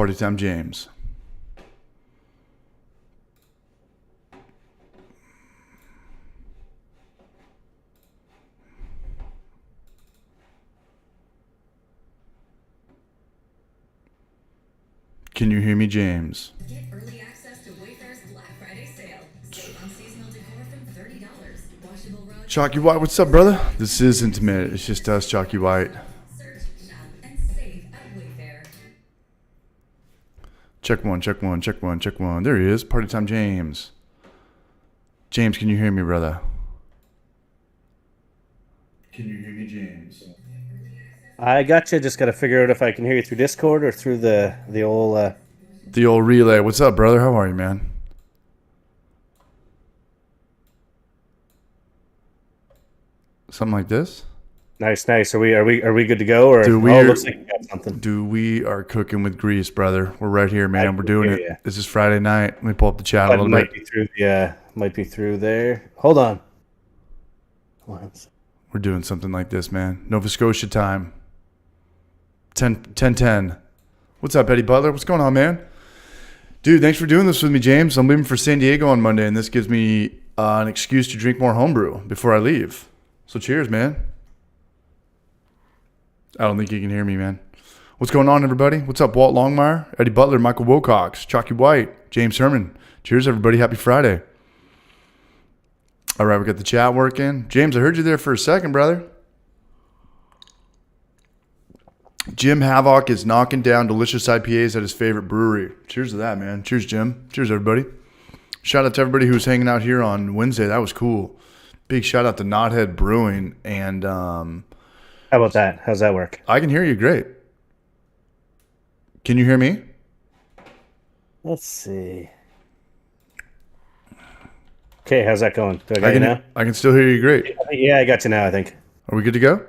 Party Time James. Can you hear me, James? Get early access to Wayfair's Black Friday sale. Save on seasonal decor from $30. Washable rugs. Chalky White, what's up, brother? This is intimate. It's just us, Chalky White. Search, shop, and save at Wayfair. Check one, check one, check one, check one. There he is. Party Time James. James, can you hear me, brother? Can you hear me, James? I got you. Just got to figure out if I can hear you through Discord or through the old. The old relay. What's up, brother? How are you, man? Something like this? Nice. Are we good to go? Or Dude, looks like you got something. Dude, we are cooking with grease, brother. We're right here, man. We're doing it. Yeah. This is Friday night. Let me pull up the chat a little bit. Might be through there. Hold on. We're doing something like this, man. Nova Scotia time. 10:10. What's up, Eddie Butler? What's going on, man? Dude, thanks for doing this with me, James. I'm leaving for San Diego on Monday, and this gives me an excuse to drink more homebrew before I leave. So cheers, man. I don't think you can hear me, man. What's going on, everybody? What's up, Walt Longmire, Eddie Butler, Michael Wilcox, Chalky White, James Herman. Cheers, everybody. Happy Friday. All right, we got the chat working. James, I heard you there for a second, brother. Jim Havoc is knocking down delicious IPAs at his favorite brewery. Cheers to that, man. Cheers, Jim. Cheers, everybody. Shout out to everybody who was hanging out here on Wednesday. That was cool. Big shout out to Knothead Brewing. And how about that? How's that work? I can hear you great. Can you hear me? Let's see. Okay, how's that going? Do I got you now? I can still hear you great. Yeah, I got you now, I think. Are we good to go?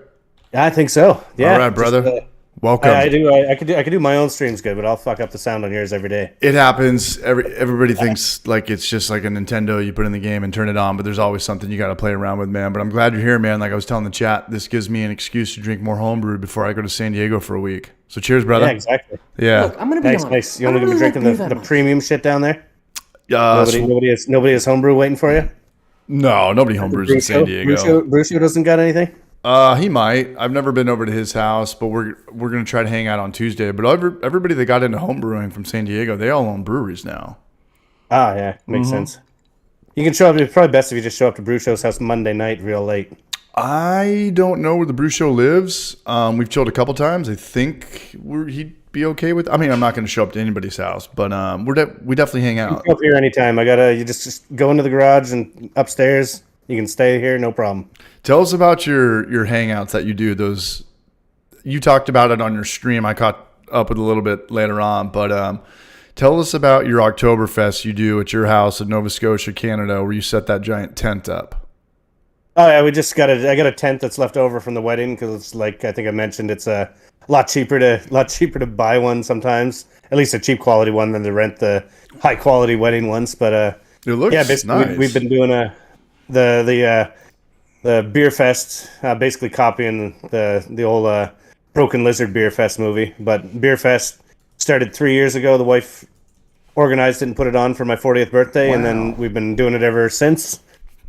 I think so. Yeah. All right, brother. Welcome. I could do my own streams good, but I'll fuck up the sound on yours every day. It happens. Everybody thinks like it's just like a Nintendo. You put in the game and turn it on, but there's always something you got to play around with, man. But I'm glad you're here, man. Like I was telling the chat, this gives me an excuse to drink more homebrew before I go to San Diego for a week. So cheers, brother. Yeah, exactly. Yeah. Look, I'm gonna be Nice. You only gonna be drinking the premium shit down there? So- Nobody has homebrew waiting for you? no, nobody homebrews in San Diego. Brucio doesn't got anything? He might. I've never been over to his house, but we're gonna try to hang out on Tuesday. But everybody that got into homebrewing from San Diego, they all own breweries now. Ah, yeah, makes sense. You can show up. It's probably best if you just show up to Brucio's house Monday night real late. I don't know where the brew show lives. We've chilled a couple times. I think he'd be okay with. I mean, I'm not going to show up to anybody's house, but we definitely hang You out. can come up here anytime. You just go into the garage and upstairs. You can stay here, no problem. Tell us about your hangouts that you do. Those you talked about it on your stream. I caught up with a little bit later on, but tell us about your Oktoberfest you do at your house in Nova Scotia, Canada, where you set that giant tent up. Oh yeah, I got a tent that's left over from the wedding because it's like I think I mentioned it's a lot cheaper to buy one sometimes. At least a cheap quality one than to rent the high quality wedding ones. But It looks yeah, basically nice. we've been doing the beer fest, basically copying the old Broken Lizard Beer Fest movie. But Beer Fest started 3 years ago. The wife organized it and put it on for my 40th birthday, and then we've been doing it ever since.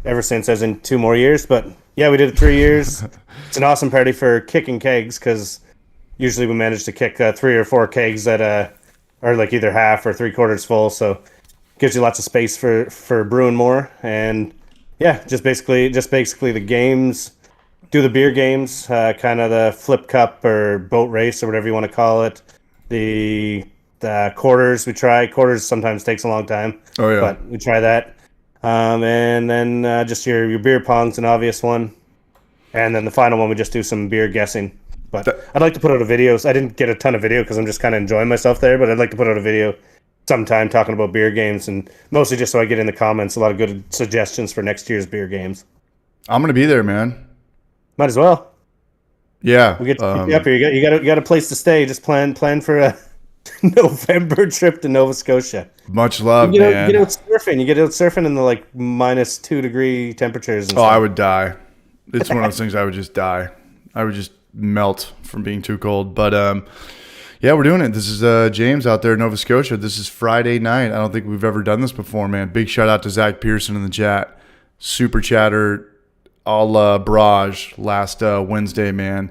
Ever since, as in 2 more years. But yeah, we did it 3 years. It's an awesome party for kicking kegs because usually we manage to kick 3 or 4 kegs that are like either half or 3/4 full. So gives you lots of space for brewing more. And yeah, just basically the games. Do the beer games, kind of the flip cup or boat race or whatever you want to call it. The quarters we try. Quarters sometimes takes a long time. Oh yeah. But we try that. And then just your beer pong's an obvious one. And then the final one, we just do some beer guessing. But I'd like to put out a video. I didn't get a ton of video because I'm just kind of enjoying myself there. But I'd like to put out a video sometime talking about beer games. And mostly just so I get in the comments a lot of good suggestions for next year's beer games. I'm gonna be there, man. Might as well. Yeah. We get to keep you up here. You got a place to stay. Just plan for a November trip to Nova Scotia. Much love, You man. get out surfing. You get out surfing in the like -2 degree temperatures. And Oh, stuff. I would die. It's one of those things I would just die. I would just melt from being too cold. But Yeah, we're doing it. This is James out there in Nova Scotia. This is Friday night. I don't think we've ever done this before, man. Big shout out to Zach Pearson in the chat. Super chatter a la Braj last Wednesday, man.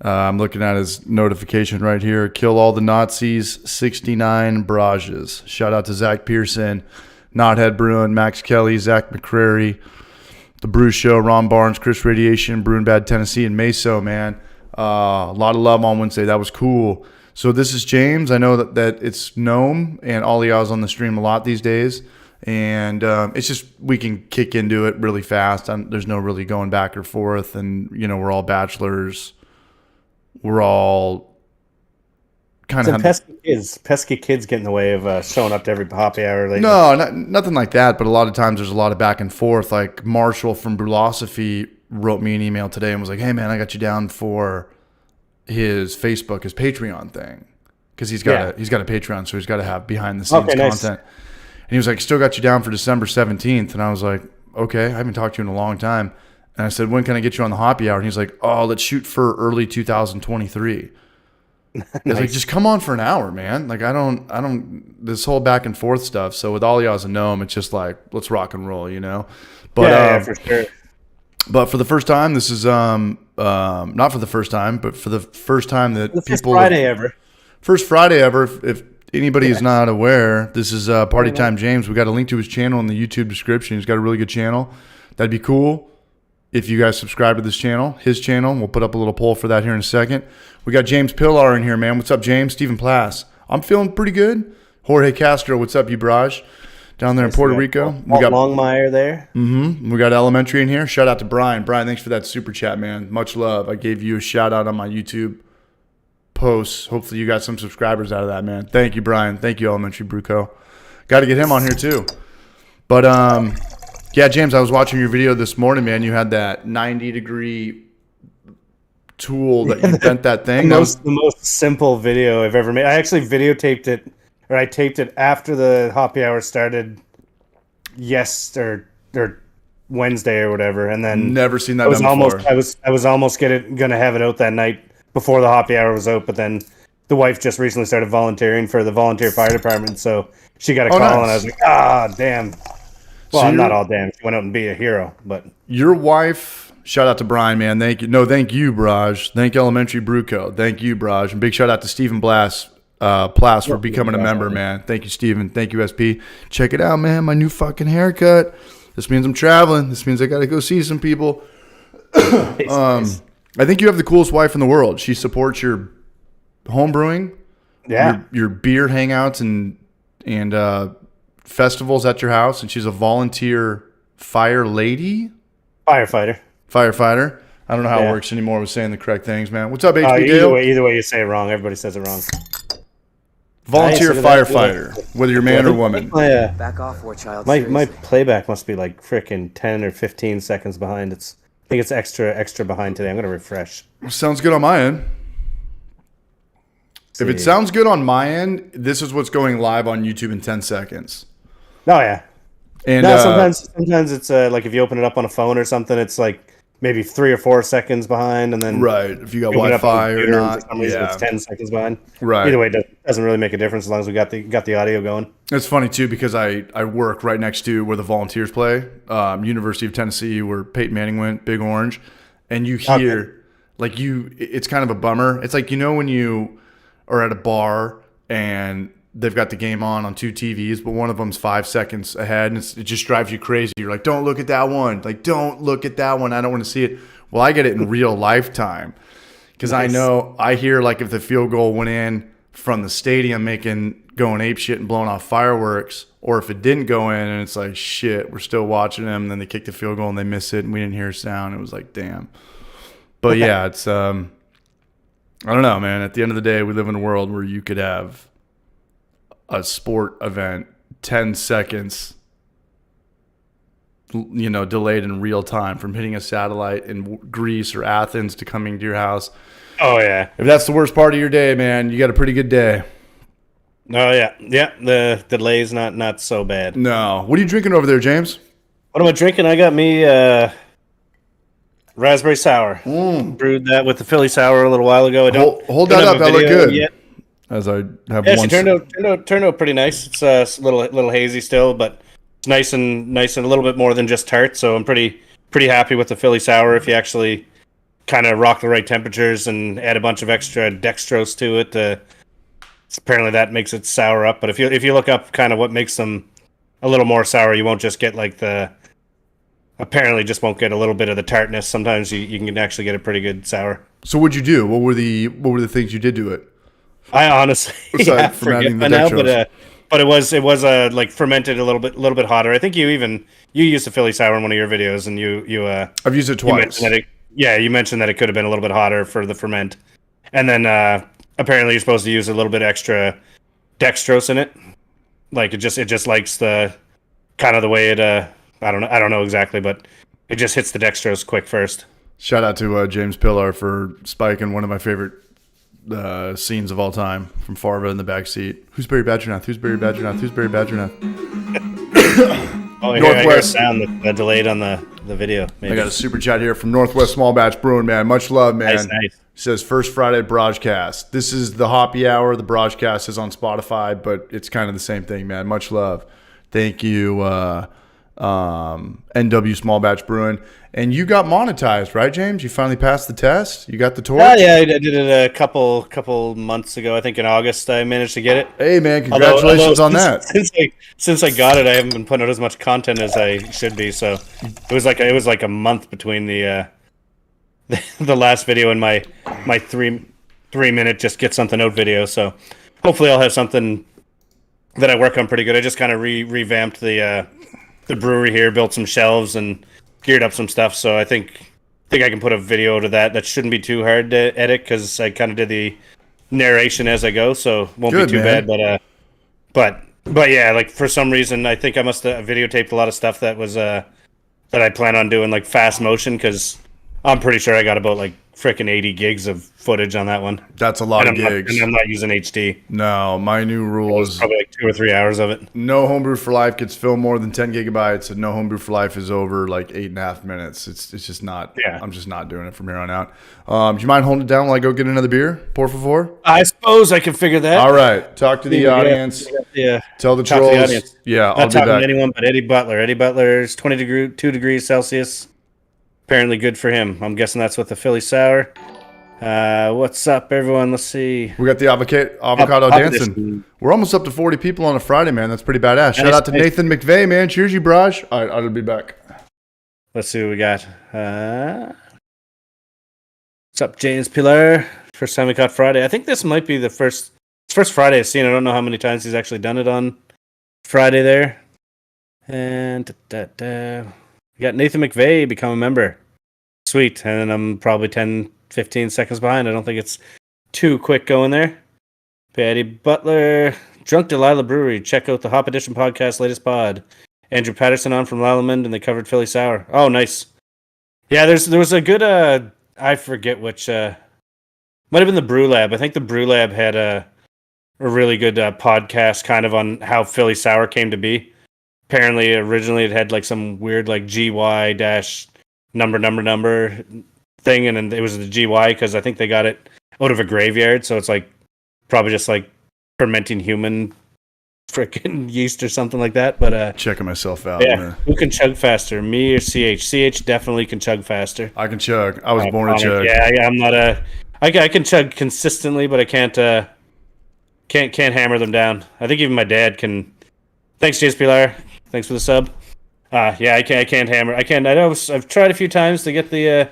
I'm looking at his notification right here. Kill all the Nazis, 69 Brages. Shout out to Zach Pearson, Knothead Bruin, Max Kelly, Zach McCrary, The Brew Show, Ron Barnes, Chris Radiation, Bruin Bad Tennessee, and Meso, man. A lot of love on Wednesday. That was cool. So this is James. I know that it's Gnome and Alia's on the stream a lot these days. And it's just we can kick into it really fast. There's no really going back or forth. And, we're all bachelors. We're all kind of pesky kids get in the way of showing up to every happy hour. Lately. No, nothing like that. But a lot of times there's a lot of back and forth. Like Marshall from Brulosophy wrote me an email today and was like, hey, man, I got you down for his Facebook, his Patreon thing. Because he's got a Patreon, so he's got to have behind-the-scenes content. Nice. And he was like, still got you down for December 17th. And I was like, okay, I haven't talked to you in a long time. And I said, when can I get you on the happy hour? And he's like, oh, let's shoot for early 2023. Nice. I was like, just come on for an hour, man. Like, I don't, this whole back and forth stuff. So with all y'all as a gnome, it's just like, let's rock and roll, But, yeah, for sure. But for the first time, this is, not for the first time, but for the first time that the first Friday ever. First Friday ever. If anybody is not aware, this is Party Time James. We got a link to his channel in the YouTube description. He's got a really good channel. That'd be cool if you guys subscribe to this channel, his channel. We'll put up a little poll for that here in a second. We got James Pillar in here, man. What's up, James? Stephen Plass. I'm feeling pretty good. Jorge Castro, what's up, you Braj? Down there in Puerto Rico. We got Longmire there. We got Elementary in here. Shout out to Brian. Brian, thanks for that super chat, man. Much love. I gave you a shout out on my YouTube posts. Hopefully you got some subscribers out of that, man. Thank you, Brian. Thank you, Elementary Bruco. Got to get him on here too. But yeah, James, I was watching your video this morning, man. You had that 90-degree tool that you bent that thing. The most simple video I've ever made. I actually videotaped it, or I taped it after the happy hour started or Wednesday or whatever, and then never seen that done before. I was almost gonna have it out that night before the happy hour was out, but then the wife just recently started volunteering for the volunteer fire department, so she got a call, nice. And I was like, damn. Well, so not all damn. She went out and be a hero, but your wife. Shout out to Brian, man. Thank you. No, thank you, Braj. Thank Elementary Bruco. Thank you, Braj. And big shout out to Stephen Plass for becoming a member, man. Thank you, Stephen. Thank you, SP. Check it out, man. My new fucking haircut. This means I'm traveling. This means I got to go see some people. I think you have the coolest wife in the world. She supports your home brewing, your beer hangouts and festivals at your house, and she's a volunteer firefighter. I don't know how it works anymore with saying the correct things, man. What's up, HB Dale? Either way you say it wrong. Everybody says it wrong. Volunteer firefighter, whether you're man or woman. Back off, war child. My playback must be like freaking 10 or 15 seconds behind. I think it's extra behind today. I'm gonna refresh. Sounds good on my end. If it sounds good on my end, this is what's going live on YouTube in 10 seconds. Oh yeah. And sometimes it's like if you open it up on a phone or something, it's like maybe 3 or 4 seconds behind, and then right if you got Wi-Fi or not, for some reason it's 10 seconds behind. Right. Either way, it doesn't really make a difference as long as we got the audio going. It's funny too because I work right next to where the Volunteers play, University of Tennessee, where Peyton Manning went, Big Orange, and you hear it's kind of a bummer. It's like when you are at a bar and they've got the game on 2 TVs, but one of them's 5 seconds ahead, and it just drives you crazy. You're like, don't look at that one. Like, don't look at that one. I don't want to see it. Well, I get it in real lifetime because nice. I hear like if the field goal went in from the stadium going ape shit and blowing off fireworks, or if it didn't go in and it's like, shit, we're still watching them, and then they kick the field goal and they miss it and we didn't hear a sound. It was like, damn. But yeah, it's I don't know, man. At the end of the day, we live in a world where you could have a sport event 10 seconds delayed in real time from hitting a satellite in Greece or Athens to coming to your house. Oh yeah. If that's the worst part of your day, man, you got a pretty good day. Oh yeah. The delay's not so bad. No. What are you drinking over there, James? What am I drinking? I got me raspberry sour. Brewed that with the Philly sour a little while ago. Hold that up. That look good. as I have Yeah, one. she turned out pretty nice. It's a little hazy still, but it's nice and a little bit more than just tart. So I'm pretty happy with the Philly sour. If you actually kind of rock the right temperatures and add a bunch of extra dextrose to it, apparently that makes it sour up. But if you look up kind of what makes them a little more sour, you won't just get like the apparently just won't get a little bit of the tartness. Sometimes you can actually get a pretty good sour. So what'd you do? What were the things you did to it? I honestly Besides from forget adding the by now, dextrose. but it was like fermented a little bit hotter. I think you used the Philly sour in one of your videos, and I've used it you twice. mentioned that you mentioned that it could have been a little bit hotter for the ferment, and then apparently you're supposed to use a little bit extra dextrose in it. Like it just likes the kind of the way it I don't know exactly, but it just hits the dextrose quick first. Shout out to James Pillar for spiking one of my favorite scenes of all time from Farva in the back seat. Who's Barry Badgernath? Who's Barry Badgernath? Who's Barry Badgernath? Oh, I hear a Northwest. sound that delayed on the video. Maybe. I got a super chat here from Northwest Small Batch Brewing, man. Much love, man. Nice. Says first Friday broadcast. This is the Hoppy Hour. The broadcast is on Spotify, but it's kind of the same thing, man. Much love. Thank you, NW Small Batch Brewing. And you got monetized, right, James? You finally passed the test. You got the torch. Oh yeah, I did it a couple months ago. I think in August I managed to get it. Hey, man, congratulations on that. Since I got it, I haven't been putting out as much content as I should be. So it was like a month between the the last video and my 3 minute just get something out video. So hopefully I'll have something that I work on pretty good. I just kind of revamped the brewery here, built some shelves and geared up some stuff. So I think I can put a video to that. That shouldn't be too hard to edit because I kind of did the narration as I go, so won't Good, be too man. bad. But yeah, like for some reason I think I must have videotaped a lot of stuff that was that I plan on doing like fast motion because I'm pretty sure I got about like freaking 80 gigs of footage on that one. That's a lot of gigs. And I'm not using HD. No, my new rule is Probably like 2 or 3 hours of it. no Homebrew for Life gets filmed more than 10 gigabytes, and no Homebrew for Life is over like 8.5 minutes. It's just not. Yeah. I'm just not doing it from here on out. Do you mind holding it down while I go get another beer? Por favor. I suppose I can figure that. All right. Talk to the audience. Yeah. Tell the Talk to trolls. the audience. Yeah, I'll Not be talking back. to anyone but Eddie Butler. Eddie Butler's 2 degrees Celsius. Apparently good for him. I'm guessing that's with the Philly sour. What's up, everyone? Let's see. We got the avocado dancing. We're almost up to 40 people on a Friday, man. That's pretty badass. Shout out to nice. Nathan McVeigh, man. Cheers, you, Braj. All right, I'll be back. Let's see what we got. What's up, James Pilar? First time we caught Friday. I think this might be the first Friday I've seen. I don't know how many times he's actually done it on Friday there. And we got Nathan McVeigh become a member. Sweet. And then I'm probably 10, 15 seconds behind. I don't think it's too quick going there. Eddie Butler, Drunk Delilah Brewery. Check out the Hop Edition podcast, latest pod. Andrew Patterson on from Lallemand, and they covered Philly Sour. Oh, nice. Yeah, there was a good, I forget which, might have been the Brew Lab. I think the Brew Lab had a really good podcast kind of on how Philly Sour came to be. Apparently, originally it had like some weird like GY dash number thing, and then it was the GY because I think they got it out of a graveyard, so it's like probably just like fermenting human freaking yeast or something like that. But Checking myself out. yeah, Man. who can chug faster, me or CH? CH definitely can chug faster. I can chug. I was born to chug. Yeah, I'm not a. I can chug consistently, but I can't hammer them down. I think even my dad can. Thanks, James Pilar. Thanks for the sub. Yeah, I can't hammer. I know I've tried a few times to get the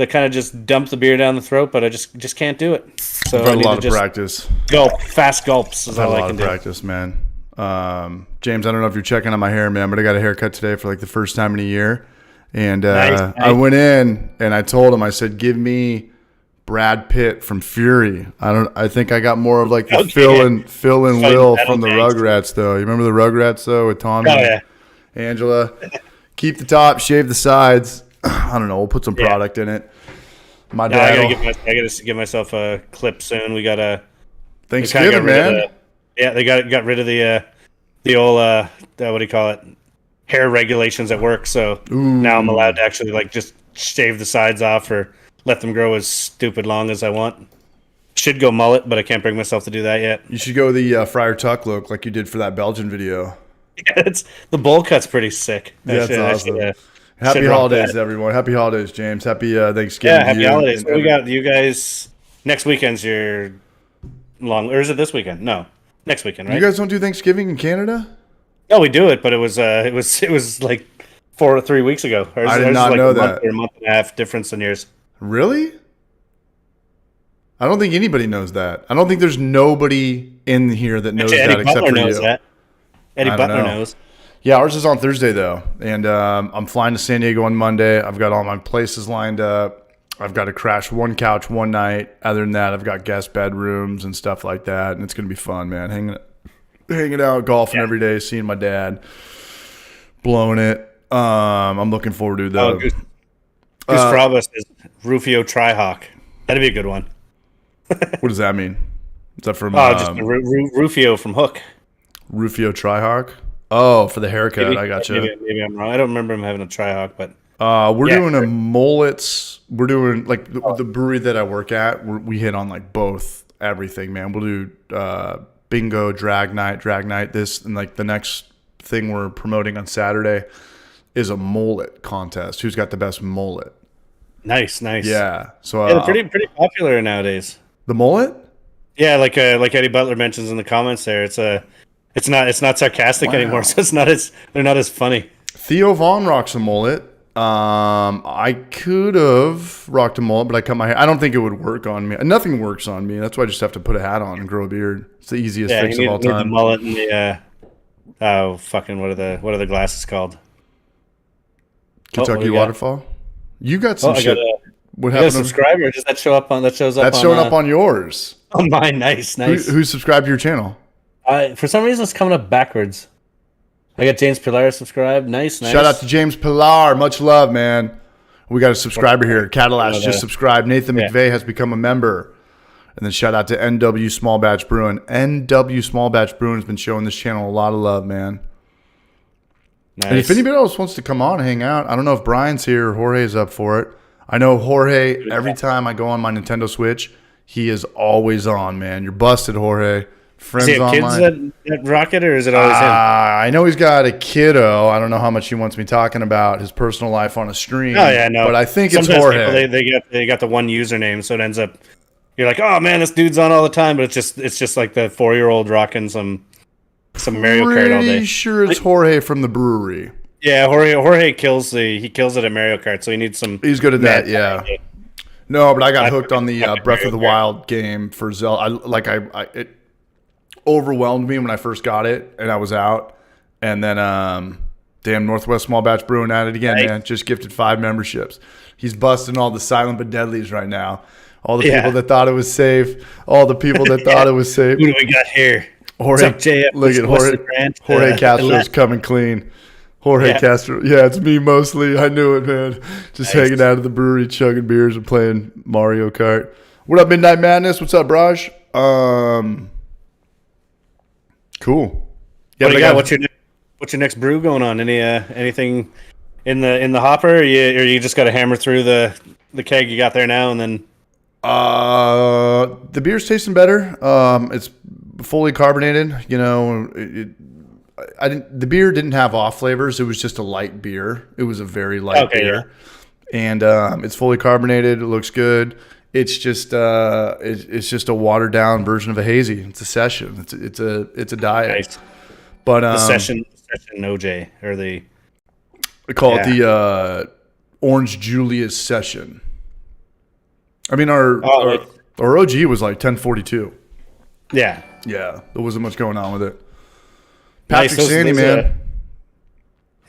kind of just dump the beer down the throat, but I just can't do it. So I've I had a need lot to of just practice. gulp, fast gulps is I've all had a I lot can of do. practice, man. James, I don't know if you're checking on my hair, man, but I got a haircut today for like the first time in a year. And Nice. I went in and I told him, I said, give me Brad Pitt from Fury. I think I got more of like the Okay. Phil and Fighting Will battle from the tanks. Rugrats, though. You remember the Rugrats, though, with Tommy Oh and yeah, Angela? Keep the top, shave the sides. I don't know. We'll put some product in it. My no, I dad. gotta give myself a clip soon. We gotta. Thanksgiving, man. They got rid of the old what do you call it? Hair regulations at work. So now I'm allowed to actually like just shave the sides off or let them grow as stupid long as I want. Should go mullet, but I can't bring myself to do that yet. You should go the Friar Tuck look like you did for that Belgian video. Yeah, the bowl cut's pretty sick. That's awesome. should Happy rock holidays, that. everyone. Happy holidays, James. Happy Thanksgiving. Yeah, happy to you holidays. and What we got you guys next weekend's your long, or is it this weekend? No, next weekend, right? You guys don't do Thanksgiving in Canada? No, we do it, but it was like 3 weeks ago. Ours, I did ours is not like know a month that. or a month and a half difference than yours. Really? I don't think anybody knows that. I don't think there's nobody in here that knows Eddie that except Butler for knows you. that. Eddie I don't Butler know. knows. Yeah, ours is on Thursday though, and I'm flying to San Diego on Monday. I've got all my places lined up. I've got to crash one couch one night. Other than that, I've got guest bedrooms and stuff like that, and it's gonna be fun, man. Hanging out, golfing every day, seeing my dad, blowing it. I'm looking forward to though. Goose Fraba says Rufio Trihawk. That'd be a good one. What does that mean? Is that from Just Rufio from Hook. Rufio Trihawk? Oh, for the haircut. Maybe, I got you. maybe I'm wrong. I don't remember him having a Trihawk, but We're Yeah, doing sure. a mullets. We're doing like the brewery that I work at. We hit on like both everything, man. We'll do bingo, drag night. This and like the next thing we're promoting on Saturday is a mullet contest. Who's got the best mullet? nice. Yeah. So Yeah, they're pretty popular nowadays. the mullet. Yeah, like Eddie Butler mentions in the comments there, it's not sarcastic Wow. anymore, so they're not as funny. Theo Vaughn rocks a mullet. I could have rocked a mullet, but I cut my hair. I don't think it would work on me. Nothing works on me. That's why I just have to put a hat on and grow a beard. It's the easiest Yeah, fix you of all need the time. mullet and the what are the glasses called? Kentucky what do you got? Waterfall. You got some I shit. got a, What I got a happened? subscriber. Does that show up on? That shows up. That's on, showing up on yours. on mine. Nice. Who subscribed to your channel? For some reason, it's coming up backwards. I got James Pilar subscribed. Nice. Shout out to James Pilar. Much love, man. We got a subscriber here. Cadillac just subscribed. Nathan McVeigh has become a member. And then shout out to NW Small Batch Brewing. NW Small Batch Brewing has been showing this channel a lot of love, man. Nice. And if anybody else wants to come on and hang out, I don't know if Brian's here or Jorge's up for it. I know Jorge, every time I go on my Nintendo Switch, he is always on, man. You're busted, Jorge. Friends Does he have online. kids that rock it, or is it always him? I know he's got a kiddo. I don't know how much he wants me talking about his personal life on a stream. Oh yeah, no. But I think Sometimes it's Jorge. people, they got the one username, so it ends up you're like, oh man, this dude's on all the time, but it's just like the 4-year-old rocking some Mario Kart all day. Pretty sure it's Jorge from the brewery. Yeah, Jorge kills it at Mario Kart, so he needs some. He's good at that, mad yeah. talent. No, but I got hooked on the Mario Breath of the Kart. Wild game for Zelda. It overwhelmed me when I first got it, and I was out. And then, damn, Northwest Small Batch Brewing at it again, Nice. man. Just gifted 5 memberships. He's busting all the silent but deadlies right now. All the Yeah. people that thought it was safe. All the people that thought it was safe. Who do we got here? Jorge, What's up, JF? look at What's Jorge. the brand? Jorge Castro's Elect- coming clean. Jorge Yeah. Castro. Yeah, it's me mostly. I knew it, man. Just Nice. hanging out at the brewery, chugging beers and playing Mario Kart. What up, Midnight Madness? What's up, Raj? Cool. Yeah, What do but you I got? What's your next brew going on? Anything in the hopper? Or you just got to hammer through the keg you got there now, and then the beer's tasting better. It's fully carbonated. You know, the beer didn't have off flavors. It was just a light beer. It was a very light beer, and it's fully carbonated. It looks good. It's just a watered down version of a hazy. It's a session. It's a diet. nice. But The session OJ or the we call it the Orange Julius session. I mean, our OG was like 1042. yeah. Yeah, there wasn't much going on with it. Nice. Patrick Sandy, man.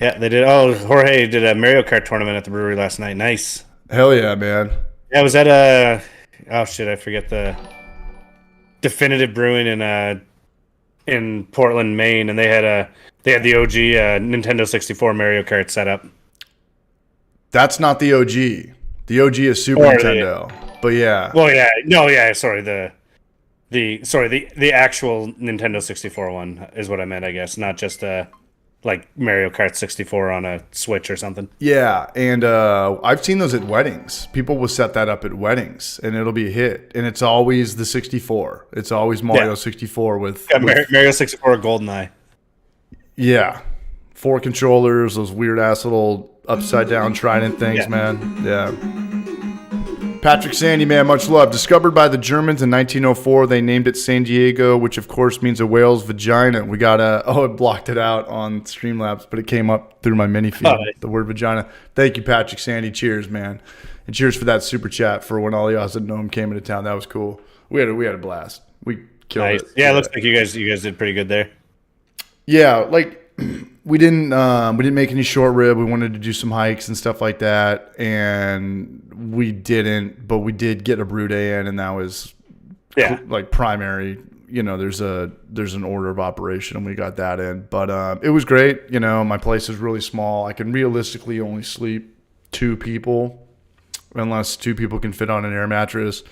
Yeah, they did. Oh, Jorge did a Mario Kart tournament at the brewery last night. Nice. Hell yeah, man. Yeah, was that oh shit, I forget the Definitive Brewing in Portland, Maine, and they had the OG Nintendo 64 Mario Kart setup. That's not the OG. The OG is Super Or Nintendo. But yeah. Well, yeah, no, yeah, sorry, the actual Nintendo 64 one is what I meant, I guess, not just like Mario Kart 64 on a Switch or something. Yeah, and I've seen those at weddings. People will set that up at weddings, and it'll be a hit. And it's always the 64. It's always Mario 64 with, Yeah, Mario 64 GoldenEye. yeah, 4 controllers, those weird ass little upside down trident things, man. Yeah. Patrick Sandy, man, much love. Discovered by the Germans in 1904, they named it San Diego, which of course means a whale's vagina. We got it blocked it out on Streamlabs, but it came up through my mini feed. Nice. The word vagina. Thank you, Patrick Sandy. Cheers, man, and cheers for that super chat for when all y'all said Gnome came into town. That was cool. We had a blast. We killed Nice. it. Yeah, it looks like you guys did pretty good there. Yeah, like we didn't make any short rib. We wanted to do some hikes and stuff like that, and we didn't. But we did get a brew day in, and that was like primary. You know, there's an order of operation, and we got that in. But it was great. You know, my place is really small. I can realistically only sleep 2 people, unless 2 people can fit on an air mattress.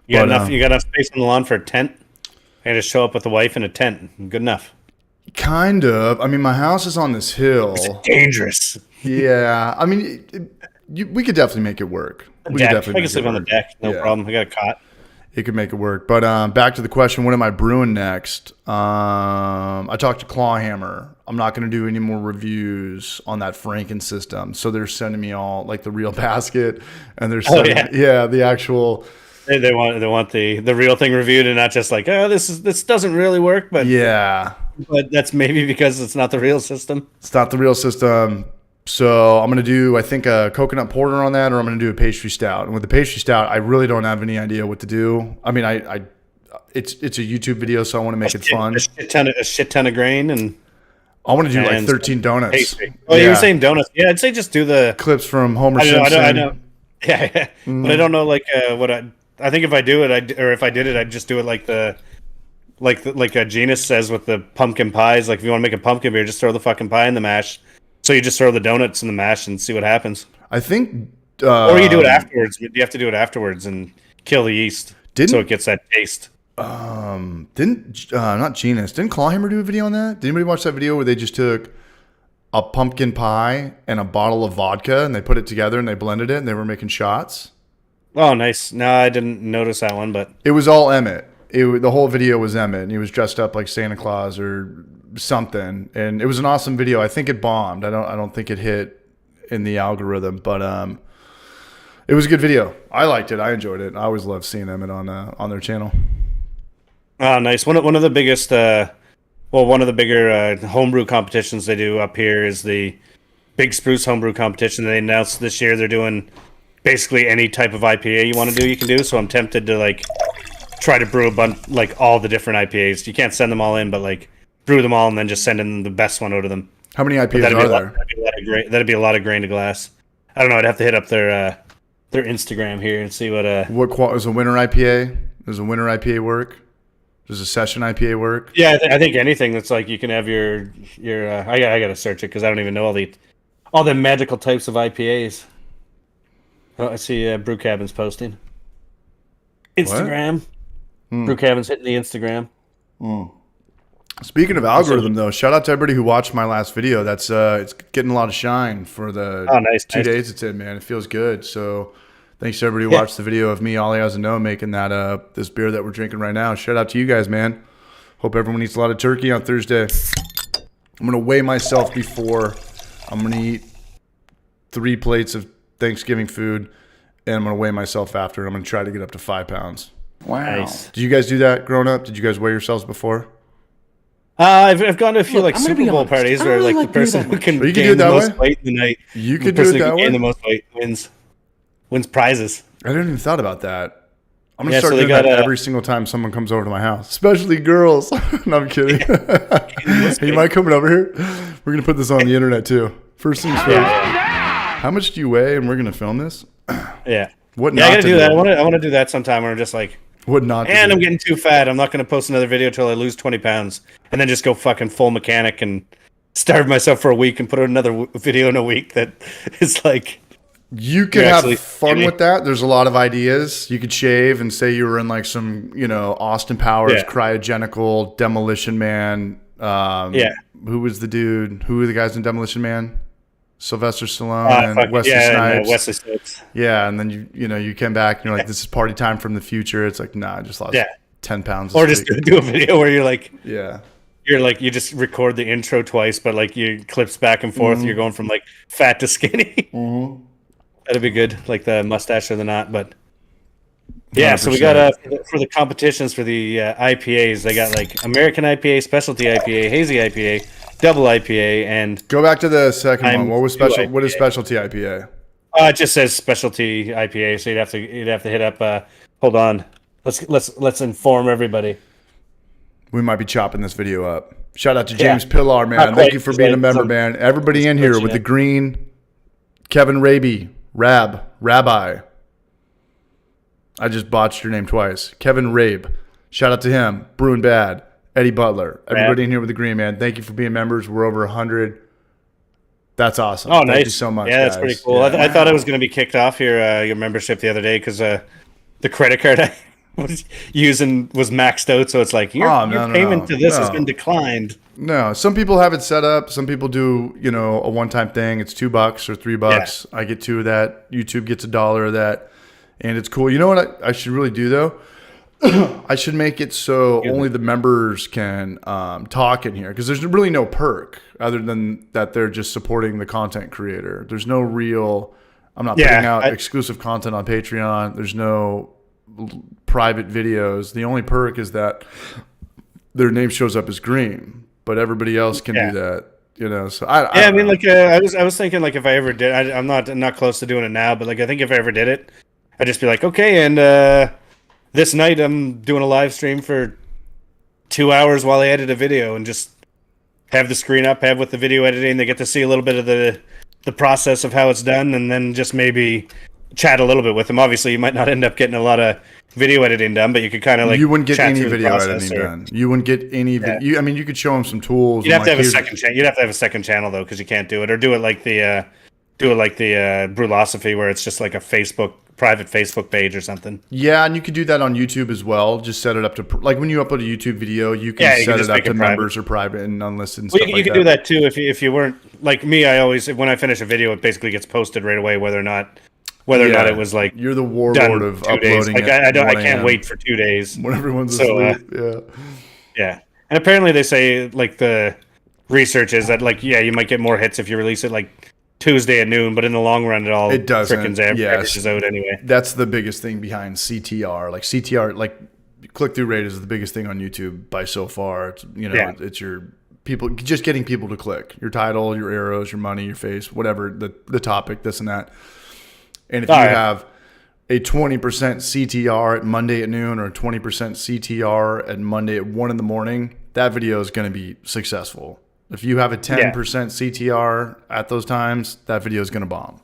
You got enough space on the lawn for a tent, and just show up with the wife in a tent. Good enough. Kind of. I mean, my house is on this hill. It's dangerous. Yeah. I mean, we could definitely make it work. We could definitely I can sleep on the deck. No problem. I got a cot. It could make it work. But back to the question, what am I brewing next? I talked to Clawhammer. I'm not going to do any more reviews on that Franken system. So they're sending me all like the real basket, and they're sending the actual. They want the real thing reviewed, and not just like, oh, this doesn't really work, but but that's maybe because it's not the real system. It's not the real system. So I'm going to do, I think, a coconut porter on that, or I'm going to do a pastry stout. And with the pastry stout, I really don't have any idea what to do. I mean, it's a YouTube video, so I want to make it fun. A shit ton of grain, and I want to do like 13 donuts. Pastry. Oh, you were saying donuts? Yeah, I'd say just do the clips from Homer Simpson. I know. Yeah. But I don't know what I think if I do it, if I did it, I'd just do it like Genus says with the pumpkin pies. Like if you want to make a pumpkin beer, just throw the fucking pie in the mash. So you just throw the donuts in the mash and see what happens. I think, or you do it afterwards. You have to do it afterwards and kill the yeast so it gets that taste. Not Genus. Didn't Clawhammer do a video on that? Did anybody watch that video where they just took a pumpkin pie and a bottle of vodka and they put it together and they blended it and they were making shots? Oh, nice. No, I didn't notice that one, but it was all Emmett. The whole video was Emmett, and he was dressed up like Santa Claus or something, and it was an awesome video. I think it bombed. I don't think it hit in the algorithm, but it was a good video. I liked it. I enjoyed it. I always love seeing Emmett on their channel. Oh, nice. One of the biggest, one of the bigger homebrew competitions they do up here is the Big Spruce Homebrew Competition. They announced this year they're doing basically any type of IPA you want to do, you can do. So I'm tempted to try to brew a bunch, like all the different IPAs. You can't send them all in, but brew them all and then just send in the best one out of them. How many IPAs are there? That'd be a lot of grain to glass. I don't know. I'd have to hit up their Instagram here and see what is a winter IPA? Does a winter IPA work? Does a session IPA work? Yeah, I think anything that's you can have your I gotta search it because I don't even know all the magical types of IPAs. Oh, I see Brew Cabin's posting. Instagram. Brew Cabin's hitting the Instagram. Speaking of algorithm, though, shout out to everybody who watched my last video. That's it's getting a lot of shine for the 2 days it's in, man. It feels good. So thanks to everybody who watched the video of me, Ollie Has a No, making that this beer that we're drinking right now. Shout out to you guys, man. Hope everyone eats a lot of turkey on Thursday. I'm going to weigh myself before. I'm going to eat 3 plates of Thanksgiving food, and I'm going to weigh myself after. I'm going to try to get up to 5 pounds. Wow. Nice. Did you guys do that growing up? Did you guys weigh yourselves before? I've gone to a few Super Bowl parties where the person who can gain the most weight in the night. You could do it that way. Gain the most weight wins prizes. I didn't even thought about that. I'm gonna start doing that every single time someone comes over to my house, especially girls. No, I'm kidding. Hey, you mind coming over here? We're gonna put this on the internet too. First things first. How much do you weigh? And we're gonna film this. Yeah. What? Yeah, I gotta do that. I want to do that sometime. Where I'm just what not? And I'm getting too fat. I'm not going to post another video till I lose 20 pounds, and then just go fucking full mechanic and starve myself for a week and put out another video in a week. That is you can have fun with that. There's a lot of ideas. You could shave and say you were in some, Austin Powers cryogenical Demolition Man who was the dude? Who were the guys in Demolition Man? Sylvester Stallone and Wesley Snipes. Wesley Snipes. Yeah, and then you came back and you're like, this is party time from the future. It's like, nah, I just lost 10 pounds. Or just do a video where you're like, you just record the intro twice, but like you clips back and forth. You're going from like fat to skinny. That'd be good, like the mustache or the knot. But yeah, 100%. So we got for the competitions for the IPAs, they got like American IPA, Specialty IPA, Hazy IPA, Double IPA, and go back to the second one. What was special? What is Specialty IPA? It just says Specialty IPA, so you'd have to hit up. Hold on, let's inform everybody. We might be chopping this video up. Shout out to James Pillar, man. Thank you for being a member, man. Everybody in here with the green. Kevin Raby, Rabbi. I just botched your name twice. Kevin Rabe. Shout out to him. Brewing Bad. Eddie Butler. Everybody in here with the green, man. Thank you for being members. We're over 100. That's awesome. Oh, nice. Thank you so much, Yeah, that's guys. pretty cool. Yeah. I thought it was going to be kicked off your membership the other day because the credit card I was using was maxed out. So it's like, your payment to this has been declined. No, some people have it set up. Some people do, a one-time thing. It's $2 or $3. Yeah. I get 2 of that. YouTube gets $1 of that. And it's cool. You know what I should really do, though? I should make it so only the members can talk in here, because there's really no perk other than that they're just supporting the content creator. There's no real – I'm not putting out exclusive content on Patreon. There's no private videos. The only perk is that their name shows up as green, but everybody else can do that. So I mean, like I was thinking, like, if I ever did, I'm not close to doing it now, but like I think if I ever did it, I'd just be like, okay, and this night I'm doing a live stream for 2 hours while I edit a video, and just have the screen up, have with the video editing. They get to see a little bit of the process of how it's done, and then just maybe chat a little bit with them. Obviously, you might not end up getting a lot of video editing done, but you could kind of like, you wouldn't get any video editing done. You wouldn't get any. I mean, you could show them some tools. You'd have to have a second channel. You'd have to have a second channel though, because you can't do it, or do it like the Brulosophy, where it's just like a private Facebook page or something. Yeah, and you could do that on YouTube as well. Just set it up to, like, when you upload a YouTube video, you can set it up to members or private and unlisted and stuff you could do that too if you weren't like me. I always, when I finish a video, it basically gets posted right away, whether or not it was like, you're the warlord of uploading. Like I can't wait for 2 days when everyone's asleep. Yeah. And apparently they say, like, the research is that, like, you might get more hits if you release it like Tuesday at noon, but in the long run, it doesn't. Frickin' averages out anyway. That's the biggest thing behind CTR. Like CTR, like click-through rate is the biggest thing on YouTube by so far. It's, it's your people, just getting people to click. Your title, your arrows, your money, your face, whatever the topic, this and that. And if you have a 20% CTR at Monday at noon, or a 20% CTR at Monday at 1 in the morning, that video is going to be successful. If you have a 10% CTR at those times, that video is going to bomb.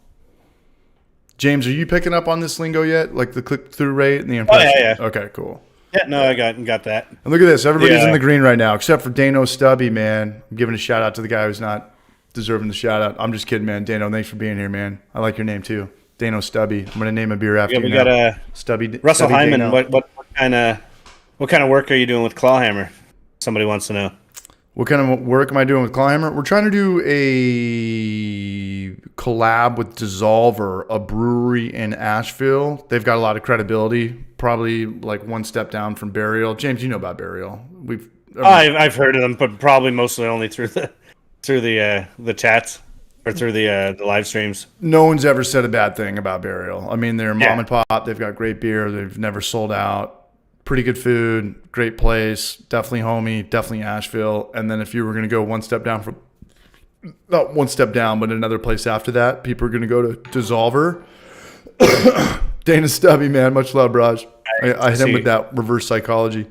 James, are you picking up on this lingo yet? Like the click-through rate and the impression? Oh, yeah. Okay, cool. Yeah, no, I got that. And look at this. Everybody's in the green right now, except for Dano Stubby, man. I'm giving a shout-out to the guy who's not deserving the shout-out. I'm just kidding, man. Dano, thanks for being here, man. I like your name, too. Dano Stubby. I'm going to name a beer after you. We got Stubby. Russell Stubby Hyman. Dano. What kind of work are you doing with Clawhammer? Somebody wants to know. What kind of work am I doing with Clawhammer? We're trying to do a collab with Dissolver, a brewery in Asheville. They've got a lot of credibility, probably like one step down from Burial. James, you know about Burial. I've heard of them, but probably mostly only through the chats or through the live streams. No one's ever said a bad thing about Burial. I mean, they're mom and pop. They've got great beer. They've never sold out. Pretty good food, great place, definitely homey, definitely Asheville. And then if you were going to go one step down from, not one step down, but another place after that, people are going to go to Dissolver. Dana Stubby, man, much love, Raj. I hit him with that reverse psychology.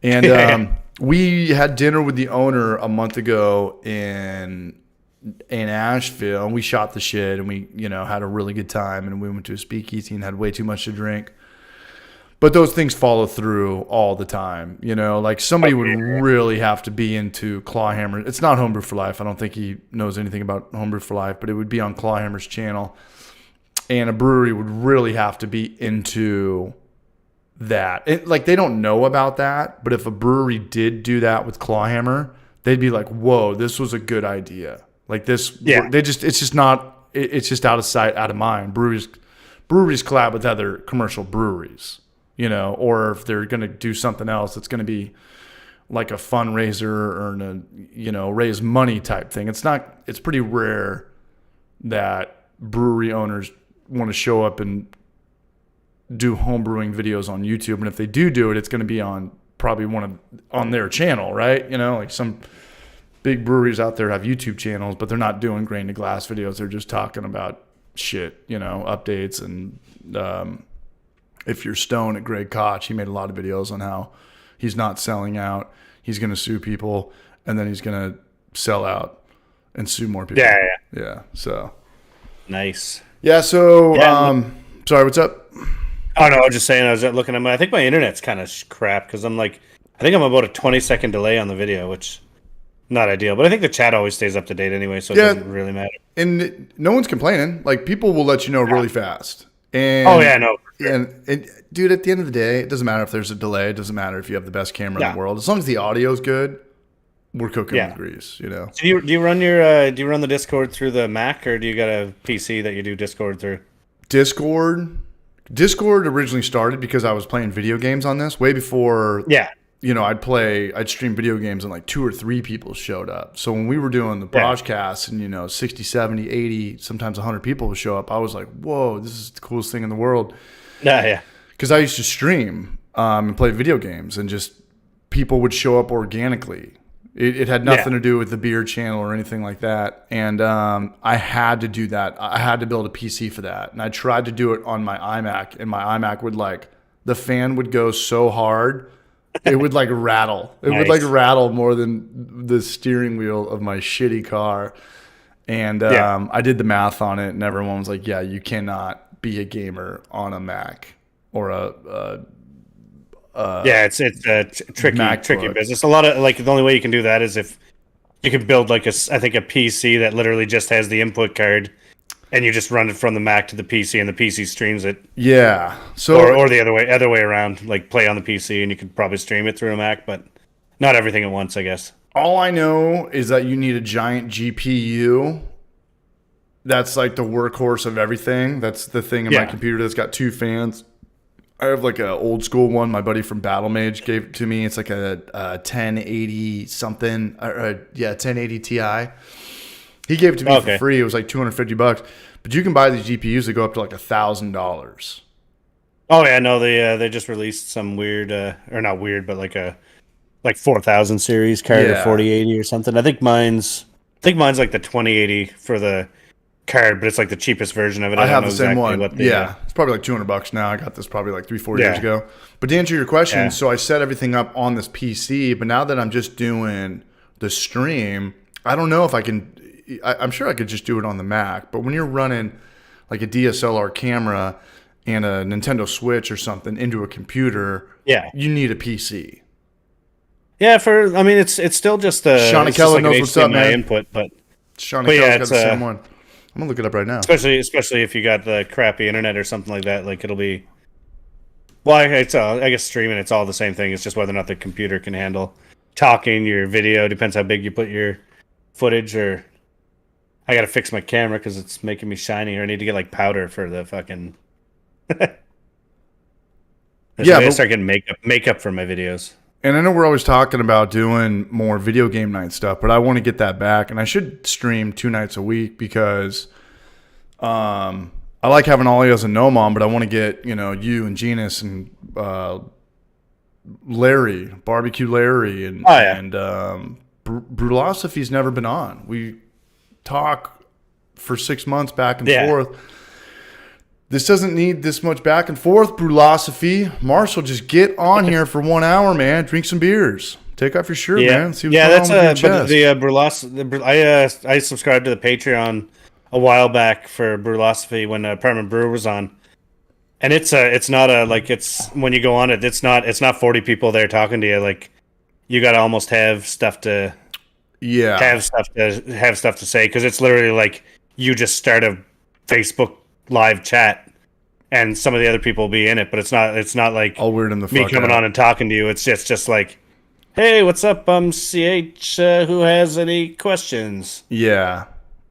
And we had dinner with the owner a month ago in Asheville, and we shot the shit, and we had a really good time, and we went to a speakeasy and had way too much to drink. But those things follow through all the time. Like somebody would really have to be into Clawhammer. It's not Homebrew for Life. I don't think he knows anything about Homebrew for Life, but it would be on Clawhammer's channel. And a brewery would really have to be into that. Like they don't know about that, but if a brewery did do that with Clawhammer, they'd be like, "Whoa, this was a good idea." Like this, Yeah. it's just not, it's just out of sight, out of mind. Breweries collab with other commercial breweries, or if they're going to do something else, it's going to be like a fundraiser or raise money type thing. It's pretty rare that brewery owners want to show up and do home brewing videos on YouTube. And if they do it, it's going to be on probably on their channel, right? Like some big breweries out there have YouTube channels, but they're not doing grain to glass videos. They're just talking about shit, updates. And if you're Stone at Greg Koch, he made a lot of videos on how he's not selling out. He's going to sue people, and then he's going to sell out and sue more people. Yeah. So nice. Yeah. So, sorry, what's up? Oh no, I was just saying. I was looking at I think my internet's kind of crap because I think I'm about a 20-second delay on the video, which not ideal. But I think the chat always stays up to date anyway, so it doesn't really matter. And no one's complaining. Like people will let you know really fast. And no. Sure. And dude, at the end of the day, it doesn't matter if there's a delay. It doesn't matter if you have the best camera in the world. As long as the audio is good, we're cooking with grease. Do you run the Discord through the Mac, or do you got a PC that you do Discord through? Discord originally started because I was playing video games on this way before. Yeah. I'd stream video games and like 2 or 3 people showed up. So when we were doing the broadcasts and 60, 70, 80, sometimes 100 people would show up, I was like, whoa, this is the coolest thing in the world. Yeah. Because I used to stream and play video games, and just people would show up organically. It had nothing to do with the beer channel or anything like that. And I had to do that. I had to build a PC for that. And I tried to do it on my iMac, and my iMac would the fan would go so hard, it would rattle. It would rattle more than the steering wheel of my shitty car. And I did the math on it, and everyone was like, yeah, you cannot be a gamer on a Mac or it's a tricky business. A lot of the only way you can do that is if you could build I think a PC that literally just has the input card, and you just run it from the Mac to the PC, and the PC streams it. Yeah. So or the other way around, play on the PC, and you could probably stream it through a Mac, but not everything at once, I guess. All I know is that you need a giant GPU. That's the workhorse of everything. That's the thing in my computer that's got 2 fans. I have an old school one. My buddy from Battle Mage gave it to me. It's a 1080 something. 1080 Ti. He gave it to me for free. It was $250. But you can buy these GPUs that go up to $1,000. Oh yeah, no, they just released some weird or not weird, but a 4000 series card or 4080 or something. I think mine's the 2080 for the card, but it's the cheapest version of it. I have the same one. It's probably $200 now. I got this probably 3-4 years ago. But to answer your question, so I set everything up on this PC, but now that I'm just doing the stream, I don't know if I can. I'm sure I could just do it on the Mac, but when you're running a DSLR camera and a Nintendo Switch or something into a computer, you need a PC. Yeah, it's still just a Shauna Keller knows what's up, man. Input, but Shauna Keller's got the same one. I'm gonna look it up right now. Especially if you got the crappy internet or something like that, it'll be. Well, I guess streaming, it's all the same thing. It's just whether or not the computer can handle talking, your video. Depends how big you put your footage. Or I gotta fix my camera because it's making me shiny, or I need to get powder for the fucking. I start getting makeup for my videos. And I know we're always talking about doing more video game night stuff, but I want to get that back. And I should stream 2 nights a week because I like having Ollie as a no-mom, but I want to get, you and Genus and Larry, Barbecue Larry, and Brulosophy's never been on. We talk for 6 months back and forth. This doesn't need this much back and forth, Brulosophy. Marshall, just get on here for 1 hour, man. Drink some beers. Take off your shirt, man. See what's going on with your chest. I subscribed to the Patreon a while back for Brulosophy when Apartment Brewer was on, and it's not when you go on it, it's not 40 people there talking to you. You got to almost have stuff to have stuff to say, because it's literally you just start a Facebook live chat and some of the other people will be in it, but it's not all weird in the me coming on and talking to you. It's just Hey, what's up, CH? Who has any questions? Yeah.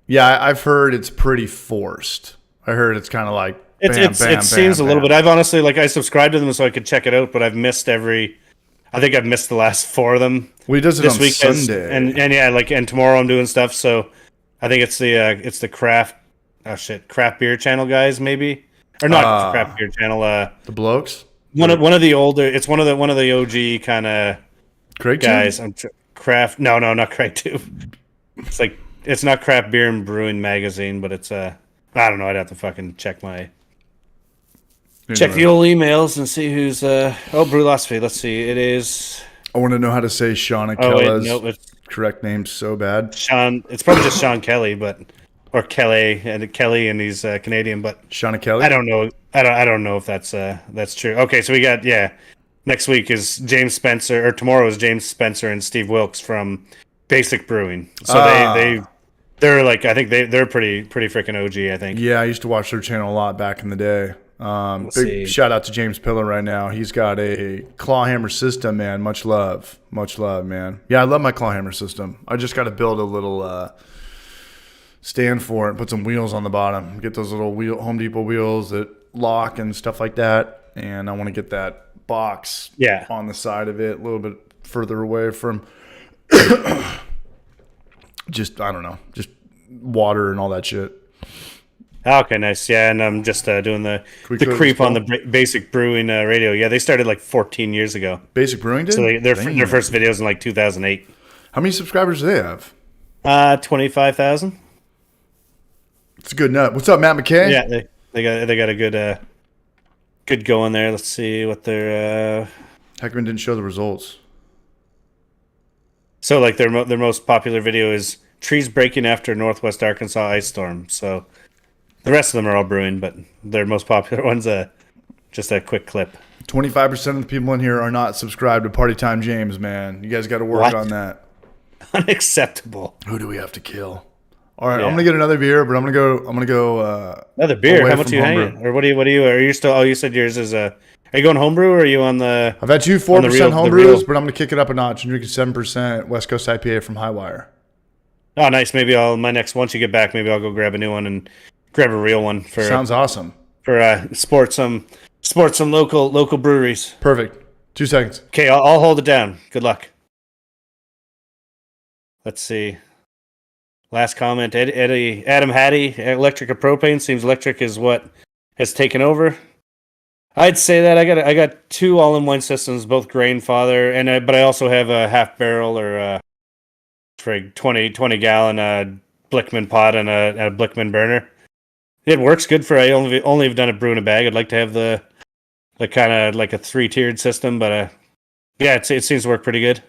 Yeah, I've heard it's pretty forced. I heard it's kind of like bam, It bam, seems bam, a little bam. bit. I've honestly I subscribed to them so I could check it out, but I've missed every. I think I've missed the last 4 of them Well, he does it this on week, Sunday. and yeah, and tomorrow I'm doing stuff. So I think it's the craft beer channel guys maybe, or not the craft beer channel. The blokes? One of the older. It's one of the OG kind of Craig guys. Tube? Craft. No, not Craig too. It's like it's not Craft Beer and Brewing Magazine, but it's I don't know. I'd have to fucking check check the old emails and see who's Brewlosophy. Let's see. It is. I want to know how to say Shauna Oh wait, Kella's no, it's correct name so bad. Sean. It's probably just Sean Kelly, or Kelly, and he's Canadian, but Shauna Kelly? I don't know. I don't know if that's true. Okay, so we got next week is James Spencer, or tomorrow is James Spencer and Steve Wilkes from Basic Brewing. So they're like, I think they're pretty freaking OG. I think. Yeah, I used to watch their channel a lot back in the day. Big see. shout out to James Pillar right now. He's got a claw hammer system, man. Much love, man. Yeah, I love my claw hammer system. I just got to build a little stand for it, put some wheels on the bottom, get those little Home Depot wheels that lock and stuff like that. And I want to get that box on the side of it a little bit further away from just water and all that shit. Okay, nice. Yeah, and I'm just doing the creep on the Basic Brewing radio. Yeah, they started like 14 years ago. Basic Brewing did? So their first videos in like 2008. How many subscribers do they have? 25,000. It's a good nut. What's up, Matt McKay? Yeah, they got a good going there. Let's see what their Heckman didn't show the results. So like their most popular video is trees breaking after Northwest Arkansas ice storm. So the rest of them are all brewing, but their most popular one's just a quick clip. 25% of the people in here are not subscribed to Party Time James, man. You guys got to work on that. Unacceptable. Who do we have to kill? All right, I'm gonna get another beer, but I'm gonna go. Another beer. away How much from are you homebrew. hanging? Or what are you? Are you still? Oh, you said yours is Are you going homebrew or are you on the? I've had two on the 4% real- home the brews, real- but I'm gonna kick it up a notch and drink a 7% West Coast IPA from Highwire. Oh, nice. Maybe once you get back, maybe I'll go grab a new one and grab a real one for Sounds awesome. sport some local breweries. Perfect. 2 seconds. Okay, I'll hold it down. Good luck. Let's see. Last comment, Adam Hattie, electric or propane. Seems electric is what has taken over. I'd say that I got 2 all-in-one systems, both Grainfather, but I also have a half barrel or 20 gallon Blickman pot and a Blickman burner. It works good for. I only have done it brew in a bag. I'd like to have the kind of like a 3-tiered system, but it seems to work pretty good.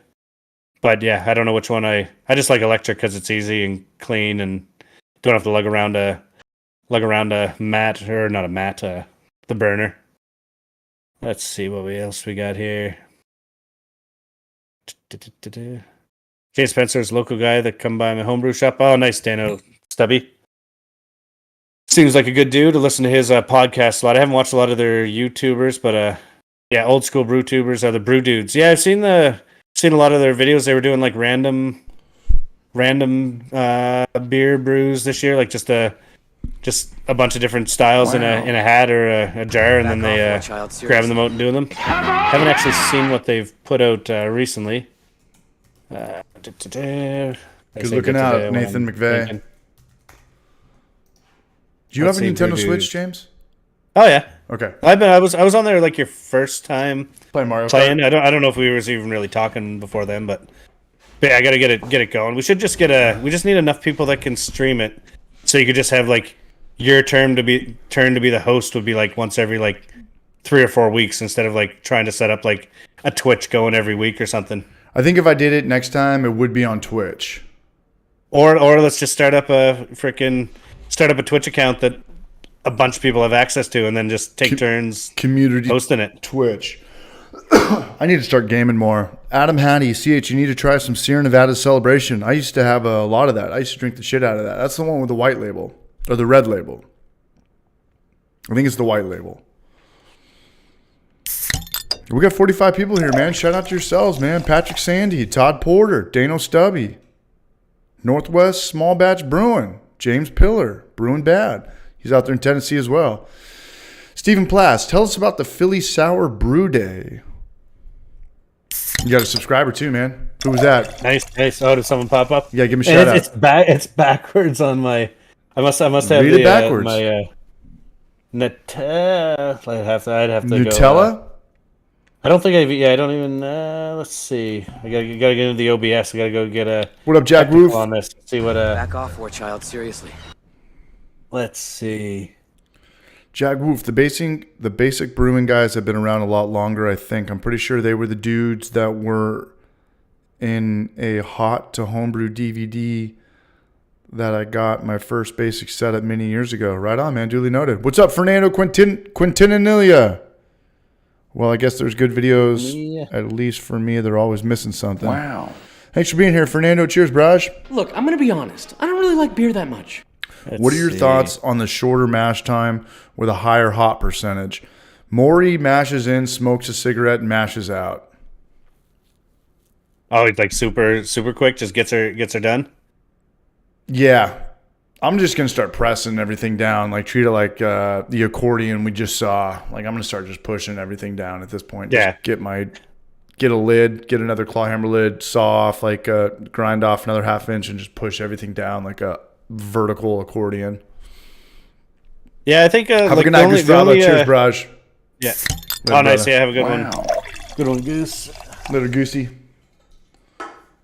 But yeah, I don't know which one I just like electric because it's easy and clean and don't have to lug around a mat, or not a mat, the burner. Let's see what else we got here. James Spencer's local guy that come by my homebrew shop. Oh, nice, Dano Stubby. Seems like a good dude. To listen to his podcast a lot. I haven't watched a lot of their YouTubers, but old school brew tubers are the brew dudes. Yeah, I've seen a lot of their videos. They were doing like random beer brews this year, like just a bunch of different styles in a hat or a jar, and then they grabbing them out and doing them. Haven't actually seen what they've put out recently. Good looking out, Nathan McVeigh. Do you have a Nintendo Switch, James? Oh yeah. Okay. I was on there like your first time Playing Mario playing. Kart? I don't know if we were even really talking before then, but yeah, I gotta get it going. We should just we just need enough people that can stream it, so you could just have like your turn to be the host would be like once every like 3 or 4 weeks instead of like trying to set up like a Twitch going every week or something. I think if I did it next time, it would be on Twitch. Or let's just start up a Twitch account that a bunch of people have access to, and then just take turns community hosting it. Twitch. I need to start gaming more. Adam Hattie, CH, you need to try some Sierra Nevada Celebration. I used to have a lot of that. I used to drink the shit out of that. That's the one with the white label. Or the red label. I think it's the white label. We got 45 people here, man. Shout out to yourselves, man. Patrick Sandy, Todd Porter, Dano Stubby, Northwest Small Batch Brewing, James Pillar, Brewing Bad. He's out there in Tennessee as well. Stephen Plass, tell us about the Philly Sour Brew Day. You got a subscriber too, man. Who was that? Nice. Oh, did someone pop up? Yeah, give me a shout out. It's backwards on my. I must have Read it backwards. My Nutella. I'd have to Nutella? go. I don't think I don't even. Let's see. I gotta get into the OBS. I gotta go get a. What up, Jack Roof? On this. See what. Back off, war child. Seriously. Let's see. Jack Woof, the basic brewing guys have been around a lot longer, I think. I'm pretty sure they were the dudes that were in a Hot to Homebrew DVD that I got my first basic setup many years ago. Right on, man. Duly noted. What's up, Fernando Quintanilla? Well, I guess there's good videos, at least for me. They're always missing something. Wow. Thanks for being here, Fernando. Cheers, Braj. Look, I'm going to be honest. I don't really like beer that much. What are your thoughts on the shorter mash time with a higher hop percentage? Maury mashes in, smokes a cigarette, and mashes out. Oh, like super quick, just gets her done. Yeah, I'm just gonna start pressing everything down, like treat it like the accordion we just saw. Like I'm gonna start just pushing everything down at this point. Yeah. Just get a lid, get another claw hammer lid, saw off, like grind off another half inch, and just push everything down like a vertical accordion. Yeah, I think have a good night, Gustavo. Cheers, Braj. Yeah. Later, Nice. brother. Yeah, have a good one. Wow. Good one, Goose. Little Goosey.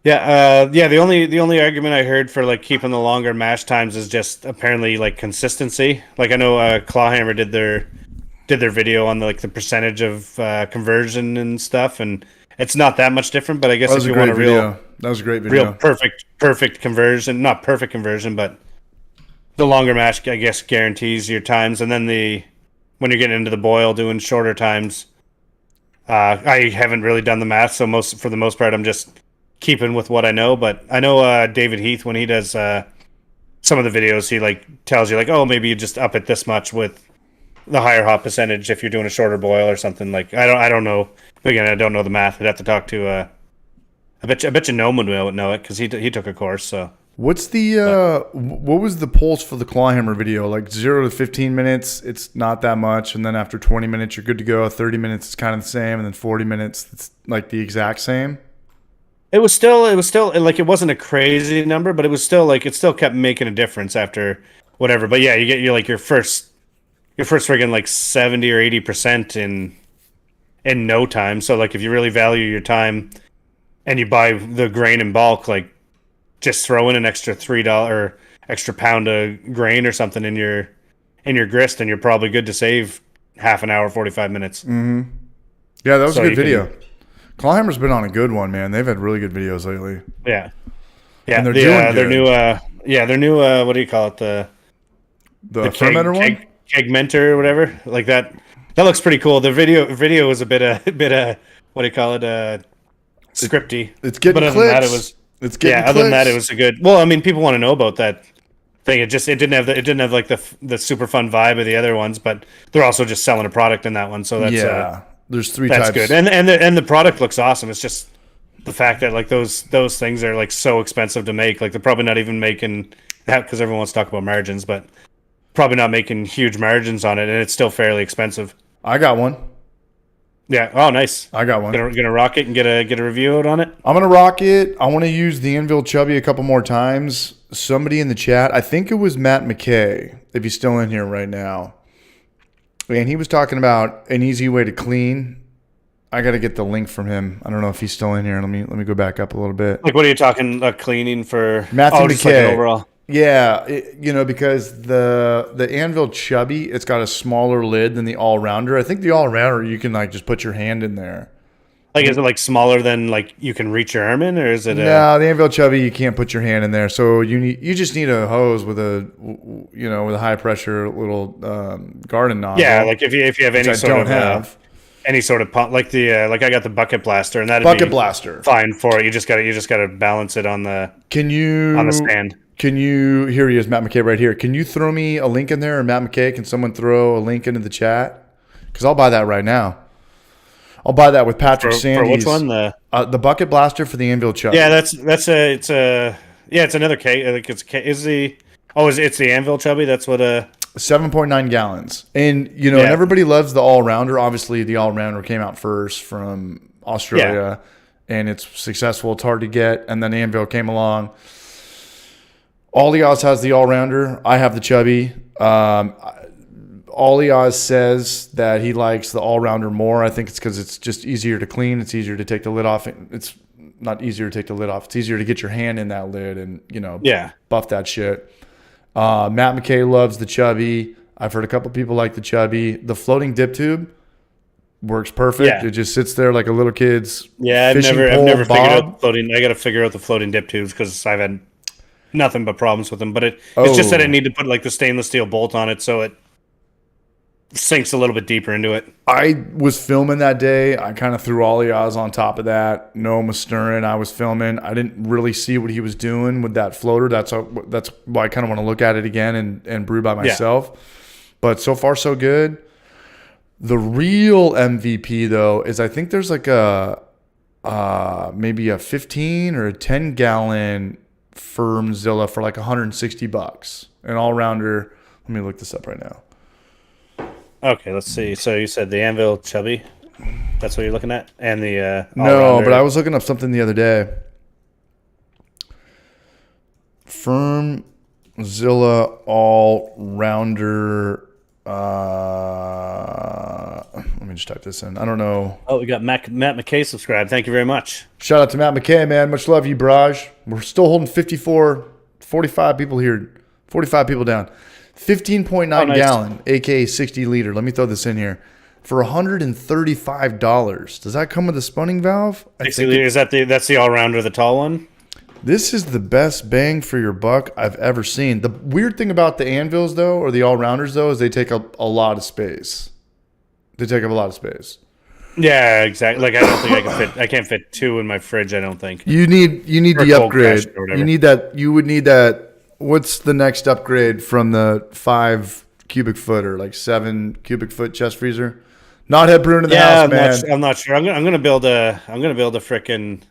Yeah, the only argument I heard for like keeping the longer mash times is just apparently like consistency. Like I know Clawhammer did their video on the percentage of conversion and stuff, and it's not that much different. But I guess if you want a real perfect conversion, not perfect conversion, but the longer mash, I guess, guarantees your times. And then when you're getting into the boil, doing shorter times, I haven't really done the math, so for the most part, I'm just keeping with what I know. But I know David Heath, when he does some of the videos, he like tells you like, oh, maybe you just up it this much with the higher hop percentage if you're doing a shorter boil or something. Like I don't know. Again, I don't know the math. I'd have to talk to. I bet you Noman would know it because he took a course. So what's the what was the pulse for the Clawhammer video? Like 0 to 15 minutes, it's not that much, and then after 20 minutes, you're good to go. 30 minutes, it's kind of the same, and then 40 minutes, it's like the exact same. It was still like it wasn't a crazy number, but it was still like it still kept making a difference after whatever. But yeah, you get your first friggin' like 70 or 80% in no time. So like if you really value your time and you buy the grain in bulk, like just throw in an extra $3 extra pound of grain or something in your grist, and you're probably good to save half an hour, 45 minutes. Mm-hmm. Yeah, that was a good video. Clawhammer's been on a good one, man. They've had really good videos lately. Yeah. And they're doing doing good. their new what do you call it? The fermenter one? Kegmenter or whatever. Like that looks pretty cool. The video was a bit what do you call it? Scripty. It's getting but other clicks. than that, it was It's getting other than that, clicks. it was a good. Well, I mean, people want to know about that thing. It didn't have like the super fun vibe of the other ones, but they're also just selling a product in that one. So that's There's three that's types. good. And the product looks awesome. It's just the fact that like those things are like so expensive to make. Like they're probably not even making that because everyone wants to talk about margins, but probably not making huge margins on it, and it's still fairly expensive. I got one. Yeah. Oh, nice. I got one. Gonna rock it and get a review out on it. I'm gonna rock it. I want to use the Anvil Chubby a couple more times. Somebody in the chat, I think it was Matt McKay, if he's still in here right now, and he was talking about an easy way to clean. I got to get the link from him. I don't know if he's still in here. Let me go back up a little bit. Like, what are you talking? Cleaning for Matthew just like an McKay. overall. Yeah, because the Anvil Chubby, it's got a smaller lid than the All Rounder. I think the All Rounder, you can like just put your hand in there. Like, is it like smaller than like you can reach your arm in, or is it? No, the Anvil Chubby, you can't put your hand in there. So you just need a hose with a high pressure little garden nozzle. Yeah, like if you have any sort of pump, like the like I got the bucket blaster, and that'd bucket be blaster fine for it. You just gotta balance it on the on the stand. Can you? Here he is, Matt McKay, right here. Can you throw me a link in there, or Matt McKay? Can someone throw a link into the chat? Because I'll buy that right now. I'll buy that with Patrick For Sandy's. which one? The bucket blaster for the Anvil Chubby. Yeah, it's another K. Like it's the Anvil Chubby. That's what 7.9 gallons. And, and everybody loves the all-rounder. Obviously, the all-rounder came out first from Australia, and it's successful. It's hard to get. And then Anvil came along. Oz has the all-rounder. I have the Chubby. Oz says that he likes the all-rounder more. I think it's because it's just easier to clean. It's easier to take the lid off. It's not easier to take the lid off. It's easier to get your hand in that lid and, buff that shit. Matt McKay loves the Chubby. I've heard a couple people like the Chubby. The floating dip tube works perfect. Yeah. It just sits there like a little kid's I've fishing never pole figured bob. out floating. I got to figure out the floating dip tubes because I've had nothing but problems with them. But it's just that I need to put like the stainless steel bolt on it so it sinks a little bit deeper into it. I was filming that day. I kind of threw Oz on top of that. Noam was stirring. I was filming. I didn't really see what he was doing with that floater. That's why I kind of want to look at it again and brew by myself. But so far, so good. The real MVP, though, is I think there's like maybe a 15 or a 10-gallon Firmzilla for like $160. An all-rounder. Let me look this up right now. Okay, let's see. So you said the Anvil Chubby. That's what you're looking at? And the No, all-rounder. but I was looking up something the other day. Firmzilla all-rounder. Let me just type this in. I don't know. Oh, we got Matt McKay subscribed. Thank you very much. Shout out to Matt McKay, man. Much love, you, Braj. We're still holding 45 people here. 45 people down. 15.9 nice. gallon, aka 60 liter. Let me throw this in here. For $135. Does that come with a spunning valve? Is that's the all-rounder, the tall one? This is the best bang for your buck I've ever seen. The weird thing about the Anvils, though, or the all-rounders, though, is they take a lot of space. They take up a lot of space. Yeah, exactly. Like I don't think I can't fit two in my fridge. I don't think. You need Or the cold upgrade. crash or whatever. You need that. You would need that. What's the next upgrade from the 5 cubic foot or like 7 cubic foot chest freezer? Not head brewing in the house, man. I'm not sure. I'm gonna build a frickin'.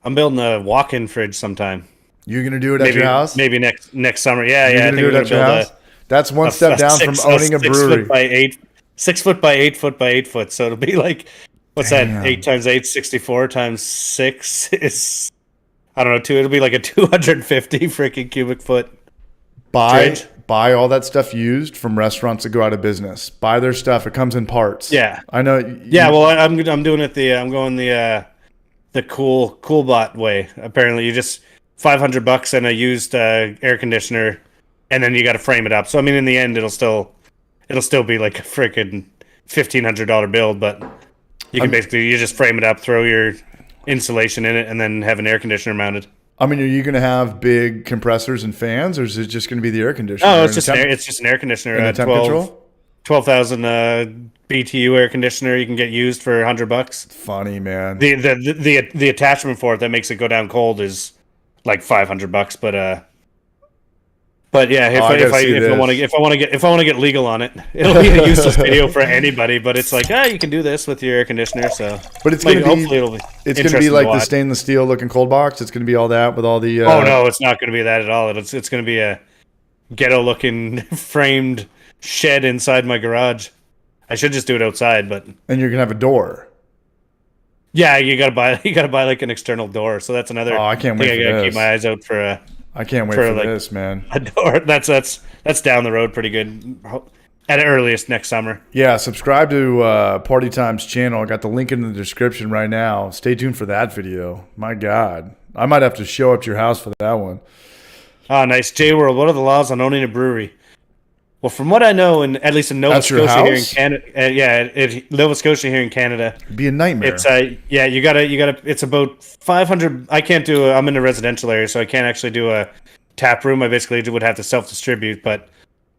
I'm building a walk-in fridge sometime. You're gonna do it at your house? Maybe next summer. Yeah, You're I gonna think do it we're at your gonna house. That's one step down from owning a brewery. 6 foot by 8 foot by 8 foot. So it'll be like, what's Damn. that? 8 times 8, 64 times 6 is, I don't know, it'll be like a 250 freaking cubic foot. Buy all that stuff used from restaurants that go out of business. Buy their stuff. It comes in parts. Yeah. I know. Yeah, well, I'm doing it I'm going the cool bot way. Apparently, you just $500 and a used air conditioner, and then you got to frame it up. So I mean, in the end, it'll still be like a freaking $1,500 build, but you can you just frame it up, throw your insulation in it, and then have an air conditioner mounted. I mean, are you going to have big compressors and fans, or is it just going to be the air conditioner? Oh, it's just an air conditioner. And a temp control? 12,000 BTU air conditioner you can get used for $100. Funny, man. The attachment for it that makes it go down cold is like $500. But yeah, if I want to get legal on it, it'll be a useless video for anybody. But it's like, you can do this with your air conditioner. So, but it's like, gonna be hopefully it'll be. It's gonna be like the stainless steel looking cold box. It's gonna be all that with all the. Oh no, it's not gonna be that at all. It's gonna be a ghetto looking framed shed inside my garage. I should just do it outside, but. And you're gonna have a door. Yeah, you gotta buy like an external door. So that's another. Oh, I can't wait thing. for I gotta this. keep my eyes out for a. I can't wait for this, man. A door. That's down the road pretty good. At earliest next summer. Yeah, subscribe to Party Time's channel. I got the link in the description right now. Stay tuned for that video. My God. I might have to show up to your house for that one. Oh, nice. J-World, what are the laws on owning a brewery? Well, from what I know, at least in Nova Scotia here in Canada, Nova Scotia here in Canada, it'd be a nightmare. It's you gotta. It's about 500. I can't do. I'm in a residential area, so I can't actually do a tap room. I basically would have to self distribute. But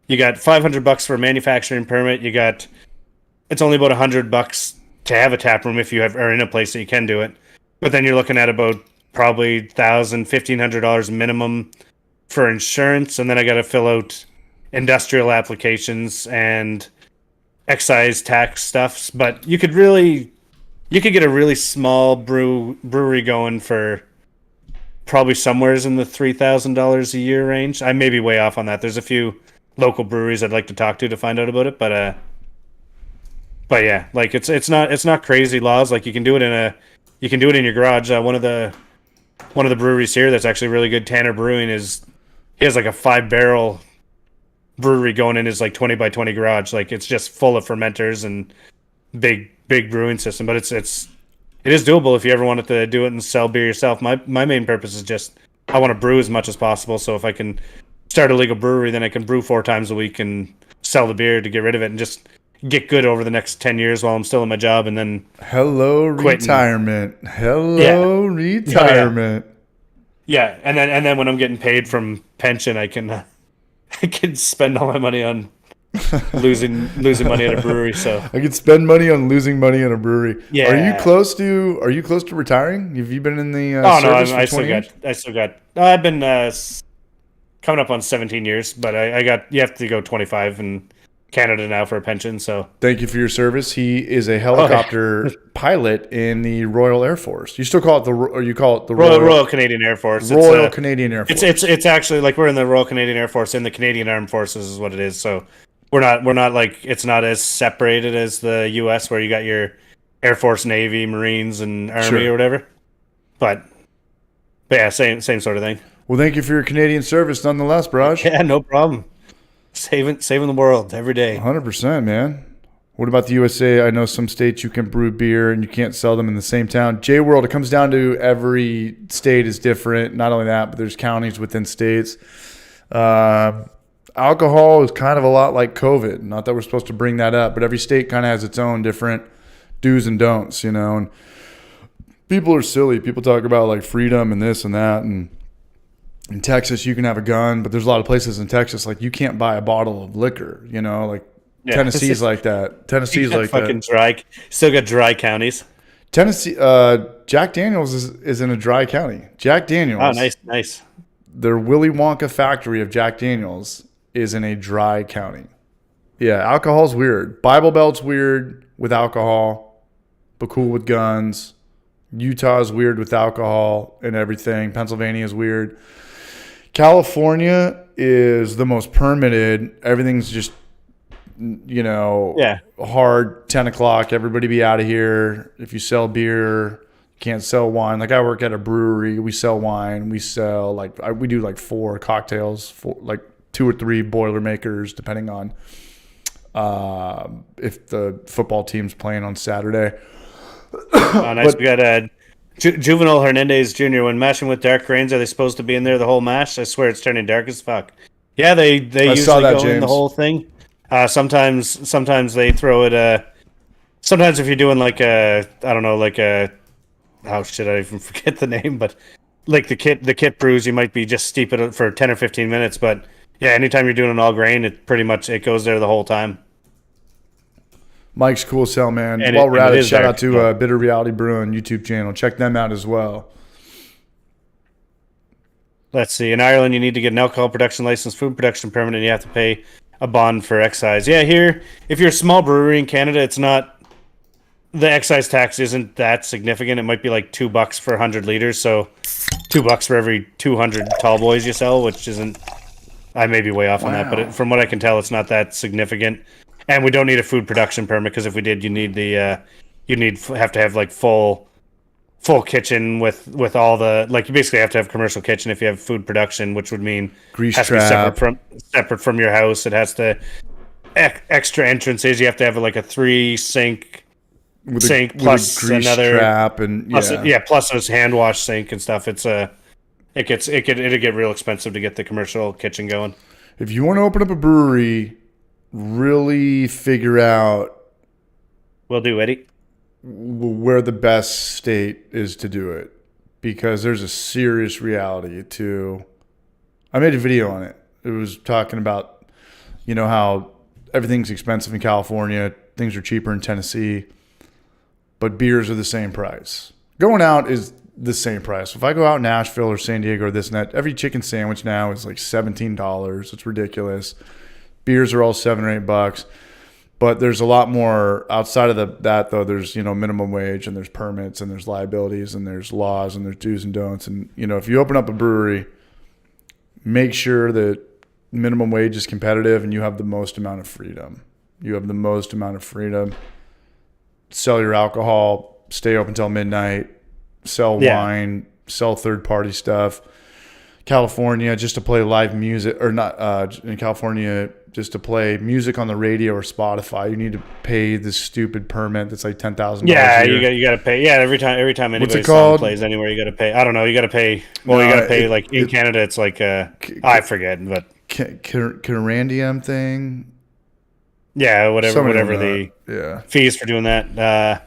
you got $500 for a manufacturing permit. It's only about $100 to have a tap room if you are in a place that you can do it. But then you're looking at about probably $1,500 minimum for insurance, and then I got to fill out industrial applications and excise tax stuffs. But you could really you could get a really small brewery going for probably somewheres in the $3,000 a year range. I may be way off on that. There's a few local breweries I'd like to talk to find out about it, but yeah, like it's not crazy laws. Like you can do it in your garage. One of the breweries here that's actually really good, Tanner Brewing, he has like a 5-barrel brewery going in his like 20 by 20 garage. Like it's just full of fermenters and big brewing system. But it is doable if you ever wanted to do it and sell beer yourself. My main purpose is just I want to brew as much as possible. So if I can start a legal brewery, then I can brew 4 times a week and sell the beer to get rid of it and just get good over the next 10 years while I'm still in my job, and then retirement. Hello, retirement. Yeah, and then when I'm getting paid from pension, I can spend all my money on losing money at a brewery. So I could spend money on losing money in a brewery. Yeah. Are you close to retiring? Have you been in the no, service for 20 years? I still got. I've been coming up on 17 years, but you have to go 25 in Canada now for a pension. So thank you for your service. He is a helicopter pilot in the Royal Air Force. You still call it the Royal Canadian Air Force. Royal Canadian Air Force. It's actually like we're in the Royal Canadian Air Force in the Canadian Armed Forces is what it is. So we're not like it's not as separated as the U.S. where you got your Air Force, Navy, Marines, and Army or whatever. But yeah, same sort of thing. Well, thank you for your Canadian service, nonetheless, Braj. Yeah, no problem. Saving the world every day. 100%, man. What about the USA? I know some states you can brew beer and you can't sell them in the same town. J-World, it comes down to every state is different. Not only that, but there's counties within states. Alcohol is kind of a lot like COVID. Not that we're supposed to bring that up, but every state kind of has its own different do's and don'ts, you know. And people are silly. People talk about like freedom and this and that, and in Texas, you can have a gun, but there's a lot of places in Texas like you can't buy a bottle of liquor. You know, like Tennessee's like that. Tennessee's like fucking that. Dry. Still got dry counties. Tennessee, Jack Daniels is in a dry county. Jack Daniels. Oh, nice. Their Willy Wonka factory of Jack Daniels is in a dry county. Yeah, alcohol's weird. Bible Belt's weird with alcohol, but cool with guns. Utah's weird with alcohol and everything. Pennsylvania's weird. California is the most permitted. Everything's just, you know, hard. 10 o'clock, everybody be out of here. If you sell beer, you can't sell wine. Like I work at a brewery. We sell wine. We sell we do like 4 cocktails, like 2 or 3 Boilermakers, depending on if the football team's playing on Saturday. Oh, nice. We got Juvenile Hernandez Jr. When mashing with dark grains, are they supposed to be in there the whole mash? I swear it's turning dark as fuck. Yeah, they usually go in the whole thing. Sometimes they throw it. Sometimes if you're doing like I even forget the name, but like the kit brews, you might be just steep it for 10 or 15 minutes. But yeah, anytime you're doing an all grain, it goes there the whole time. Mike's cool sell, man. And While we're at it, shout out to Bitter Reality Brewing YouTube channel. Check them out as well. Let's see. In Ireland, you need to get an alcohol production license, food production permit, and you have to pay a bond for excise. Yeah, here, if you're a small brewery in Canada, it's not the excise tax isn't that significant. It might be like $2 for 100 liters, so $2 for every 200 tall boys you sell, which isn't. I may be way off on that, but from what I can tell, it's not that significant. And we don't need a food production permit because if we did, you'd have to have like full kitchen with all the you basically have to have commercial kitchen if you have food production, which would mean grease has trap. To be separate from your house. It has to extra entrances. You have to have like a 3 sink with plus a grease another trap and plus a hand wash sink and stuff. It'd get real expensive to get the commercial kitchen going. If you want to open up a brewery, really figure out Will do, Eddie. Where the best state is to do it, because there's a serious reality to. I made a video on it. It was talking about, you know, how everything's expensive in California, things are cheaper in Tennessee, but beers are the same price. Going out is the same price. If I go out in Nashville or San Diego or this and that, every chicken sandwich now is like $17. It's ridiculous. Beers are all $7 or $8. But there's a lot more outside of that, though. There's, minimum wage, and there's permits, and there's liabilities, and there's laws, and there's do's and don'ts. And, if you open up a brewery, make sure that minimum wage is competitive and you have the most amount of freedom. Sell your alcohol, stay open till midnight, sell wine, sell third-party stuff. California, just to play live music, or not in California, just to play music on the radio or Spotify, you need to pay this stupid permit that's like $10,000. Yeah, you got to pay. Yeah, every time anybody's song plays anywhere, you got to pay. I don't know, you got to pay. Well, you got to pay like in Canada, it's like I forget, but Carandium thing. Yeah, whatever the fees for doing that.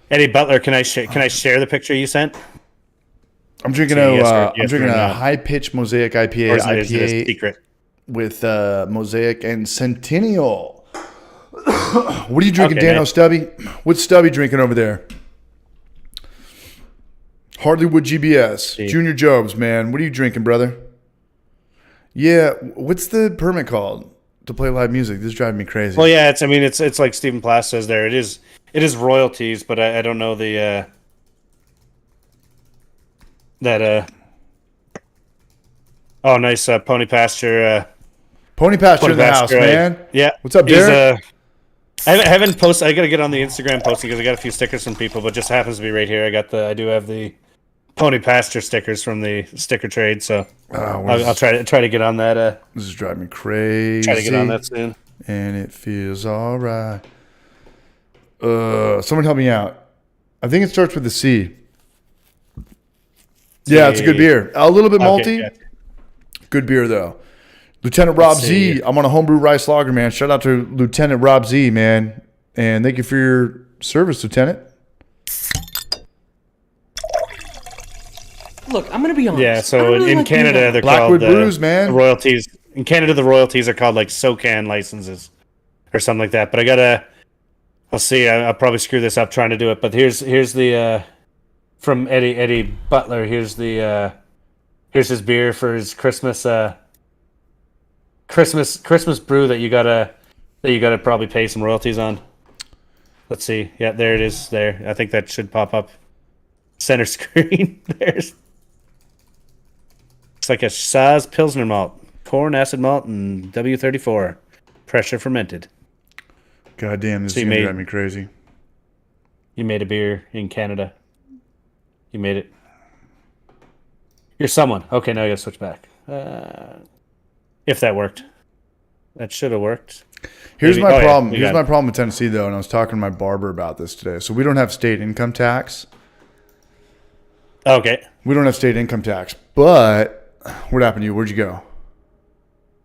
Eddie Butler, can I share the picture you sent? I'm drinking a high pitch Mosaic IPA. Or is it a secret? With Mosaic and Centennial. What are you drinking, Dano? Stubby? What's Stubby drinking over there? Hardlywood GBS. Junior Jobs, man. What are you drinking, brother? Yeah, what's the permit called to play live music? This is driving me crazy. Well, yeah, it's like Stephen Plass says there. It is royalties, but I don't know the Oh, nice Pony Pasture. Pony Pasture in the house, man. Yeah. What's up, Derek? I haven't posted. I got to get on the Instagram posting because I got a few stickers from people, but it just happens to be right here. I do have the Pony Pasture stickers from the sticker trade, so I'll try to get on that. This is driving me crazy. Try to get on that soon. And it feels all right. Someone help me out. I think it starts with a C. Yeah, it's a good beer. A little bit malty. Yeah. Good beer, though. Lieutenant Rob Z. I'm on a homebrew rice lager, man. Shout out to Lieutenant Rob Z, man. And thank you for your service, Lieutenant. Look, I'm going to be honest. Yeah, so in Canada, they're Blackwood called Brews, man. Royalties. In Canada, the royalties are called like SOCAN licenses or something like that. But I'll see. I'll probably screw this up trying to do it. But here's the from Eddie Butler. Here's his beer for his Christmas brew that you gotta probably pay some royalties on. Let's see. Yeah, there it is. There. I think that should pop up center screen. It's like a Saaz Pilsner malt, corn acid malt, and W34 pressure fermented. God damn, this is gonna drive me crazy. You made a beer in Canada. You made it. You're someone. Okay, now you gotta switch back. If that worked. That should have worked. Here's my problem. Here's my problem with Tennessee, though, and I was talking to my barber about this today. So we don't have state income tax. Okay. We don't have state income tax. But what happened to you? Where'd you go?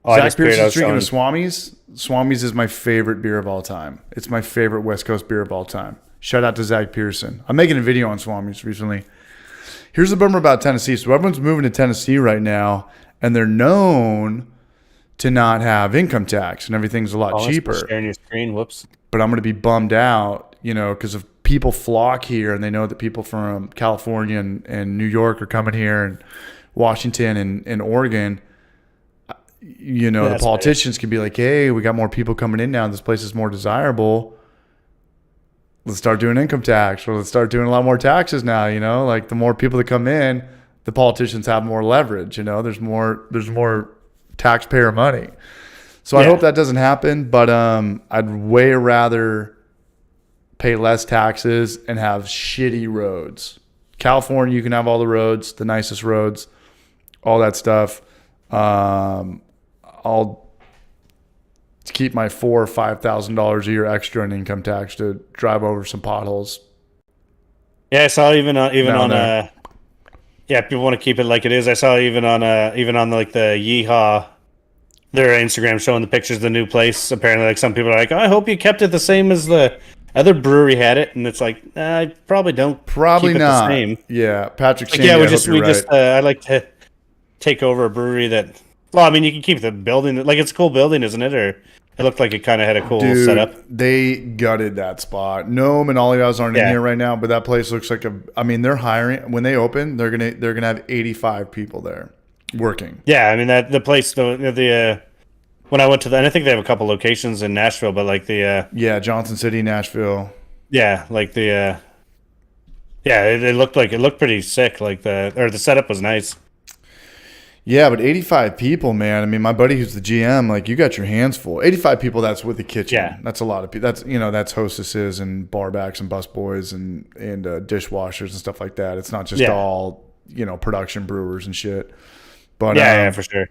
Zach Pearson's drinking a Swami's. Swami's is my favorite beer of all time. It's my favorite West Coast beer of all time. Shout out to Zach Pearson. I'm making a video on Swami's recently. Here's the bummer about Tennessee. So everyone's moving to Tennessee right now, and they're known to not have income tax, and everything's a lot cheaper. Sharing your screen. Whoops. But I'm going to be bummed out, because if people flock here and they know that people from California and New York are coming here, and Washington and Oregon, the politicians can be like, hey, we got more people coming in now. This place is more desirable. Let's start doing income tax, or let's start doing a lot more taxes now. Like the more people that come in, the politicians have more leverage. There's more taxpayer money. So I hope that doesn't happen. But I'd way rather pay less taxes and have shitty roads. California, you can have all the roads, the nicest roads, all that stuff. I'll keep my $4,000 or $5,000 a year extra in income tax to drive over some potholes. Yeah, I saw even on people want to keep it like it is. I saw even on like the Yeehaw, their Instagram showing the pictures of the new place. Apparently, like some people are like, oh, I hope you kept it the same as the other brewery had it, and it's like, I probably don't. Probably keep not. It the same. Yeah, Patrick. Like, yeah, I like to take over a brewery that. Well, I mean, you can keep the building. Like, it's a cool building, isn't it? Or it looked like it kind of had a cool setup. They gutted that spot. Gnome and Olivas aren't in here right now, but that place looks like they're hiring. When they open, they're gonna have 85 people there working. Yeah, I mean the place, the when I went to and I think they have a couple locations in Nashville, but like the Yeah, Johnson City, Nashville. yeah, like the yeah, it looked pretty sick. Like the setup was nice. Yeah, but 85 people, man. I mean, my buddy who's the GM, like, you got your hands full. 85 people, that's with the kitchen. Yeah. That's a lot of people. That's, that's hostesses and barbacks and busboys and dishwashers and stuff like that. It's not just all, production brewers and shit. But Yeah, for sure.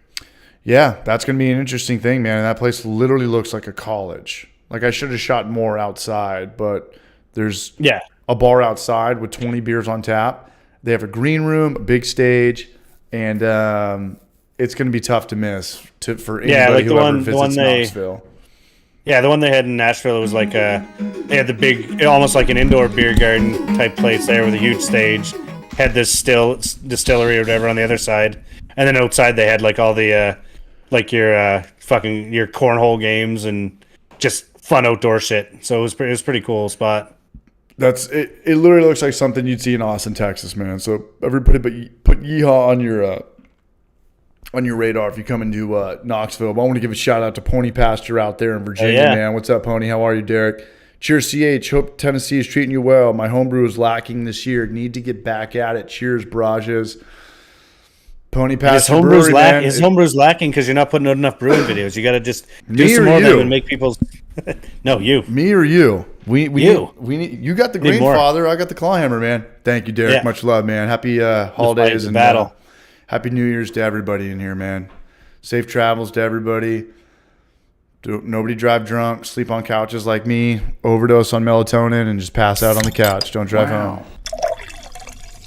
yeah, that's going to be an interesting thing, man. And that place literally looks like a college. Like, I should have shot more outside, but there's a bar outside with 20 beers on tap. They have a green room, a big stage, and it's going to be tough to miss for anybody who ever visits Knoxville. Yeah, the one they had in Nashville, it was like they had the big, almost like an indoor beer garden type place there with a huge stage. Had this distillery or whatever on the other side, and then outside they had like all the like your cornhole games and just fun outdoor shit. So it was pretty cool spot. That's it. It literally looks like something you'd see in Austin, Texas, man. So everybody put Yeehaw on your radar if you come into Knoxville. But I want to give a shout out to Pony Pasture out there in Virginia, man. What's up, Pony? How are you, Derek? Cheers, CH. Hope Tennessee is treating you well. My homebrew is lacking this year. Need to get back at it. Cheers, Barajas. Pony Pasture Brewery, man. His homebrew's lacking because you're not putting out enough brewing videos. You got to just do some more of them and make people. No, you. Me or you? We You. need. You got the Grandfather. I got the Clawhammer, man. Thank you, Derek. Yeah. Much love, man. Happy holidays and battle. Happy New Year's to everybody in here, man. Safe travels to everybody. Nobody drive drunk. Sleep on couches like me. Overdose on melatonin and just pass out on the couch. Don't drive home.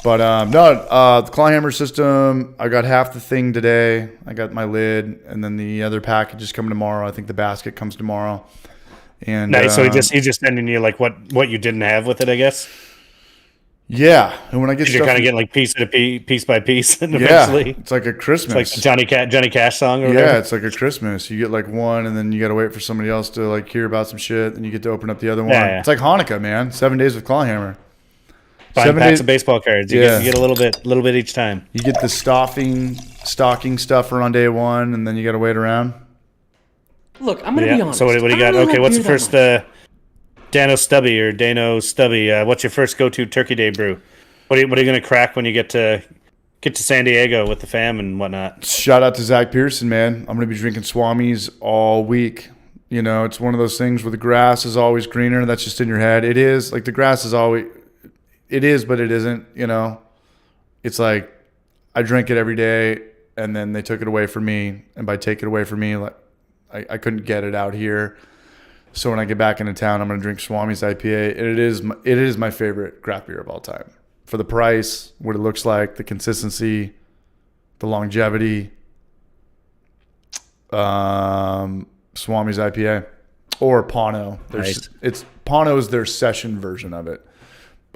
But the Clawhammer system, I got half the thing today. I got my lid, and then the other package is coming tomorrow. I think the basket comes tomorrow. And nice. So he's just sending you like what you didn't have with it, I guess. Yeah, and when I get you're kind of getting like piece by piece, and eventually it's like a Christmas. It's like Johnny Cash song. Or whatever. Yeah, it's like a Christmas. You get like one, and then you got to wait for somebody else to like hear about some shit, and you get to open up the other one. Yeah. It's like Hanukkah, man. 7 days with Clawhammer. 7 packs of baseball cards. You get a little bit each time. You get the stocking stuffer on day one, and then you got to wait around. Look, I'm gonna be honest. So what do you got? Really Okay, what's the beer first that Dano Stubby? What's your first go-to Turkey Day brew? What are you gonna crack when you get to San Diego with the fam and whatnot? Shout out to Zach Pearson, man. I'm gonna be drinking Swami's all week. It's one of those things where the grass is always greener. That's just in your head. It is like the grass is always. It is, but it isn't. It's like I drink it every day, and then they took it away from me. And by take it away from me, like I couldn't get it out here. So when I get back into town, I'm gonna drink Swami's IPA. And it is my favorite craft beer of all time. For the price, what it looks like, the consistency, the longevity. Swami's IPA or Pano. Nice. Pano is their session version of it.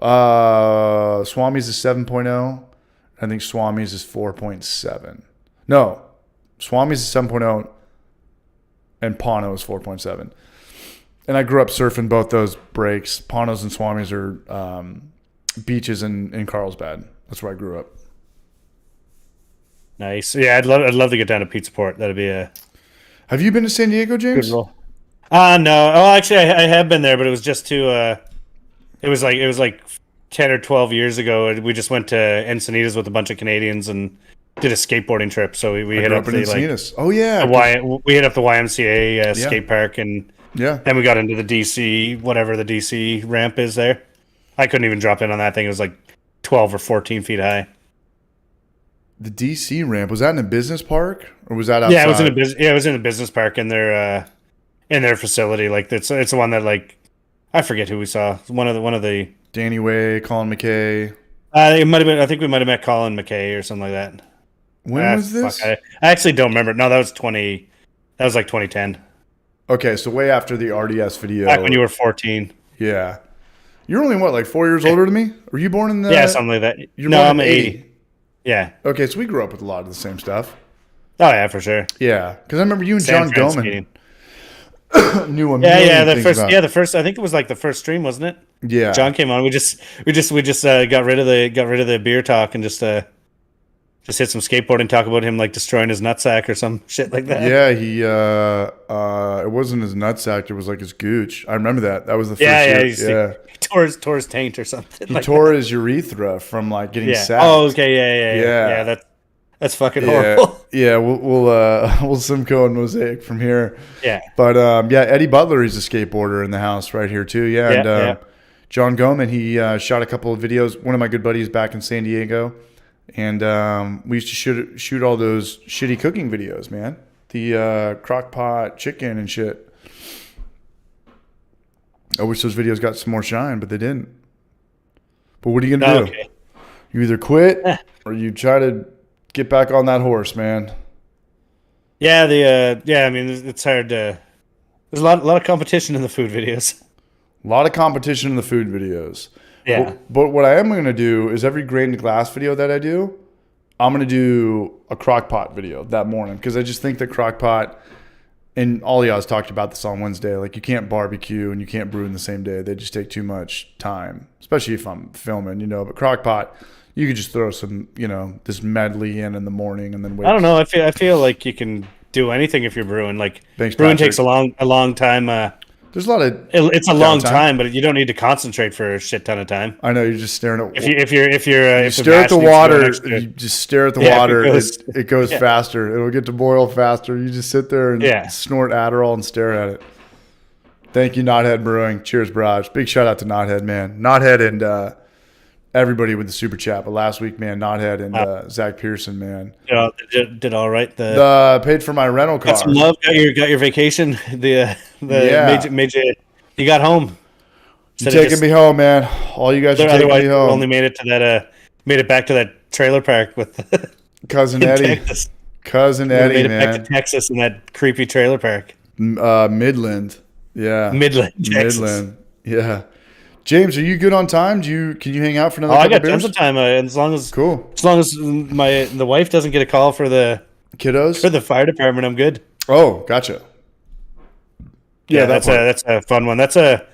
Swami's is 7.0. I think Swami's is 4.7. No, Swami's is 7.0 and Pano is 4.7. And I grew up surfing both those breaks. Panos and Swami's are beaches in Carlsbad. That's where I grew up. Nice. Yeah, I'd love to get down to Pizza Port. That'd be a. Have you been to San Diego, James? Good roll. No. Oh, actually, I have been there, but it was just to. It was like 10 or 12 years ago. And we just went to Encinitas with a bunch of Canadians and did a skateboarding trip. So we hit up the Encinitas. Oh yeah. We hit up the YMCA skate park and then we got into the DC, whatever the DC ramp is there. I couldn't even drop in on that thing. It was like 12 or 14 feet high. The DC ramp, was that in a business park or was that outside? Yeah, it was in a business park in their facility. Like it's the one that like I forget who we saw. One of the Danny Way, Colin McKay. It might have been. I think we might have met Colin McKay or something like that. When was this? I actually don't remember. No, that was like 2010. Okay, so way after the RDS video. Back when you were 14. Yeah. You're only what, like 4 years older than me? Were you born in the? Yeah, something like that. No, I'm 80. Yeah. Okay, so we grew up with a lot of the same stuff. Oh yeah, for sure. Yeah, because I remember you and John Goman knew a million the first. I think it was like the first stream, wasn't it? Yeah. John came on. We just got rid of the beer talk and just just hit some skateboard and talk about him like destroying his nutsack or some shit like that. Yeah, he it wasn't his nutsack, it was like his gooch. I remember that. That was the first year. He tore his taint or something. He tore his urethra from like getting sacked. Oh, okay, yeah. That's fucking horrible. Yeah, we'll Simcoe and Mosaic from here. Yeah. But Eddie Butler, he's a skateboarder in the house right here too. Yeah, and John Goman, he shot a couple of videos. One of my good buddies back in San Diego, and we used to shoot all those shitty cooking videos, man. The crock pot chicken and shit. I wish those videos got some more shine, but they didn't. But what are you gonna do? Okay. You either quit or you try to get back on that horse, man. Yeah, I mean, it's hard to. There's a lot of competition in the food videos. A lot of competition in the food videos. Yeah. But what I am going to do is every grained glass video that I do, I'm going to do a crock pot video that morning because I just think that crock pot, and all y'all talked about this on Wednesday, like you can't barbecue and you can't brew in the same day. They just take too much time, especially if I'm filming, But crock pot, you could just throw some, this medley in the morning and then wait. I don't know. I feel like you can do anything if you're brewing. Like Thanks, brewing Patrick. takes a long time. There's a lot of it's a long time, but you don't need to concentrate for a shit ton of time. I know you're just staring at. If you stare at the water, you just stare at the water. It goes Yeah. faster. It'll get to boil faster. You just sit there and snort Adderall and stare at it. Thank you, Knothead Brewing. Cheers, Barrage. Big shout out to Knothead, man. Knothead and everybody with the super chat. But last week, man, Knothead and Zach Pearson, man, did all right. The paid for my rental car. Got some love. Got your vacation. Major. You got home. You taking me home, man. All you guys are taking me home. Only made it to that. Made it back to that trailer park with cousin Eddie. Texas. Cousin Eddie, made it man. back to Texas in that creepy trailer park. Midland. Yeah. Midland, Texas. Midland. Yeah. James, are you good on time? Can you hang out for another couple I got beers? tons of time. As long as the wife doesn't get a call for the kiddos for the fire department, I'm good. Oh, gotcha. Yeah, that's a fun one. That's a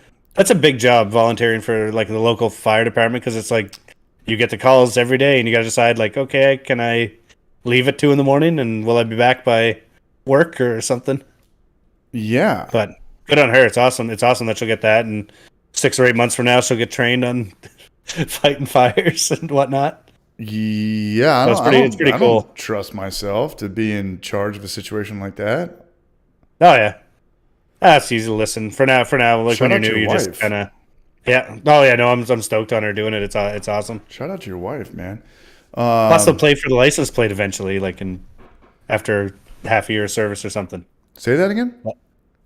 big job volunteering for like the local fire department because it's like you get the calls every day and you got to decide like, okay, can I leave at 2 a.m. and will I be back by work or something? Yeah, but good on her. It's awesome. It's awesome that she'll get that, and 6 or 8 months from now she'll get trained on fighting fires and whatnot. Yeah, so it's pretty cool. I don't trust myself to be in charge of a situation like that. Oh yeah. That's easy to listen for now. Like Shout when you're new, you just kind of, yeah. Oh yeah, no, I'm stoked on her doing it. It's awesome. Shout out to your wife, man. Plus, they'll play for the license plate eventually, like after half a year of service or something. Say that again.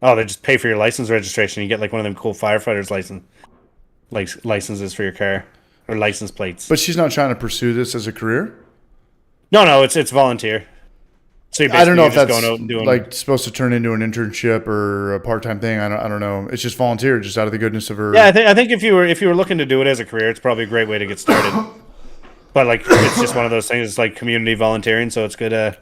Oh, they just pay for your license registration. You get like one of them cool firefighters licenses for your car or license plates. But she's not trying to pursue this as a career. No, it's volunteer. So I don't know if that's like supposed to turn into an internship or a part-time thing. I don't know. It's just volunteer, just out of the goodness of her. Yeah, I think if you were looking to do it as a career, it's probably a great way to get started. But like, it's just one of those things. It's like community volunteering, so it's good.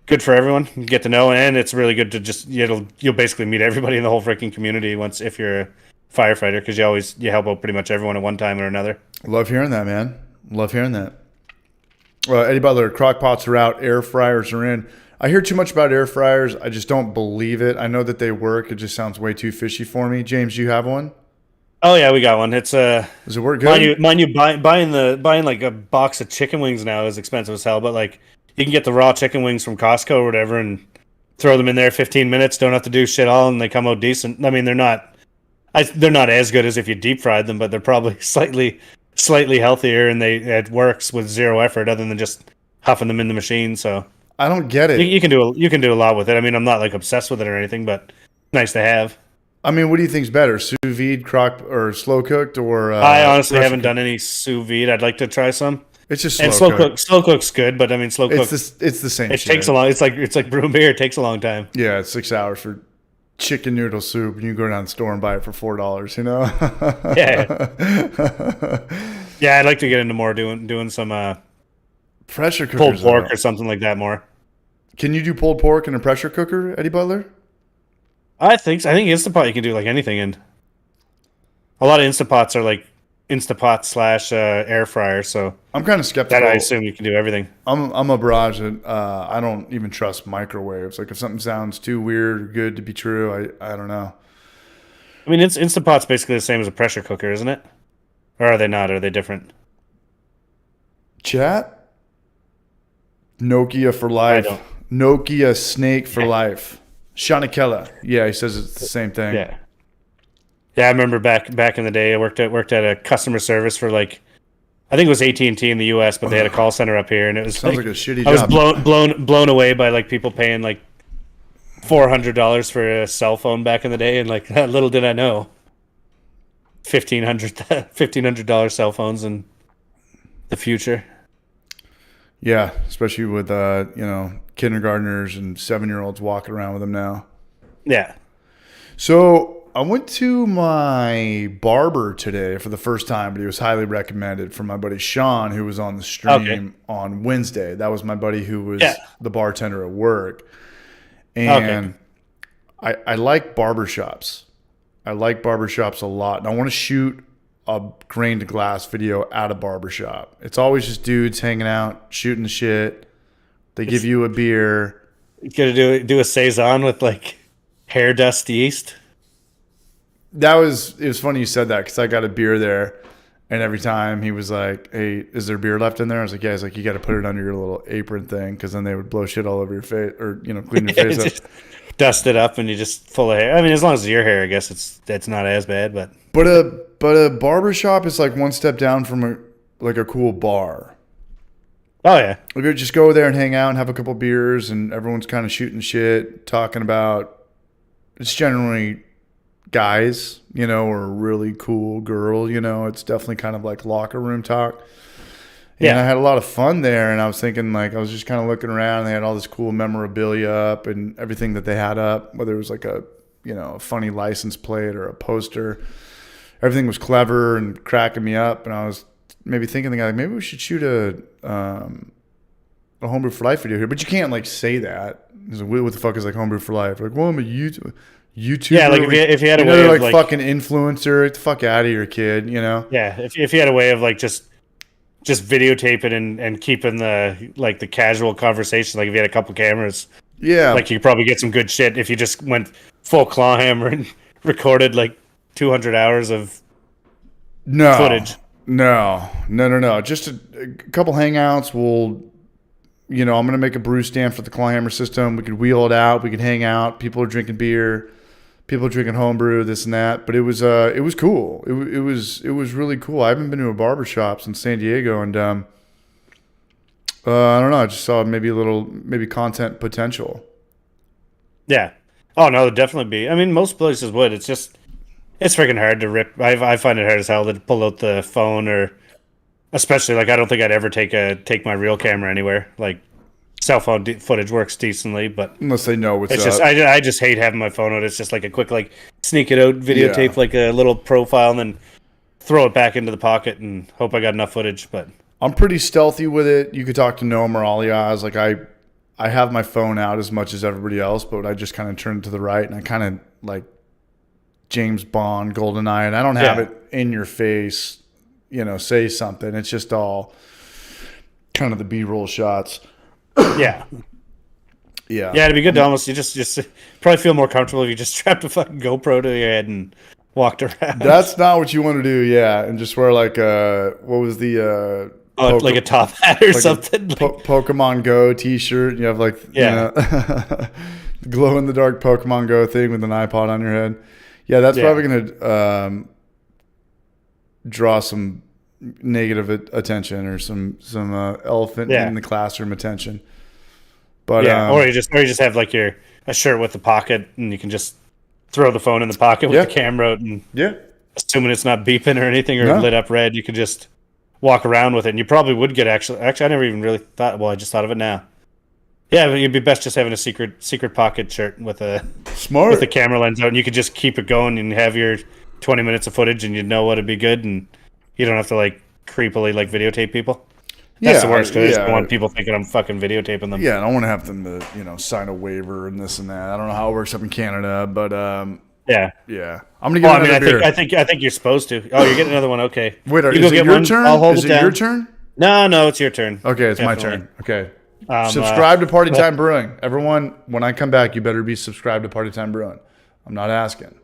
Good for everyone. You get to know, and it's really good to just you'll basically meet everybody in the whole freaking community if you're a firefighter because you help out pretty much everyone at one time or another. Love hearing that, man. Love hearing that. Eddie Butler, crock pots are out, air fryers are in. I hear too much about air fryers. I just don't believe it. I know that they work. It just sounds way too fishy for me. James, you have one? Oh yeah, we got one. It's Does it work good? Mind you, buying like a box of chicken wings now is expensive as hell. But like, you can get the raw chicken wings from Costco or whatever, and throw them in there 15 minutes. Don't have to do shit all, and they come out decent. I mean, they're not as good as if you deep fried them, but they're probably slightly healthier, and it works with zero effort other than just huffing them in the machine. So I don't get it. You can do a lot with it. I mean, I'm not like obsessed with it or anything, but nice to have. I mean, what do you think's better, sous vide, crock, or slow cooked, or? I honestly haven't done any sous vide. I'd like to try some. It's just slow cook. Slow cook's good, but I mean, slow cook. It's the same. It takes a long. It's like brewing beer. It takes a long time. Yeah, it's 6 hours for chicken noodle soup, and you go down the store and buy it for $4. You know. Yeah, I'd like to get into more doing some pressure cookers, pulled pork or something like that more. Can you do pulled pork in a pressure cooker, Eddie Butler? I think Instapot you can do like anything in. A lot of Instapots are like Instapot slash air fryer. So I'm kind of skeptical. that I assume you can do everything. I'm a barrage that I don't even trust microwaves. Like if something sounds too weird or good to be true, I don't know. I mean, Instapot's basically the same as a pressure cooker, isn't it? Or are they not? Are they different? Chat? Nokia for life. Nokia Snake for life. Shanikella. Yeah, he says it's the same thing. Yeah. Yeah, I remember back in the day, I worked at a customer service for like, I think it was AT&T in the US, but they had a call center up here, and it was Sounds like a shitty I was job. blown away by like people paying like $400 for a cell phone back in the day, and like little did I know, $1,500 cell phones in the future. Yeah, especially with kindergartners and 7-year-olds walking around with them now. Yeah. So I went to my barber today for the first time, but he was highly recommended from my buddy Sean, who was on the stream on Wednesday. That was my buddy who was the bartender at work. And I like barbershops. I like barbershops a lot. And I want to shoot a grain to glass video at a barbershop. It's always just dudes hanging out, shooting the shit. They give you a beer. You gotta do a saison with like hair dust yeast. It was funny you said that because I got a beer there, and every time he was like, "Hey, is there beer left in there?" I was like, "Yeah." He's like, "You got to put it under your little apron thing because then they would blow shit all over your face or clean your face up." Dust it up and you just full of hair. I mean, as long as it's your hair, I guess it's not as bad. But a barbershop is like one step down from a cool bar. Oh yeah, We could just go there and hang out and have a couple beers, and everyone's kind of shooting shit, talking about. It's generally guys, or a really cool girl. It's definitely kind of like locker room talk. And I had a lot of fun there, and I was thinking, like, I was just kind of looking around, and they had all this cool memorabilia up and everything that they had up, whether it was like a funny license plate or a poster. Everything was clever and cracking me up, and I was maybe thinking, like, maybe we should shoot a Homebrew for Life video here. But you can't, like, say that. What the fuck is, like, Homebrew for Life? Like, well, I'm a YouTuber. Yeah, like if you had a way of, like fucking influencer, get the fuck out of here, kid, Yeah, if you had a way of, like, just videotaping and keeping the casual conversation, like if you had a couple cameras, like you could probably get some good shit if you just went full claw hammer and recorded like 200 hours of footage. No. Just a couple hangouts. I'm gonna make a brew stand for the claw hammer system. We could wheel it out. We could hang out. People are drinking beer. People are drinking homebrew, this and that. But it was cool. It was really cool. I haven't been to a barbershop since San Diego, and I don't know. I just saw maybe content potential. Yeah. Oh no, there'd definitely be. I mean, most places would. It's freaking hard to rip. I find it hard as hell to pull out the phone, or especially like I don't think I'd ever take my real camera anywhere. Like cell phone footage works decently, but unless they know what's up. I just hate having my phone out. It's just like a quick like sneak it out, videotape like a little profile, and then throw it back into the pocket and hope I got enough footage. But I'm pretty stealthy with it. You could talk to Noam or Aliaz. Like I have my phone out as much as everybody else, but I just kind of turn to the right, and I kind of like James Bond, GoldenEye, and I don't have it in your face, say something. It's just all kind of the B-roll shots. Yeah. It'd be good to almost you just probably feel more comfortable if you just strapped a fucking GoPro to your head and walked around. That's not what you want to do, and just wear like what was the like a top hat or something. Pokemon Go t-shirt. You have like glow in the dark Pokemon Go thing with an iPod on your head. Yeah, that's probably gonna draw some negative attention or some elephant in the classroom attention. But or you just have like a shirt with a pocket, and you can just throw the phone in the pocket with the camera out, and assuming it's not beeping or anything or lit up red, you could just walk around with it, and you probably would get actually I never even really thought. Well, I just thought of it now. Yeah, it'd be best just having a secret pocket shirt with a camera lens out, and you could just keep it going and have your 20 minutes of footage, and you'd know what'd be good, and you don't have to like creepily like videotape people. That's the worst, because I don't want people thinking I'm fucking videotaping them. Yeah, I don't want to have them to sign a waiver and this and that. I don't know how it works up in Canada, but Yeah. Yeah. I'm gonna get Oh, I mean, another beer. I think you're supposed to. Oh, you're getting another one. Okay. Wait, you is go it get your one. turn? I'll hold Is it it down. your turn? No, it's your turn. Okay, it's my Definitely. turn. Okay. Um, Subscribe to Party Time Brewing. Everyone, when I come back, you better be subscribed to Party Time Brewing. I'm not asking.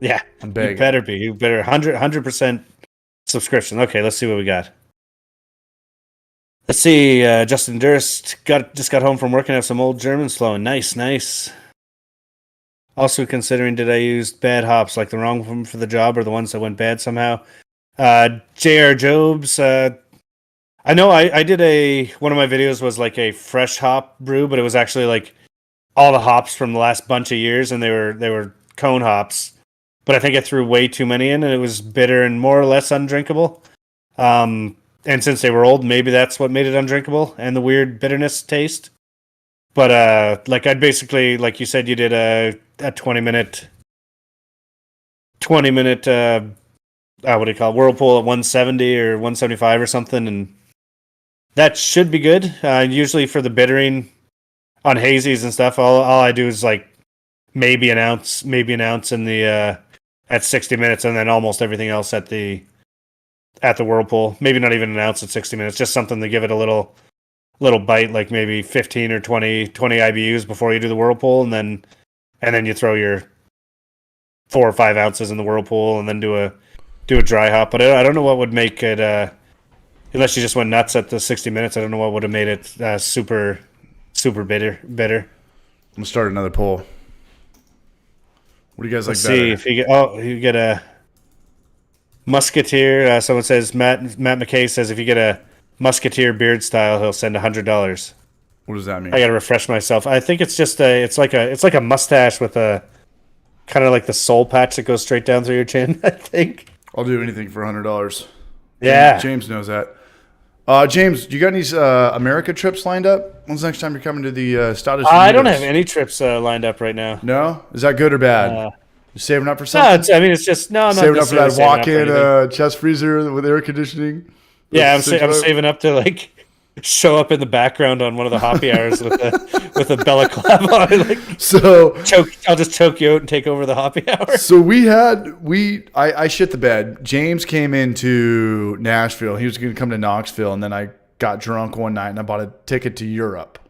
Yeah, I'm begging. You better be. You better 100% subscription. Okay, let's see what we got. Let's see. Justin Durst just got home from working at some old German flowing. Nice. Also considering, did I use bad hops, like the wrong one for the job or the ones that went bad somehow? J.R. Jobs. I know I did one of my videos was like a fresh hop brew, but it was actually like all the hops from the last bunch of years, and they were cone hops. But I think I threw way too many in, and it was bitter and more or less undrinkable. And since they were old, maybe that's what made it undrinkable and the weird bitterness taste. But like I'd basically, like you said, you did a 20-minute what do you call it, whirlpool at 170 or 175 or something, and that should be good. Usually for the bittering on hazies and stuff, all I do is like maybe an ounce in the at 60 minutes, and then almost everything else at the whirlpool. Maybe not even an ounce at 60 minutes, just something to give it a little bite, like maybe 15 or 20 IBUs before you do the whirlpool, and then you throw your 4 or 5 ounces in the whirlpool, and then do a dry hop. But I don't know what would make it, unless you just went nuts at the 60 minutes. I don't know what would have made it super bitter. I'm gonna start another poll. What do you guys like Let's better? see if you get a Musketeer. Someone says Matt McKay says if you get a Musketeer beard style, he'll send $100. What does that mean? I gotta refresh myself. I think it's just it's like a mustache with a kind of like the soul patch that goes straight down through your chin. I think I'll do anything for $100. Yeah, James knows that. James, do you got any America trips lined up? When's the next time you're coming to the Estados Unidos? I don't have any trips lined up right now. No? Is that good or bad? You saving up for No, something? it's just no. I'm Saving not up for that saving up for walk-in anything. chest freezer with air conditioning? Yeah, I'm saving up to like show up in the background on one of the hoppy hours with a balaclava on. Like, So I'll just choke you out and take over the hoppy hour. So I shit the bed. James came into Nashville. He was going to come to Knoxville, and then I got drunk one night and I bought a ticket to Europe,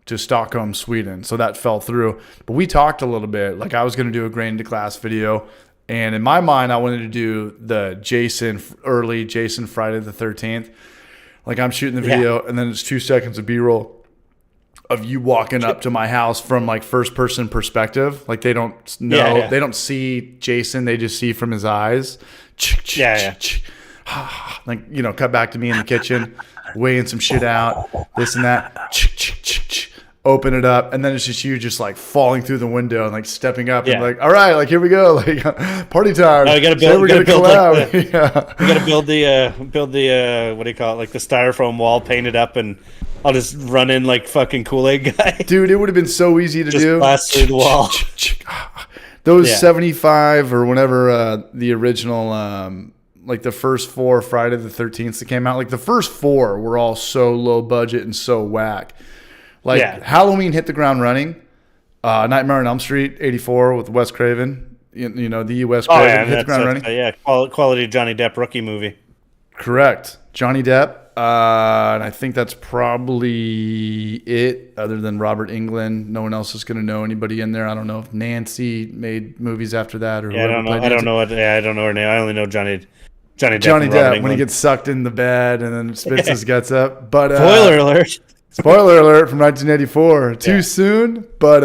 to Stockholm, Sweden. So that fell through. But we talked a little bit. Like I was going to do a grain to class video, and in my mind, I wanted to do the Jason Friday the 13th. Like I'm shooting the video, and then it's 2 seconds of B-roll of you walking up to my house from like first person perspective. Like they don't know, they don't see Jason, they just see from his eyes. Like, you know, cut back to me in the kitchen, weighing some shit out, this and that. Open it up, and then it's just you just like falling through the window and like stepping up and like, all right, like here we go, like party time. No, you gotta build. We're gonna collab. You gotta build the what do you call it? Like the styrofoam wall, paint it up, and I'll just run in like fucking Kool-Aid guy. Dude, it would have been so easy to do. Blast through the wall. Those 75 or whenever the original, like the first 4 Friday the 13th that came out, like the first 4 were all so low budget and so whack. Like Halloween hit the ground running. Nightmare on Elm Street '84 with Wes Craven. You know, the Wes Craven hit the ground running. Quality Johnny Depp rookie movie. Correct, Johnny Depp. And I think that's probably it. Other than Robert Englund, no one else is going to know anybody in there. I don't know if Nancy made movies after that or. I don't know. I don't know her name. I only know Johnny Depp. Johnny Depp when he gets sucked in the bed and then spits his guts up. But spoiler alert. Spoiler alert from 1984. Too soon, but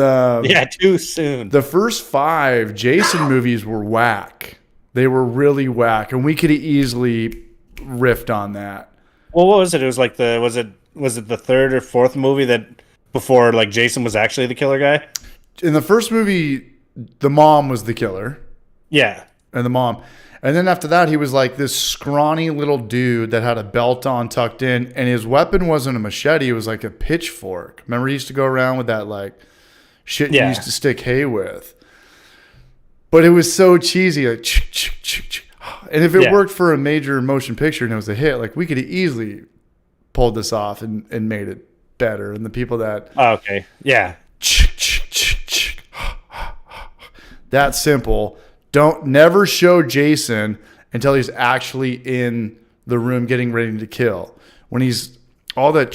too soon. The first 5 Jason movies were whack. They were really whack, and we could have easily riffed on that. Well, what was it? It was like was it the 3rd or 4th movie that before like Jason was actually the killer guy? In the first movie, the mom was the killer. Yeah, and the mom. And then after that, he was like this scrawny little dude that had a belt on tucked in, and his weapon wasn't a machete; it was like a pitchfork. Remember, he used to go around with that like shit you used to stick hay with. But it was so cheesy, like, and if it worked for a major motion picture and it was a hit, like we could have easily pulled this off and made it better. And the people that That simple. Don't never show Jason until he's actually in the room getting ready to kill. When he's all that,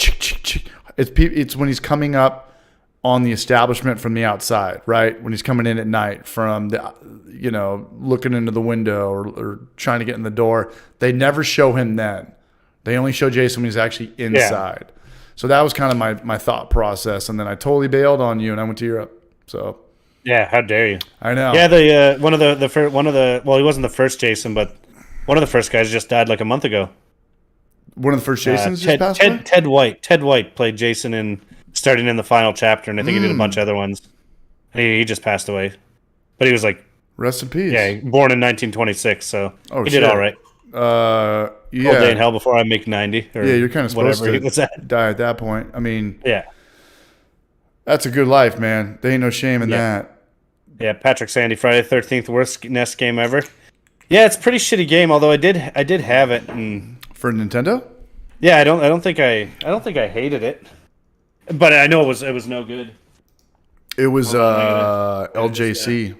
it's when he's coming up on the establishment from the outside, right? When he's coming in at night from the, looking into the window or trying to get in the door. They never show him then. They only show Jason when he's actually inside. Yeah. So that was kind of my thought process. And then I totally bailed on you and I went to Europe. So yeah, how dare you? I know. Yeah, one of the well, he wasn't the first Jason, but one of the first guys just died like a month ago. One of the first Jasons just passed away? Ted White played Jason starting in the final chapter, and I think he did a bunch of other ones. And he just passed away. But he was like... Rest in peace. Yeah, born in 1926, so he did all right. Yeah. All day in hell before I make 90. Or you're kind of supposed to die at that point. I mean... Yeah. That's a good life, man. There ain't no shame in that. Yeah, Patrick Sandy, Friday the 13th, worst NES game ever. Yeah, it's a pretty shitty game, although I did have it. And... For Nintendo? Yeah, I don't think I hated it, but I know it was no good. It was LJC.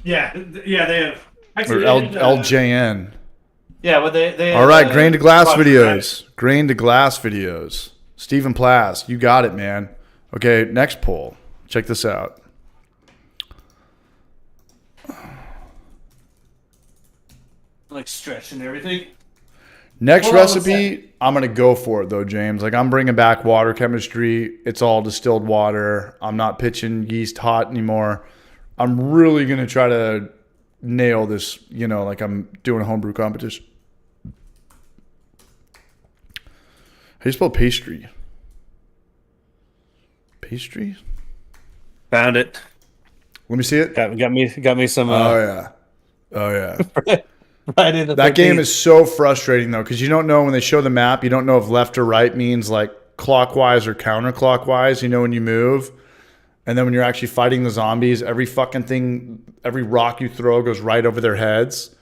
They have actually, or LJN. Yeah, well they all right, grain to glass videos. Grain to glass videos. Stephen Plass, you got it, man. Okay, next poll. Check this out. Like stretch and everything. Next recipe, I'm going to go for it, though, James. Like, I'm bringing back water chemistry. It's all distilled water. I'm not pitching yeast hot anymore. I'm really going to try to nail this, like I'm doing a homebrew competition. How do you spell pastry? Pastry? Found it. Let me see it. Got me some. Oh, yeah. Right in the that game is so frustrating though, because you don't know when they show the map. You don't know if left or right means like clockwise or counterclockwise. When you move, and then when you're actually fighting the zombies, every fucking thing, every rock you throw goes right over their heads.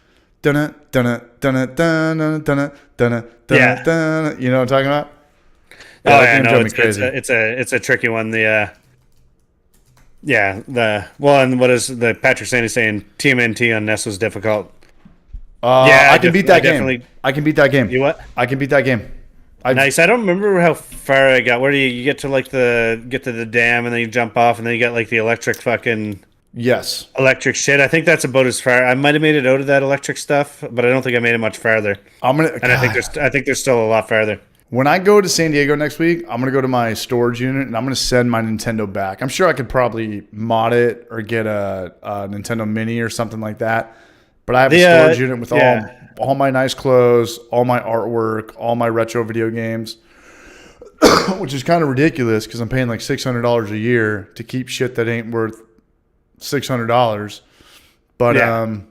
Dunna dunna dunna dunna dunna dunna dunna dunna. You know what I'm talking about? I know. It's a tricky one. And what is the Patrick Sandy saying? TMNT on NES was difficult. I can beat that game. I can beat that game. You what? I can beat that game. Nice. I don't remember how far I got. Where do you get to the dam and then you jump off and then you got like the electric fucking electric shit. I think that's about as far. I might have made it out of that electric stuff, but I don't think I made it much farther. I think there's still a lot farther. When I go to San Diego next week, I'm gonna go to my storage unit and I'm gonna send my Nintendo back. I'm sure I could probably mod it or get a Nintendo Mini or something like that. But I have a storage unit with all my nice clothes, all my artwork, all my retro video games, which is kind of ridiculous because I'm paying like $600 a year to keep shit that ain't worth $600. But I'm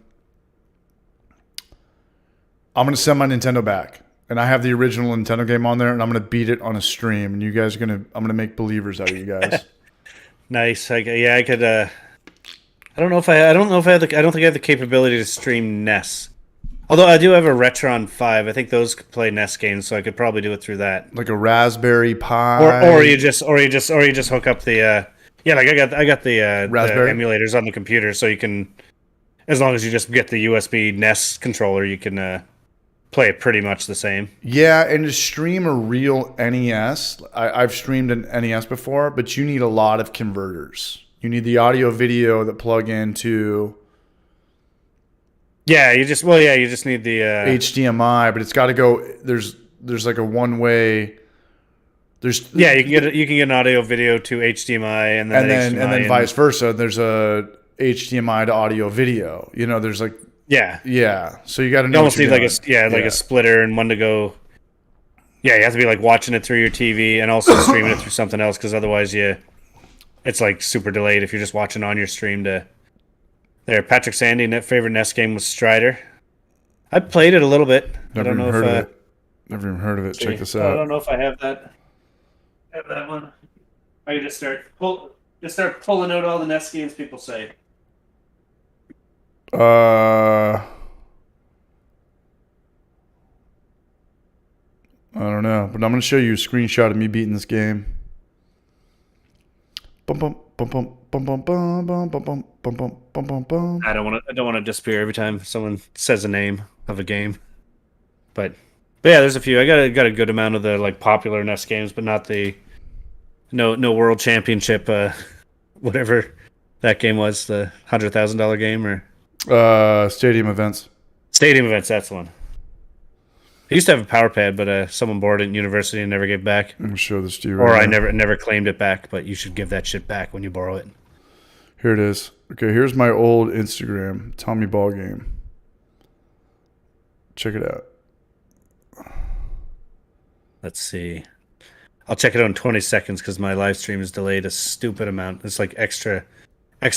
going to send my Nintendo back. And I have the original Nintendo game on there, and I'm going to beat it on a stream. And you guys I'm going to make believers out of you guys. Nice. I could... I don't think I have the capability to stream NES. Although I do have a Retron 5. I think those could play NES games, so I could probably do it through that. Like a Raspberry Pi. Or you just hook up the I got the emulators on the computer, so you can, as long as you just get the USB NES controller, you can play it pretty much the same. Yeah, and to stream a real NES, I've streamed an NES before, but you need a lot of converters. You need the audio video that plug into. Yeah, you just need the HDMI, but it's got to go. There's like a one way. You can get an audio video to HDMI and then vice versa. There's a HDMI to audio video. There's like So you got to know. You almost need like a splitter and one to go. Yeah, you have to be like watching it through your TV and also streaming it through something else because otherwise it's like super delayed if you're just watching on your stream to. There, Patrick Sandy, favorite NES game was Strider. I played it a little bit. Never even heard of it. Check this out. I don't know if I have that. Have that one. I can just start pulling out all the NES games people say. I don't know, but I'm going to show you a screenshot of me beating this game. Bum bum. bum bum bum bum bum bum bum bum bum bum bum bum bum. I don't want to disappear every time someone says a name of a game. But yeah, there's a few. I got a good amount of the like popular NES games, but not the no World Championship whatever that game was, the $100,000 game or Stadium events. Stadium Events. That's the one. I used to have a power pad, but someone borrowed it in university and never gave it back. I'm gonna show this to you. Or right I now. never claimed it back. But you should give that shit back when you borrow it. Here it is. Okay, here's my old Instagram. Tommy Ball Game. Check it out. Let's see. I'll check it out in 20 seconds because my live stream is delayed a stupid amount. It's like extra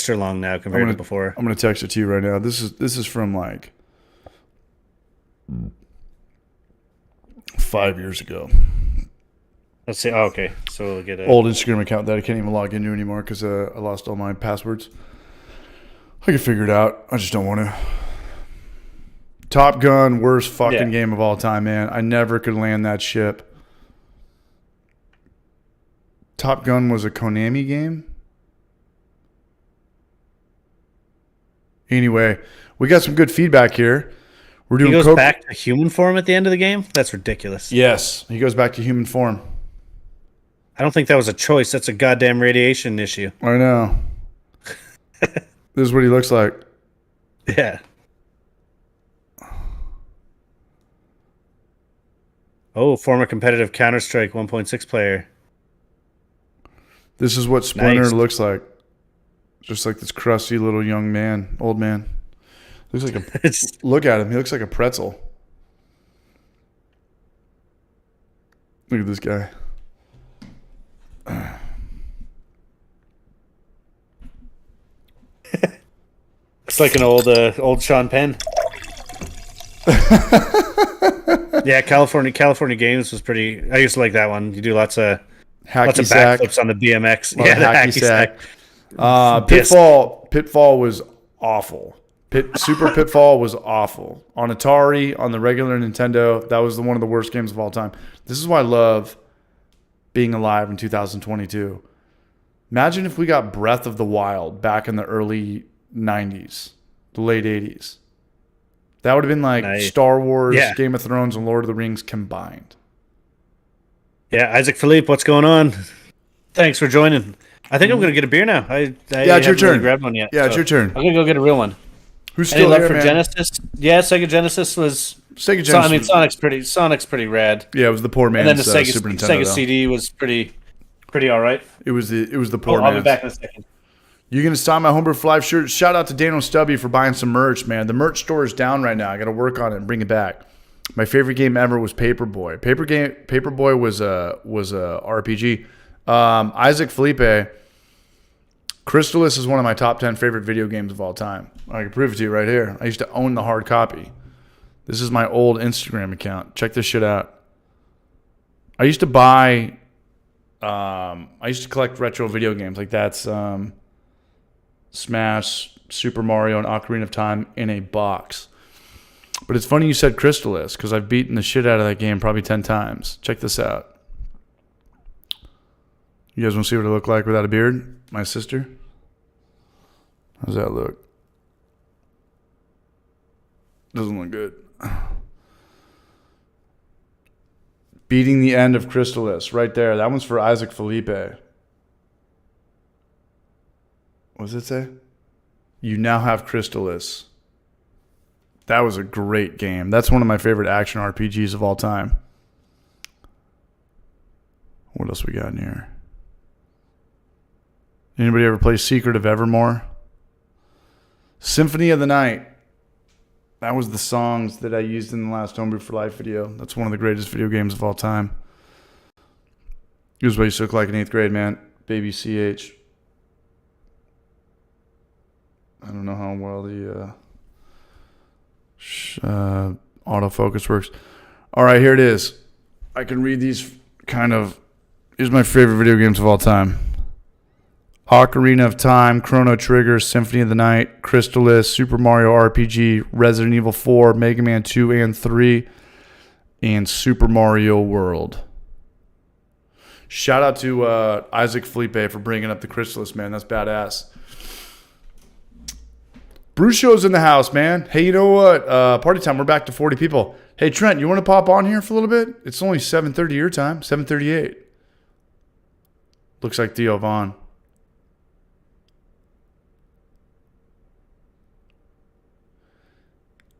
long now compared to before. I'm gonna text it to you right now. This is from like 5 years ago. Let's see. Oh, okay. So we'll get a Old Instagram account that I can't even log into anymore because I lost all my passwords. I can figure it out. I just don't want to. Top Gun, worst fucking game of all time, man. I never could land that ship. Top Gun was a Konami game. Anyway, we got some good feedback here. We're doing. He goes back to human form at the end of the game? That's ridiculous. Yes, he goes back to human form. I don't think that was a choice. That's a goddamn radiation issue. I know. This is what he looks like. Yeah. Oh, former competitive Counter-Strike 1.6 player. This is what Splinter Nice. looks like. Just like this crusty little young man, old man. Looks like a. It's Look at him. He looks like a pretzel. Look at this guy. It's like an old Sean Penn. Yeah, California Games was pretty. I used to like that one. You do lots of Hacky sack. backflips on the BMX. Lot Yeah, of the hacky hacky sack. Disc. Pitfall was awful. Super Pitfall was awful. On Atari, on the regular Nintendo, that was one of the worst games of all time. This is why I love being alive in 2022. Imagine if we got Breath of the Wild back in the early 90s, the late 80s. That would have been like Nice. Star Wars, Yeah. Game of Thrones, and Lord of the Rings combined. Yeah, Isaac Philippe, what's going on? Thanks for joining. I think I'm gonna get a beer now. I it's your haven't really turn. grabbed one yet. Yeah, it's your turn. I'm gonna go get a real one. Who's Any still love here, for man? Genesis? Yeah, Sega Genesis was. Sega Genesis. I mean, Sonic's pretty rad. yeah, it was the poor And man's then the Sega, Super Nintendo. Sega though. CD was pretty all right. It was the Oh, poor I'll be man's. back in a second. You gonna sign my Homebrew for Life shirt? Shout out to Daniel Stubby for buying some merch, man. The merch store is down right now. I got to work on it and bring it back. My favorite game ever was Paperboy. Paperboy was a RPG. Isaac Felipe. Crystalis is one of my top 10 favorite video games of all time. I can prove it to you right here. I used to own the hard copy. This is my old Instagram account. Check this shit out. I used to buy. I used to collect retro video games like that's Smash, Super Mario, and Ocarina of Time in a box. But it's funny you said Crystalis because I've beaten the shit out of that game probably 10 times. Check this out. You guys want to see what I look like without a beard? My sister? How's that look? Doesn't look good. Beating the end of Crystalis. Right there. That one's for Isaac Felipe. What does it say? You now have Crystalis. That was a great game. That's one of my favorite action RPGs of all time. What else we got in here? Anybody ever play Secret of Evermore? Symphony of the Night. That was the songs that I used in the last Homebrew for Life video. That's one of the greatest video games of all time. Here's what you used to look like in 8th grade, man. Baby CH. I don't know how well the autofocus works. All right, here it is. I can read these kind of. Here's my favorite video games of all time. Ocarina of Time, Chrono Trigger, Symphony of the Night, Crystalis, Super Mario RPG, Resident Evil 4, Mega Man 2 and 3, and Super Mario World. Shout out to Isaac Felipe for bringing up the Chrysalis, man. That's badass. Bruce Show's in the house, man. Hey, you know what? Party time. We're back to 40 people. Hey, Trent, you want to pop on here for a little bit? It's only 7:30 your time. 7:38. Looks like Theo Vaughn.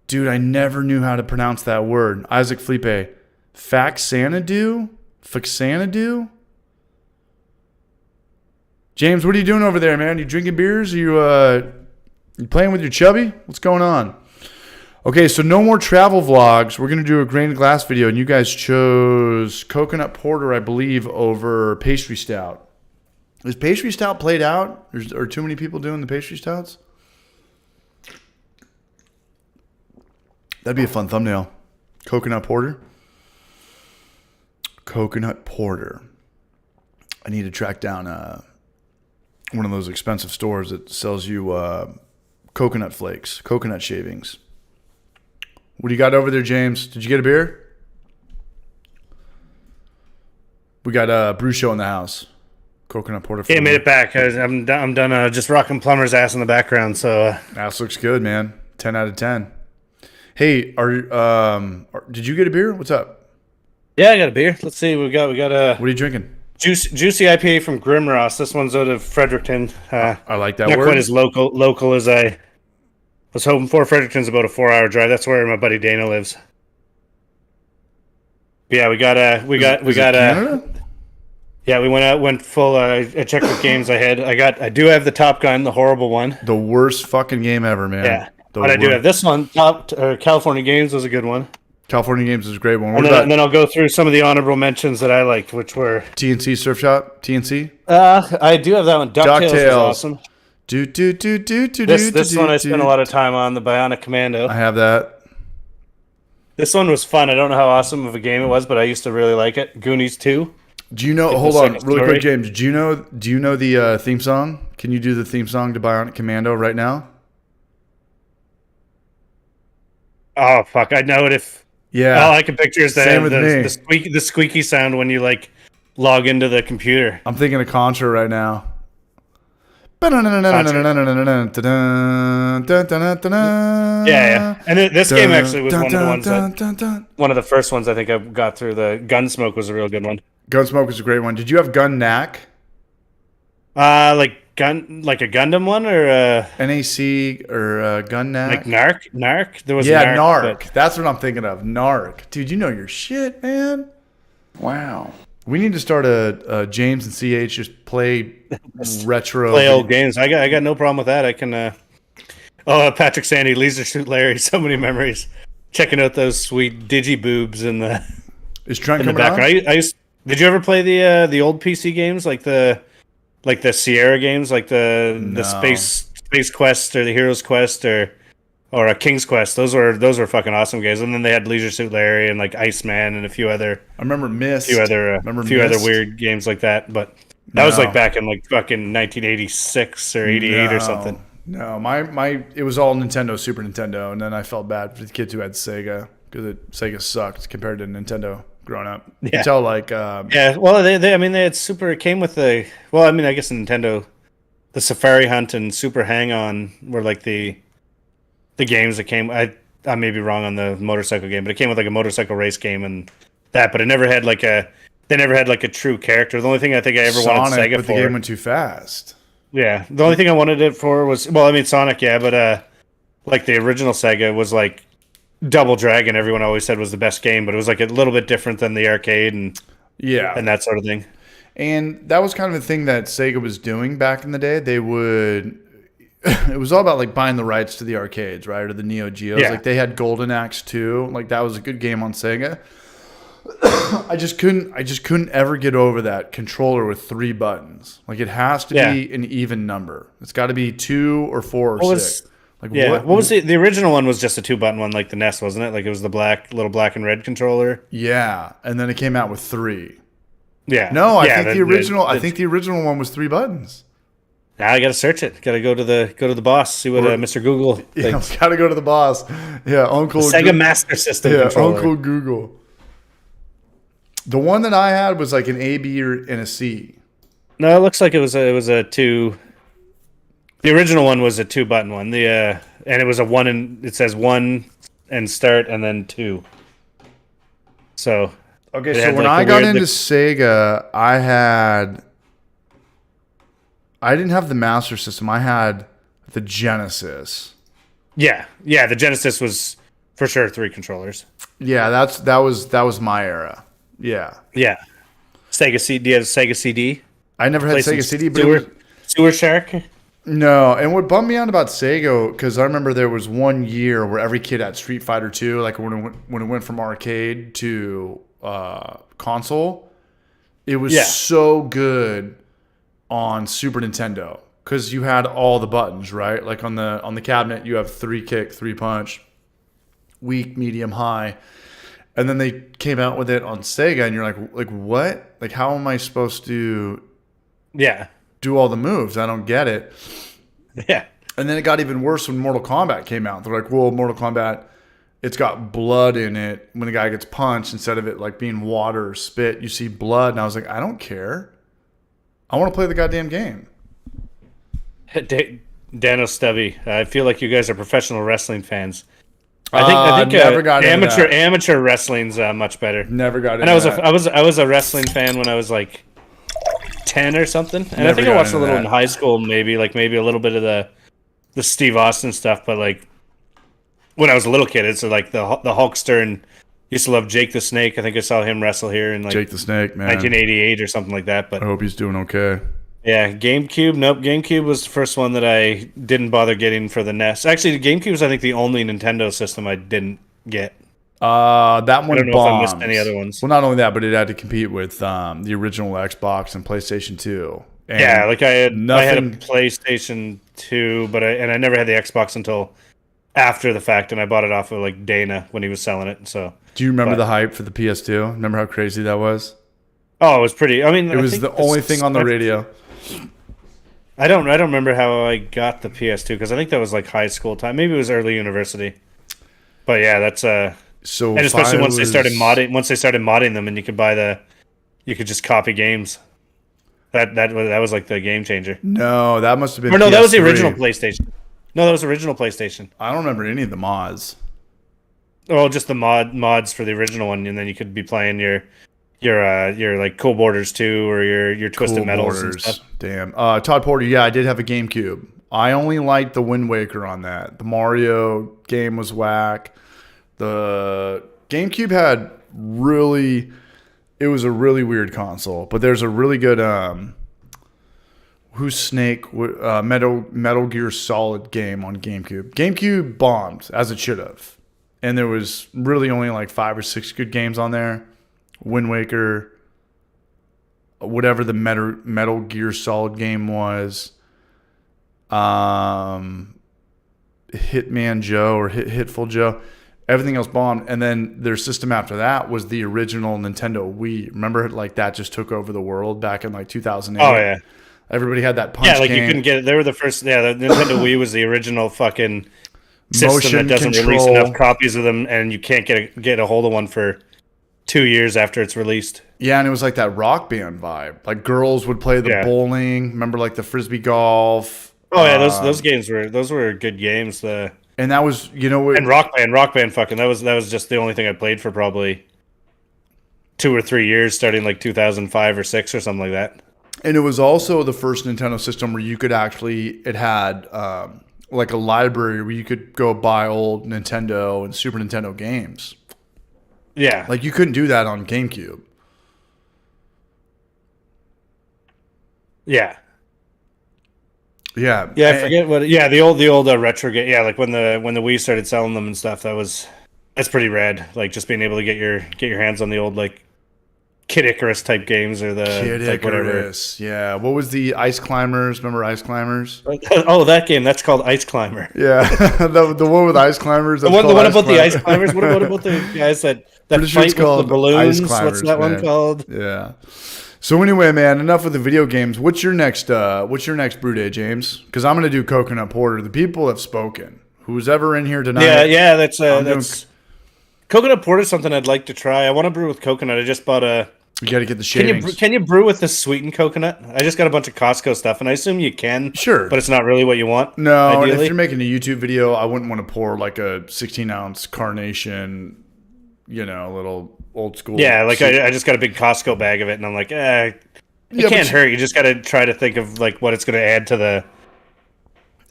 Dude, I never knew how to pronounce that word. Isaac Felipe. Faxanadu? Faxanadu? James, what are you doing over there, man? You drinking beers? Are you playing with your chubby? What's going on? Okay, so no more travel vlogs. We're going to do a grain glass video, and you guys chose coconut porter, I believe, over pastry stout. Is pastry stout played out? Are too many people doing the pastry stouts? That'd be a fun thumbnail. Coconut porter. Coconut porter. I need to track down one of those expensive stores that sells you coconut flakes, coconut shavings. What do you got over there, James? Did you get a beer? We got Bruce Show in the house. Coconut porter. Yeah, made it back. I'm done just rocking Plumber's ass in the background. So ass looks good, man. 10 out of 10. Hey, did you get a beer? What's up? Yeah, I got a beer. Let's see. We got a. What are you drinking? Juicy IPA from Grimross. This one's out of Fredericton. I like that not word. Not quite as local as I was hoping for. Fredericton's about a 4-hour drive. That's where my buddy Dana lives. Yeah, we got Canada? Yeah, we went full. I checked what games I had. I do have the Top Gun, the horrible one. The worst fucking game ever, man. Yeah, but I do have this one. California Games was a good one. California Games is a great one. And then I'll go through some of the honorable mentions that I liked, which were TNC Surf Shop. TNC. I do have that one. DuckTales was awesome. This one I spent a lot of time on, the Bionic Commando. I have that. This one was fun. I don't know how awesome of a game it was, but I used to really like it. Goonies 2. Do you know? Hold on, really quick, James. Do you know the theme song? Can you do the theme song to Bionic Commando right now? Oh fuck! I'd know it if. Yeah. All I can picture is the squeaky sound when you like log into the computer. I'm thinking of Contra right now. Yeah. And this game actually was one of the ones one of the first ones I think I got through. The Gunsmoke was a real good one. Gunsmoke was a great one. Did you have Gun Knack? Like a Gundam one or NAC or Gun Knack? Like Narc? There was Narc. That's what I'm thinking of. Narc. Dude, you know your shit, man. Wow. We need to start a James and CH just play retro. Play old games. I got no problem with that. I can Patrick Sandy, Laser Suit Larry, so many memories. Checking out those sweet digi boobs in the background. Did you ever play the old PC games like the Sierra games, like the Space Quest or the Heroes Quest or a King's Quest? Those were fucking awesome games. And then they had Leisure Suit Larry and like Iceman and a few other. I remember Myst. Other weird games like that. But that was like back in like fucking 1986 or 88 or something. No, my it was all Nintendo, Super Nintendo, and then I felt bad for the kids who had Sega because Sega sucked compared to Nintendo. Growing up, you can tell like well they had Super. It came with I guess Nintendo, the Safari Hunt and Super Hang On were like the games that came. I may be wrong on the motorcycle game, but it came with like a motorcycle race game and that. But it never had like a true character. The only thing I think I ever wanted Sega but for. The game went too fast. Yeah, the only thing I wanted it for was Sonic. Yeah, but like the original Sega was like. Double Dragon, everyone always said was the best game, but it was like a little bit different than the arcade and that sort of thing. And that was kind of the thing that Sega was doing back in the day. They would, it was all about like buying the rights to the arcades, right, or the Neo Geos. Yeah. Like they had Golden Axe 2, like that was a good game on Sega. I just couldn't ever get over that controller with 3 buttons. Like it has to be an even number. It's got to be 2 or 4 or 6. Like what was the original one? Was just a 2-button one, like the NES, wasn't it? Like it was the little black and red controller. Yeah, and then it came out with 3. Yeah. No, I think the original one was 3 buttons. Now I gotta search it. Gotta go to the boss. See what Mr. Google thinks. Gotta go to the boss. Yeah, Uncle Sega Master System. Yeah, controller. Uncle Google. The one that I had was like an A, B, and a C. No, it looks like it was a 2. The original one was a 2-button one. And it was a 1 and it says 1 and start and then 2. So okay, so when I got into Sega, I didn't have the Master System. I had the Genesis. Yeah, the Genesis was for sure 3 controllers. Yeah, that was my era. Yeah. Yeah. Sega CD. Do you have Sega CD? I never had Sega CD, but Sewer Shark. No, and what bummed me out about Sega, because I remember there was one year where every kid had Street Fighter 2, like when it went from arcade to console, it was so good on Super Nintendo because you had all the buttons, right? Like on the cabinet, you have 3 kick, 3 punch, weak, medium, high, and then they came out with it on Sega, and you're like what? Like how am I supposed to? Yeah. Do all the moves. I don't get it. Yeah. And then it got even worse when Mortal Kombat came out. They're like, well, Mortal Kombat, it's got blood in it. When the guy gets punched, instead of it like being water or spit, you see blood. And I was like, I don't care. I want to play the goddamn game. Dano Stubby, I feel like you guys are professional wrestling fans. I think never got into that. Amateur wrestling's much better. Never got into that. And I was a wrestling fan when I was like 10 or something, and I think I watched a little in high school, maybe a little bit of the Steve Austin stuff, but like when I was a little kid, it's like the Hulkster, and used to love Jake the Snake. I think I saw him wrestle here in like Jake the Snake, man, 1988 or something like that. But I hope he's doing okay. Yeah, GameCube. Nope, GameCube was the first one that I didn't bother getting for the NES. Actually, the GameCube was I think the only Nintendo system I didn't get. That one. I don't know if I missed any other ones. Well, not only that, but it had to compete with the original Xbox and PlayStation 2. And yeah, like I had a PlayStation 2, but I never had the Xbox until after the fact, and I bought it off of like Dana when he was selling it. So, do you remember the hype for the PS2? Remember how crazy that was? Oh, it was pretty. I mean, it was the only thing on the radio. I don't remember how I got the PS2 because I think that was like high school time. Maybe it was early university. But yeah, that's So and especially once they started modding them, and you could just copy games. That was like the game changer. No, that must have been. Or no, PS3. That was the original PlayStation. No, that was the original PlayStation. I don't remember any of the mods. Oh, just the mods for the original one, and then you could be playing your like Cool Borders 2 or your Twisted Metals and stuff. Damn. Todd Porter, yeah, I did have a GameCube. I only liked the Wind Waker on that. The Mario game was whack. The GameCube had it was a really weird console, but there's a really good Who's Snake Metal Gear Solid game on GameCube. GameCube bombed as it should have, and there was really only like 5 or 6 good games on there. Wind Waker, whatever the Metal Gear Solid game was, Hitman Joe or Hitful Joe. Everything else bombed, and then their system after that was the original Nintendo Wii. Remember, like that just took over the world back in like 2008. Oh yeah, everybody had that punch. Yeah, like game. You couldn't get it. They were the first. Yeah, the Nintendo Wii was the original fucking system motion that doesn't control. Release enough copies of them, and you can't get a hold of one for 2 years after it's released. Yeah, and it was like that Rock Band vibe. Like girls would play the bowling. Remember, like the frisbee golf. Oh yeah, those games were good games. And that was, and Rock Band, fucking that was just the only thing I played for probably 2 or 3 years, starting like 2005 or 6 or something like that. And it was also the first Nintendo system where you could it had like a library where you could go buy old Nintendo and Super Nintendo games. Yeah, like you couldn't do that on GameCube. Yeah. Yeah, I forget what. Yeah, the old retro game. Yeah, like when the Wii started selling them and stuff. That's pretty rad. Like just being able to get your hands on the old like Kid Icarus type games or the Kid like Icarus. Whatever. Yeah, what was the Ice Climbers? Remember Ice Climbers? Oh, that game. That's called Ice Climber. Yeah, the one with Ice Climbers. The one about the Ice Climbers. What about the guys that fight with the balloons? What's that one called? Yeah. So anyway, man, enough with the video games. What's your next brew day, James? Because I'm gonna do coconut porter. The people have spoken. Who's ever in here tonight? Yeah, that's coconut porter is something I'd like to try. I want to brew with coconut. I just bought a You got to get the Can shavings. can you brew with the sweetened coconut? I just got a bunch of Costco stuff, and I assume you can. Sure. But it's not really what you want. No, and ideally. if you're making a YouTube video, I wouldn't want to pour like a 16-ounce carnation, little old school. Yeah, like I just got a big Costco bag of it, and I'm like, it can't hurt. You just got to try to think of like what it's going to add to the.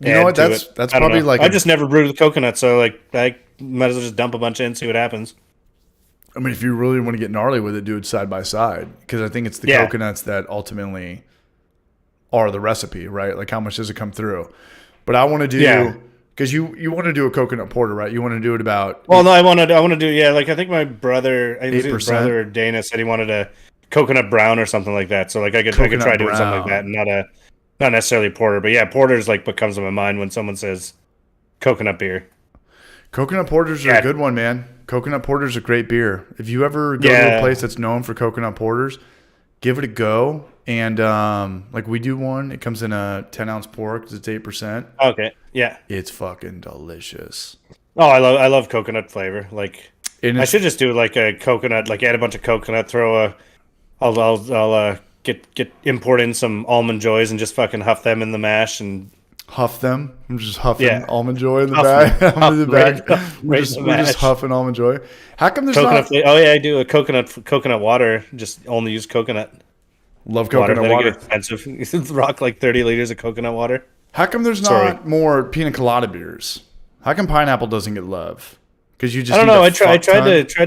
You know what? That's probably like I just never brewed with coconut, so like I might as well just dump a bunch in and see what happens. I mean, if you really want to get gnarly with it, do it side by side, because I think it's the coconuts that ultimately are the recipe, right? Like how much does it come through? But I want to do because you want to do a coconut porter, right? You want to do it about. Well, no, I want to do like I think my brother, his 8%. brother Dana said he wanted a coconut brown or something like that. So like I could try doing something like that, and not necessarily porter, but yeah, porter's like what comes to my mind when someone says coconut beer. Coconut porters are a good one, man. Coconut porter's a great beer. If you ever go to a place that's known for coconut porters, give it a go. And like we do one, it comes in a 10-ounce pour because it's 8%. Okay, yeah, it's fucking delicious. Oh, I love coconut flavor. Like I should just do like a coconut, like add a bunch of coconut, I'll get import in some almond joys and just fucking huff them in the mash and. Huff them. I'm just huffing almond joy in the bag. We're just huffing almond joy. How come there's coconut not? Oh yeah, I do a coconut water. Just only use coconut. Love coconut water. Expensive. Rock like 30 liters of coconut water. How come there's not more pina colada beers? How come pineapple doesn't get love? Because you just I don't know. I tried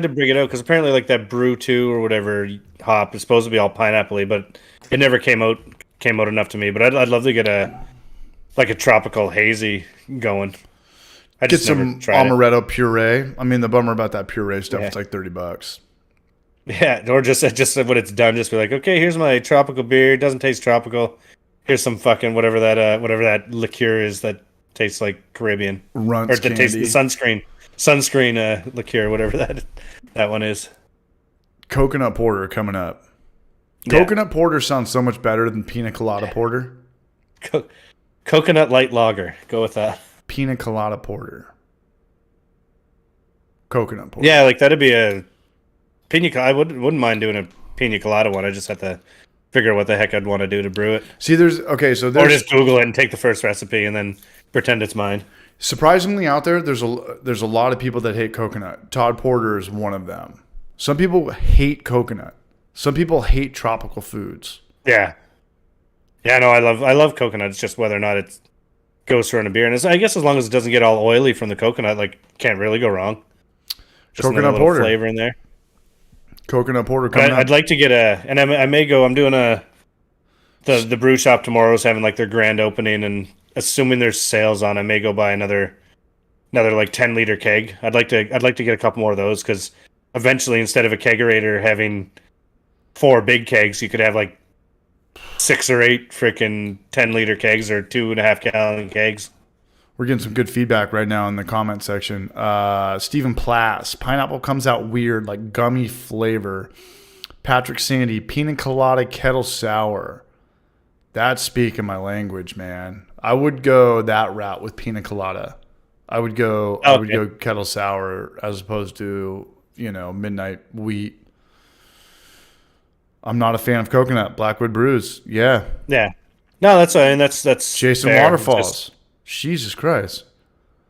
to bring it out because apparently like that Brew 2 or whatever hop is supposed to be all pineapple-y, but it never came out enough to me. But I'd love to get a tropical hazy going. I get some amaretto puree. I mean, the bummer about that puree stuff, it's like $30. Yeah, or just when it's done, just be like, okay, here's my tropical beer. It doesn't taste tropical. Here's some fucking whatever that liqueur is that tastes like Caribbean. Runts or that tastes the sunscreen liqueur, whatever that one is. Coconut porter coming up. Coconut porter sounds so much better than pina colada porter. Coconut light lager. Go with that. Pina colada porter. Coconut porter. Yeah, like that'd be a pina. I wouldn't mind doing a pina colada one. I just have to figure out what the heck I'd want to do to brew it. See, or just Google it and take the first recipe and then pretend it's mine. Surprisingly, out there's a lot of people that hate coconut. Todd Porter is one of them. Some people hate coconut. Some people hate tropical foods. Yeah. Yeah, no, I love coconut. It's just whether or not it goes through in a beer. And I guess as long as it doesn't get all oily from the coconut, like, can't really go wrong. Just coconut porter flavor in there. Coconut porter coming up. I'd like to get I may go. I'm doing the brew shop tomorrow is having like their grand opening, and assuming there's sales on, I may go buy another like 10-liter keg. I'd like to get a couple more of those because eventually, instead of a kegerator having 4 big kegs, you could have like 6 or 8 freaking 10-liter kegs or 2.5-gallon kegs. We're getting some good feedback right now in the comment section. Stephen Plass, pineapple comes out weird, like gummy flavor. Patrick Sandy, pina colada kettle sour. That's speaking my language, man. I would go that route with pina colada. I would go kettle sour as opposed to, midnight wheat. I'm not a fan of coconut. Blackwood Brews. Yeah. Yeah. No, that's Jason fair. Waterfalls. Jesus Christ.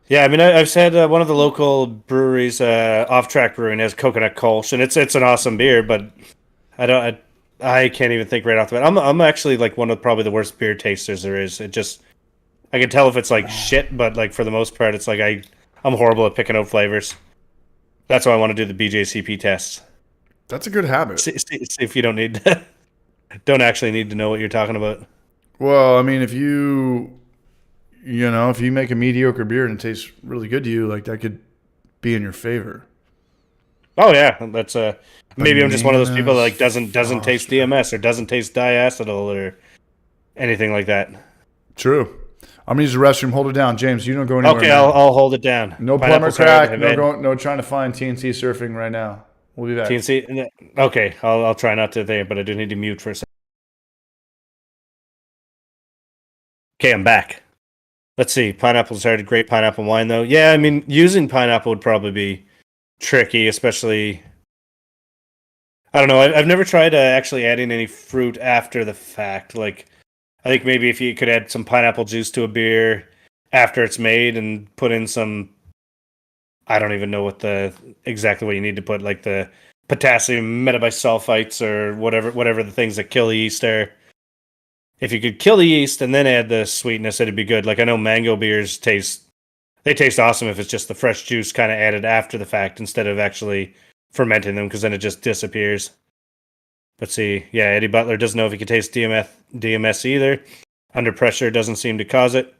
Yeah, I mean, I've said one of the local breweries, Off Track Brewing, has coconut kolsch, and it's an awesome beer, but I can't even think right off the bat. I'm actually like one of probably the worst beer tasters there is. It just, I can tell if it's like shit, but like for the most part, it's like I'm horrible at picking out flavors. That's why I want to do the BJCP tests. That's a good habit. See if you don't actually need to know what you're talking about. Well, I mean, if you make a mediocre beer and it tastes really good to you, like that could be in your favor. Oh yeah, that's maybe I'm just one of those people that like doesn't taste DMS or doesn't taste diacetyl or anything like that. True. I'm gonna use the restroom. Hold it down, James. You don't go anywhere. Okay, I'll hold it down. No plumber crack. No trying to find TNC surfing right now. We'll be back. TNC. Okay, I'll try not to think, but I do need to mute for a second. Okay, I'm back. Let's see. Pineapples are a great pineapple wine, though. Yeah, I mean, using pineapple would probably be tricky, especially. I don't know. I've never tried actually adding any fruit after the fact. Like, I think maybe if you could add some pineapple juice to a beer after it's made and put in some, I don't even know exactly what you need to put, like the potassium metabisulfites or whatever the things that kill the yeast are. If you could kill the yeast and then add the sweetness, it'd be good. Like I know mango beers taste awesome if it's just the fresh juice kind of added after the fact instead of actually fermenting them, because then it just disappears. But see, yeah, Eddie Butler doesn't know if he can taste DMS either. Under pressure doesn't seem to cause it.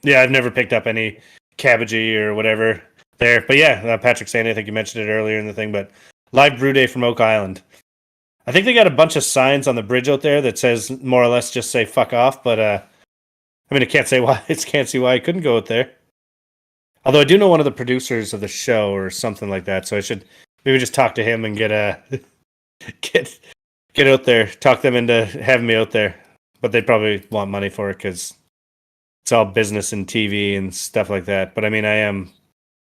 Yeah, I've never picked up any cabbagey or whatever there. But yeah, Patrick Sandy, I think you mentioned it earlier in the thing, but live brew day from Oak Island. I think they got a bunch of signs on the bridge out there that says more or less just say fuck off, but I mean, I can't see why I couldn't go out there. Although I do know one of the producers of the show or something like that, so I should maybe just talk to him and get out there, talk them into having me out there. But they'd probably want money for it because it's all business and TV and stuff like that. But I mean, I am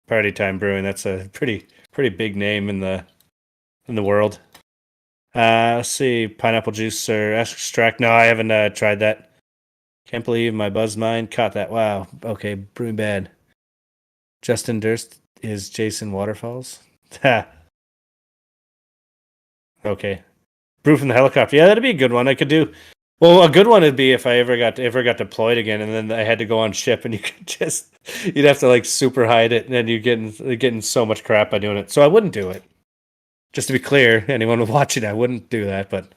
Party Time Brewing. That's a pretty big name in the world. Let's see, pineapple juice or extract. No, I haven't tried that. Can't believe my buzz mind caught that. Wow. Okay, brewing bad. Justin Durst is Jason Waterfalls. Ha. Okay. Brew from the helicopter. Yeah, that'd be a good one. I could do. Well, a good one would be if I ever got deployed again, and then I had to go on ship, and you'd have to like super hide it, and then you're getting so much crap by doing it. So I wouldn't do it. Just to be clear, anyone watching, I wouldn't do that, but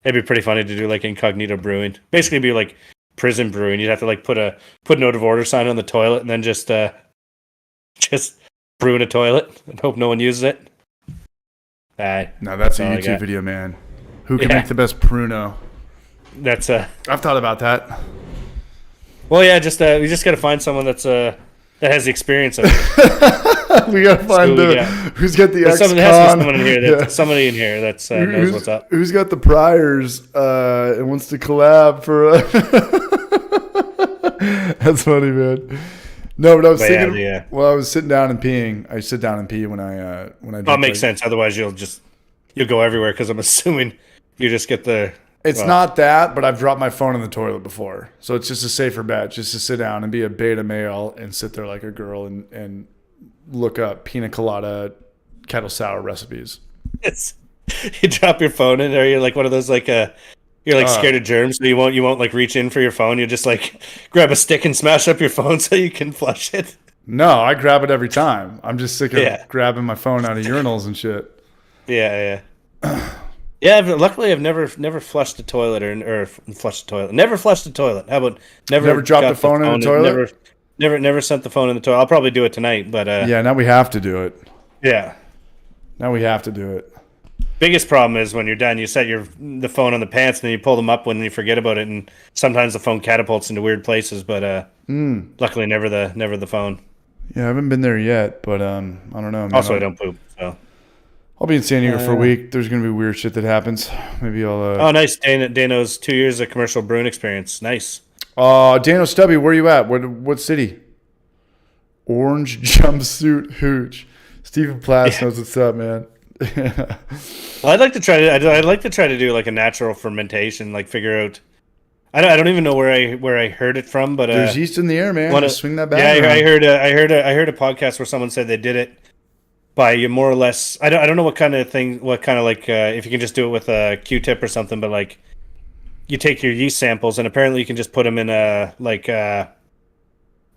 it'd be pretty funny to do like incognito brewing. Basically, it'd be like prison brewing. You'd have to like put an out of order sign on the toilet, and then just brew in a toilet and hope no one uses it. No, that's a YouTube video, man. Who can make the best Pruno? That's I've thought about that. Well, yeah, we just got to find someone that has the experience of it. We got to find who's got the ex-con. There has to be someone in here. Somebody in here that knows what's up. Who's got the priors and wants to collab for? That's funny, man. No, but I was thinking. Well, I was sitting down and peeing. I sit down and pee when I. Oh, it makes sense. Otherwise, you'll go everywhere because I'm assuming you just get the. It's not that, but I've dropped my phone in the toilet before, so it's just a safer bet, just to sit down and be a beta male and sit there like a girl and look up pina colada kettle sour recipes. You drop your phone in there. You're like one of those you're like scared of germs, so you won't like reach in for your phone. You just like grab a stick and smash up your phone so you can flush it. No, I grab it every time. I'm just sick of grabbing my phone out of urinals and shit. Yeah. Yeah, luckily I've never flushed a toilet or flushed a toilet. Never flushed a toilet. How about never dropped the phone in the toilet? Never sent the phone in the toilet. I'll probably do it tonight, but yeah, now we have to do it. Yeah. Now we have to do it. Biggest problem is when you're done, you set the phone on the pants and then you pull them up when you forget about it, and sometimes the phone catapults into weird places, but luckily never the phone. Yeah, I haven't been there yet, but I don't know, man. Also, I don't poop, so I'll be in San Diego for a week. There's going to be weird shit that happens. Maybe I'll... Oh, nice. Dano's 2 years of commercial brewing experience. Nice. Dano Stubby, where you at? What city? Orange jumpsuit hooch. Stephen Plass knows what's up, man. Well, I'd like to try to do like a natural fermentation, like figure out... I don't even know where I heard it from, but... There's yeast in the air, man. Just swing that back. Yeah, I heard a podcast where someone said they did it by you more or less. I don't know what kind of if you can just do it with a Q-tip or something, but like you take your yeast samples and apparently you can just put them in what do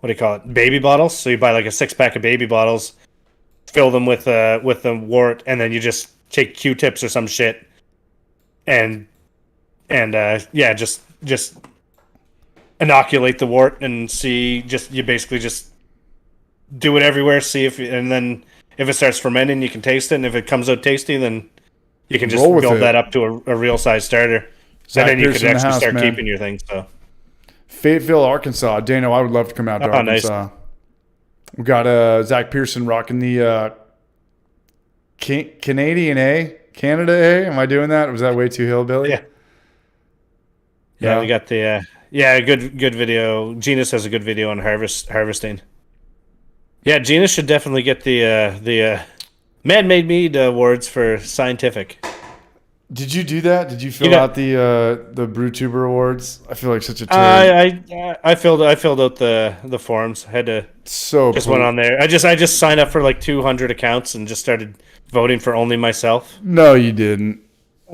you call it, baby bottles. So you buy like a 6-pack of baby bottles, fill them with the wort, and then you just take Q-tips or some shit and just inoculate the wort and see. You basically just do it everywhere. See and then. If it starts fermenting, you can taste it, and if it comes out tasty, then you can just build that up to a real size starter. And then you could actually start keeping your things. So, Fayetteville, Arkansas. Dano, I would love to come out to Arkansas. Nice. We got Zach Pearson rocking the Canadian A, Canada A. Am I doing that? Or was that way too hillbilly? Yeah. We got the good video. Genus has a good video on harvesting. Yeah, Gina should definitely get the Man-Made Mead awards for scientific. Did you do that? Did you fill You know- out the BrewTuber awards? I feel like such a turd. I filled out the forms. I had to so just went on there. I just signed up for like 200 accounts and just started voting for only myself. No, you didn't.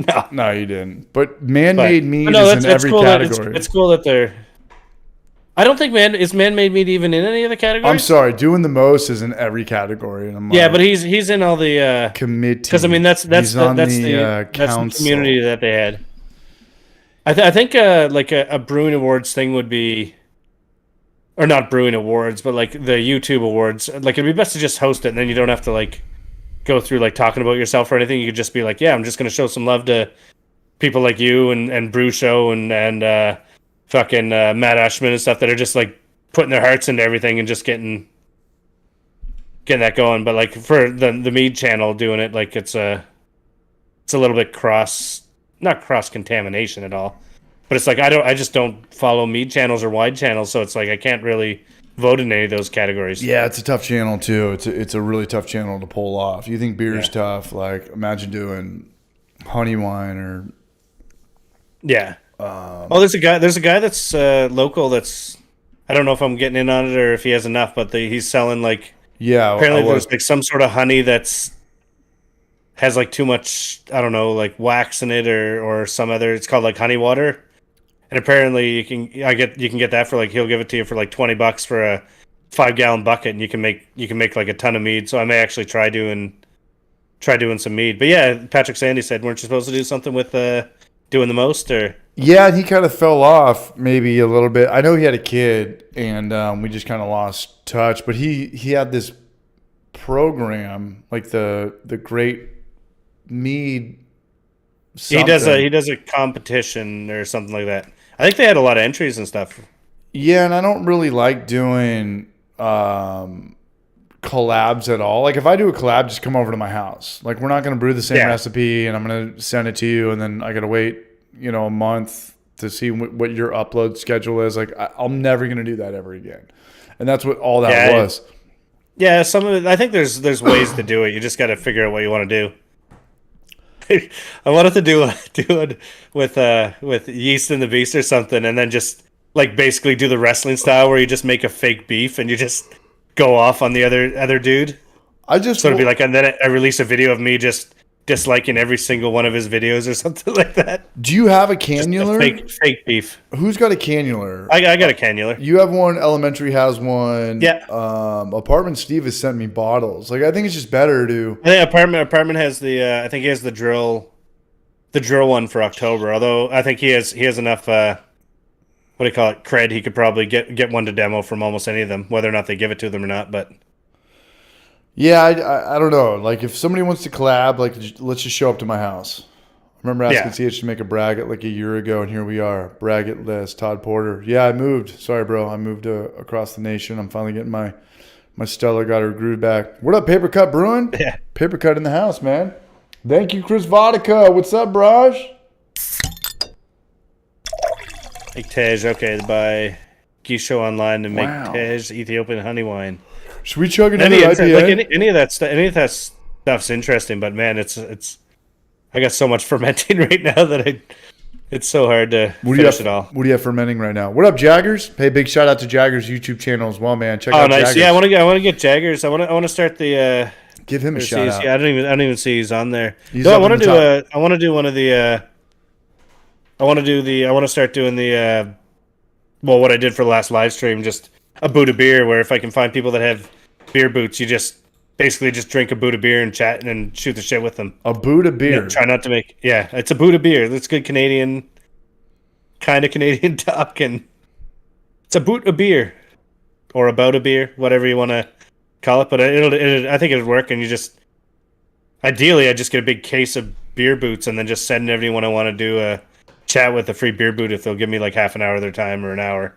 No. No, you didn't. But man-made meat No, is in every cool category. it's cool that they're. I don't think man-made meat even in any of the categories. I'm sorry, doing the most is in every category, and I'm Yeah, like, but he's in all the committee. because I mean that's the council. community that they had. I think like a brewing awards thing would be, or not brewing awards, but like the YouTube awards. Like it'd be best to just host it, and then you don't have to like go through like talking about yourself or anything. You could just be like, yeah, I'm just gonna show some love to people like you and Brew Show and fucking Matt Ashman and stuff that are just like putting their hearts into everything and just getting that going. But like for the Mead channel doing it, like it's a little bit not cross contamination at all. But it's like I just don't follow Mead channels or wide channels, so it's like I can't really vote in any of those categories. Yeah, it's a tough channel too. It's a really tough channel to pull off. You think beer's tough? Like imagine doing honey wine or yeah. There's a guy that's local. That's I don't know if I'm getting in on it or if he has enough, but he's selling like apparently there's like some sort of honey has like too much, I don't know, like wax in it or some other. It's called like honey water, and apparently you can get that for like he'll give it to you for like $20 for a 5-gallon bucket, and you can make like a ton of mead. So I may actually try doing some mead. But yeah, Patrick Sandy said, weren't you supposed to do something with doing the most or? Yeah, he kind of fell off maybe a little bit. I know he had a kid, and we just kind of lost touch. But he had this program, like the Great Mead. Something. He does a competition or something like that. I think they had a lot of entries and stuff. Yeah, and I don't really like doing collabs at all. Like if I do a collab, just come over to my house. Like we're not going to brew the same recipe, and I'm going to send it to you, and then I got to wait a month to see what your upload schedule is. Like I'm never going to do that ever again. And that's what all that was. Yeah, some of it, I think there's ways to do it. You just got to figure out what you want to do. I wanted to do it with Yeast and the Beast or something, and then just like basically do the wrestling style where you just make a fake beef and you just go off on the other dude. It'd be like, and then I release a video of me just disliking every single one of his videos or something like that. Do you have a cannular? Fake beef. Who's got a cannular? I got a cannular. You have one. Elementary has one. Yeah. Apartment Steve has sent me bottles. Like I think it's just better to. I think apartment has the. I think he has the drill one for October. Although I think he has enough. What do you call it? Cred. He could probably get one to demo from almost any of them, whether or not they give it to them or not. But. Yeah, I don't know. Like, if somebody wants to collab, like, let's just show up to my house. I remember asking CH to make a braggot like a year ago, and here we are. Braggot list, Todd Porter. Yeah, I moved. Sorry, bro. I moved across the nation. I'm finally getting my Stella got her groove back. What up, Paper Cut Brewing? Yeah. Paper Cut in the house, man. Thank you, Chris Vodka. What's up, Braj? Make Tej, okay, to buy Gisho online to make Tej Ethiopian honey wine. Should we chug another IPA? Like any of that stuff's interesting, but man, it's I got so much fermenting right now that it's so hard to finish it all. What do you have fermenting right now? What up, Jaggers? Hey, big shout out to Jaggers YouTube channel as well, man. Check out nice. Jaggers. Yeah, I want to get Jaggers. I want to start the. Give him a shout out. Yeah, I don't even see he's on there. I want to do one of the. I want to start doing the. Well, what I did for the last live stream, just a boot of beer, where if I can find people that have beer boots, you just basically just drink a boot of beer and chat and shoot the shit with them. A boot of beer. Try not to make. Yeah, it's a boot of beer. That's good Canadian, kind of Canadian talk, and it's a boot of beer, or about a beer, whatever you want to call it. But I think it'd work, and you just ideally, I just get a big case of beer boots, and then just send everyone I want to do a chat with a free beer boot if they'll give me like half an hour of their time or an hour.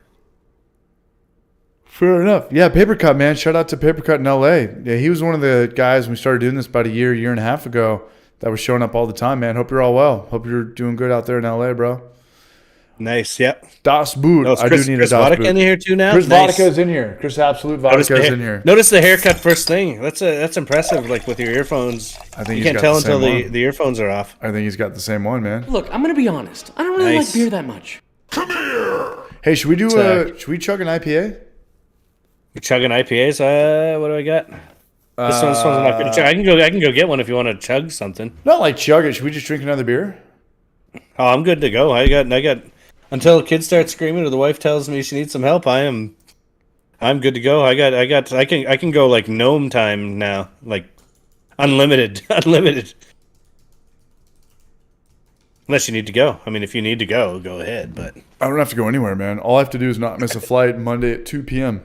Fair enough. Yeah, Paper Cut, man. Shout out to Paper Cut in LA. Yeah, he was one of the guys when we started doing this about a year and a half ago that was showing up all the time, man. Hope you're all well. Hope you're doing good out there in LA, bro. Nice. Yep. Das Boot. Oh, is I Chris, do need Chris a Das Vodka Boot. in here too now. Chris Nice. Vodka is in here. Chris Absolute Notice Vodka the is hair- in here. Notice the haircut first thing. That's impressive. Like with your earphones, I think you he's can't got tell the until same one. the earphones are off. I think he's got the same one, man. Look, I'm gonna be honest. I don't really Nice. like beer that much. Hey, should we do Sick. should we chug an IPA? You're chugging IPAs. What do I got? This one's not good to chug. I can go get one if you want to chug something. Not like chug it. Should we just drink another beer? Oh, I'm good to go. I got until the kids start screaming or the wife tells me she needs some help. I'm good to go. I can go like gnome time now, like unlimited. Unless you need to go. I mean, if you need to go ahead. But I don't have to go anywhere, man. All I have to do is not miss a flight Monday at 2 p.m.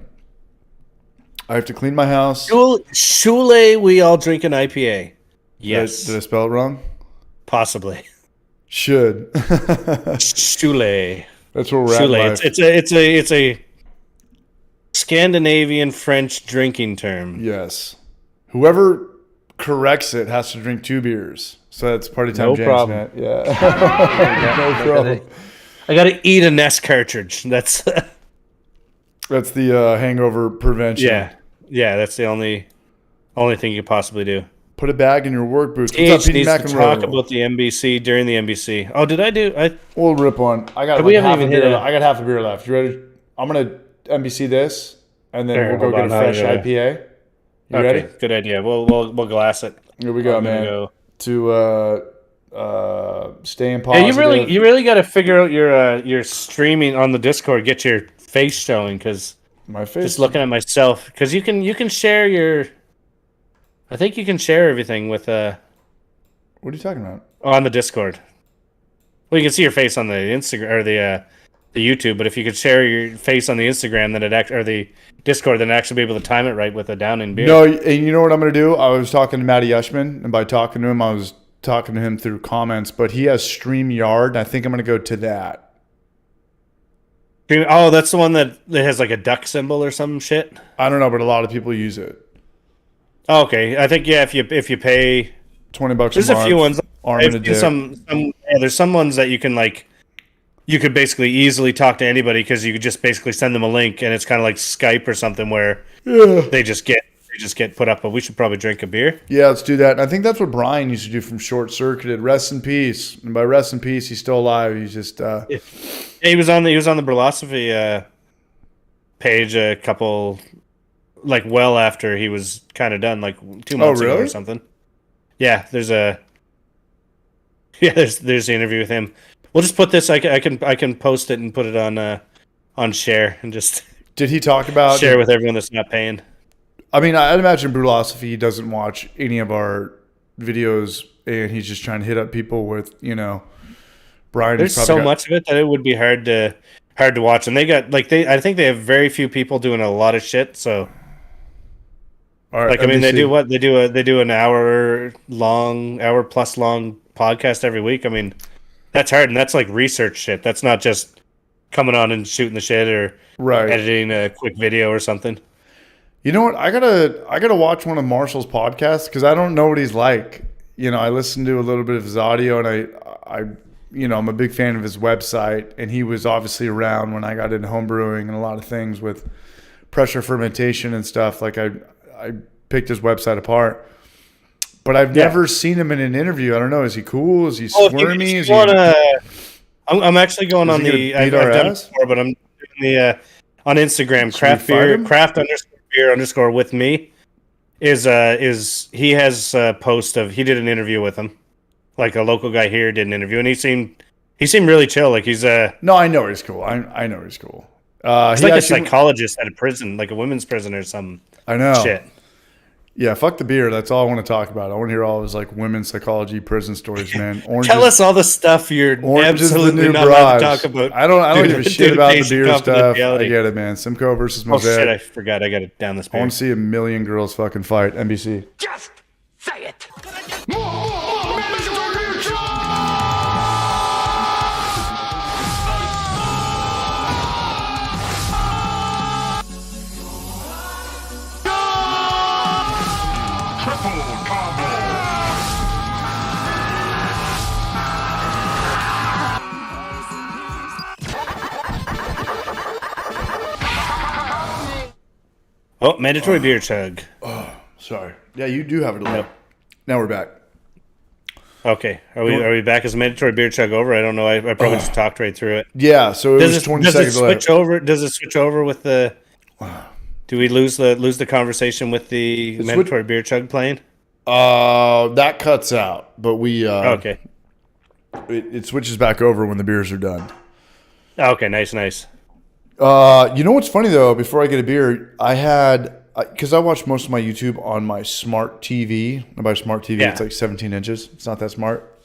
I have to clean my house. Shule, we all drink an IPA. Yes, Did I spell it wrong? possibly. Should. Shule. That's where we're Shule. at. It's a Scandinavian French drinking term. Yes. Whoever corrects it has to drink 2 beers. So that's party time, No James. problem. Man. Yeah. No problem. I gotta eat a Nest cartridge. That's That's the hangover prevention. yeah. That's the only thing you could possibly do. Put a bag in your work boots. TH What's up, Petey needs to McEnroe? talk about the NBC during the NBC. Oh, did I do? We'll rip one. I got We like haven't half a even beer. hit it. I got half a beer left. You ready? I'm gonna NBC this, and then Here, we'll go hold get a on. fresh IPA. You Okay, ready? good idea. We'll glass it. Here we go, I'm gonna man. go. To staying Yeah, positive. you really got to figure out your streaming on the Discord. Get your face showing because My face. just looking at myself because you can share your. I think you can share everything with What are you talking about? on the Discord. Well, you can see your face on the Instagram or the YouTube, but if you could share your face on the Instagram, then or the Discord, then actually be able to time it right with a down in beer. No, and you know what I'm gonna do? I was talking to Matty Ushman, and by talking to him, I was talking to him through comments. But he has StreamYard, and I think I'm gonna go to that. Oh, that's the one that has like a duck symbol or some shit. I don't know, but a lot of people use it. Oh, okay, I think if you pay, $20 there's a month. a few ones. Arm I've and a seen dick. some there's some ones that you can like. You could basically easily talk to anybody because you could just basically send them a link, and it's kind of like Skype or something where they just get put up. But we should probably drink a beer. Yeah, let's do that. And I think that's what Brian used to do from Short Circuited. Rest in peace. And by rest in peace, he's still alive. He's just Yeah, he was on the Brillosophy page a couple, like well after he was kind of done, like 2 months ago really? or something. Yeah, there's the interview with him. We'll just put this. I can post it and put it on share and just Did he talk about share with everyone that's not paying. I mean, I'd imagine Brulosophy doesn't watch any of our videos, and he's just trying to hit up people with, Brian. There's so much of it that it would be hard to watch, and they got I think they have very few people doing a lot of shit. So, All right, I mean, they NBC. do what they do an hour plus long podcast every week. I mean, that's hard, and that's like research shit. That's not just coming on and shooting the shit or Right. editing a quick video or something. You know what? I gotta watch one of Marshall's podcasts because I don't know what he's like. I listened to a little bit of his audio, and I'm a big fan of his website, and he was obviously around when I got into homebrewing and a lot of things with pressure fermentation and stuff. Like I picked his website apart, but I've never seen him in an interview. I don't know. Is he cool? Is he squirmy? Is he? I'm actually going on he the. gonna beat I've our done it ass? before, but I'm doing the on Instagram. Should we fight him? Craft_beer_ with me is he has a post of he did an interview with him, like a local guy here did an interview, and he seemed really chill. Like he's No, I know he's cool. I know he's cool. he's He like a actually- psychologist at a prison, like a women's prison or some I know. shit. Yeah, fuck the beer. That's all I want to talk about. I want to hear all his women's psychology prison stories, man. Orange Tell us all the stuff you're Orange is the absolutely new not allowed bride. to talk about. I don't due give a to- shit due to about the patient beer stuff. I confidentiality. get it, man. Simcoe versus Oh shit! I Mosaic. forgot. I got it down this I beer. want to see a million girls fucking fight. NBC. Just say it. Oh, mandatory beer chug. Sorry. Yeah, you do have a delay. Yep. Now we're back. Okay, are we back? Is mandatory beer chug over? I don't know. I probably just talked right through it. Yeah, so it was 20 does it seconds switch delay. over? Does it switch over with the? Do we lose the conversation with the mandatory beer chug playing? That cuts out, but we Okay. it switches back over when the beers are done. Okay. Nice. You know what's funny though? Before I get a beer, I had because I watch most of my YouTube on my smart TV. And by smart TV, Yeah. it's like 17 inches. It's not that smart.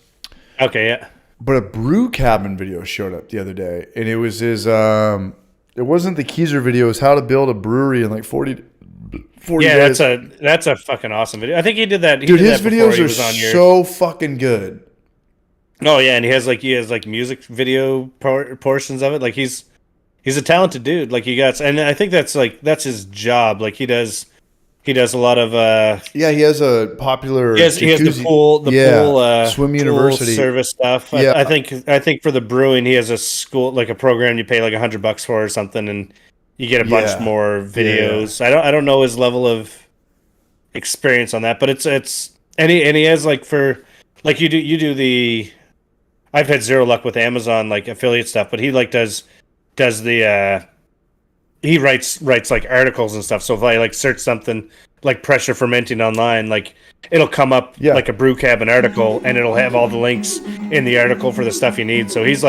Okay. Yeah. But a brew cabin video showed up the other day, and it was his. It wasn't the Keyser video. It was how to build a brewery in like 40 Yeah, days. that's a fucking awesome video. I think he did that. Dude, his videos are so fucking good. Oh yeah, and he has like music video portions of it. Like he's a talented dude. Like and I think that's his job. Like he does a lot of Yeah, he has a popular. he has the jacuzzi- pool swim pool university service stuff. Yeah. I think for the brewing he has a school, like a program you pay like $100 for or something, and you get a bunch Yeah. more videos. I don't know his level of experience on that, but it's and he has like for like you do the. I've had zero luck with Amazon like affiliate stuff, but he like does the he writes like articles and stuff. So if I like search something like pressure fermenting online, like it'll come up Yeah. like a brew cabin article, and it'll have all the links in the article for the stuff you need. So he's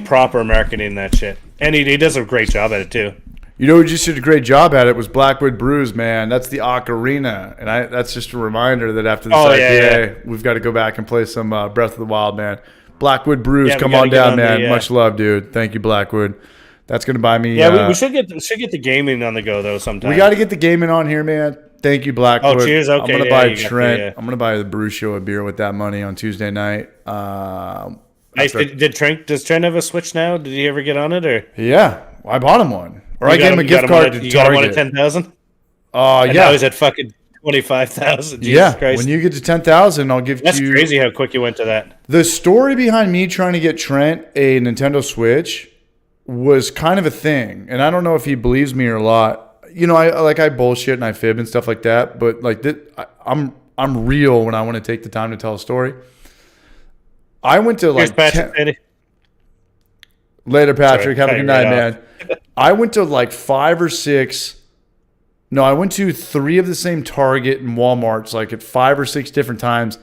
proper marketing that shit, and he does a great job at it too. You know who just did a great job at it was Blackwood Brews, man. That's the Ocarina. And that's just a reminder that after this IPA, we've got to go back and play some Breath of the Wild, man. Blackwood Brews, Yeah, we come gotta on get down, on man. the, Much love, dude. Thank you, Blackwood. That's going to buy me. Yeah, we should get the gaming on the go though sometime. We got to get the gaming on here, man. Thank you, Blackwood. Oh, cheers. Okay, I'm going to yeah, buy you got Trent. the, I'm going to buy the Brew Show a beer with that money on Tuesday night. Nice. Does Trent have a Switch now? Did he ever get on it or? Yeah, I bought him one. Or I gave him a gift card to You got him on at Target. 10,000. Yeah. Now he's at fucking 25,000. Jesus Yeah, Christ. when you get to 10,000, I'll give That's you. crazy how quick you went to that. The story behind me trying to get Trent a Nintendo Switch was kind of a thing, and I don't know if he believes me or not. You know, I bullshit and I fib and stuff like that, but like I'm real when I want to take the time to tell a story. I went to Here's like Patrick Petty. later, Patrick. Sorry, have a good cutting night, right man. I went to like 5 or 6. No, I went to 3 of the same Target and Walmarts like at 5 or 6 different times,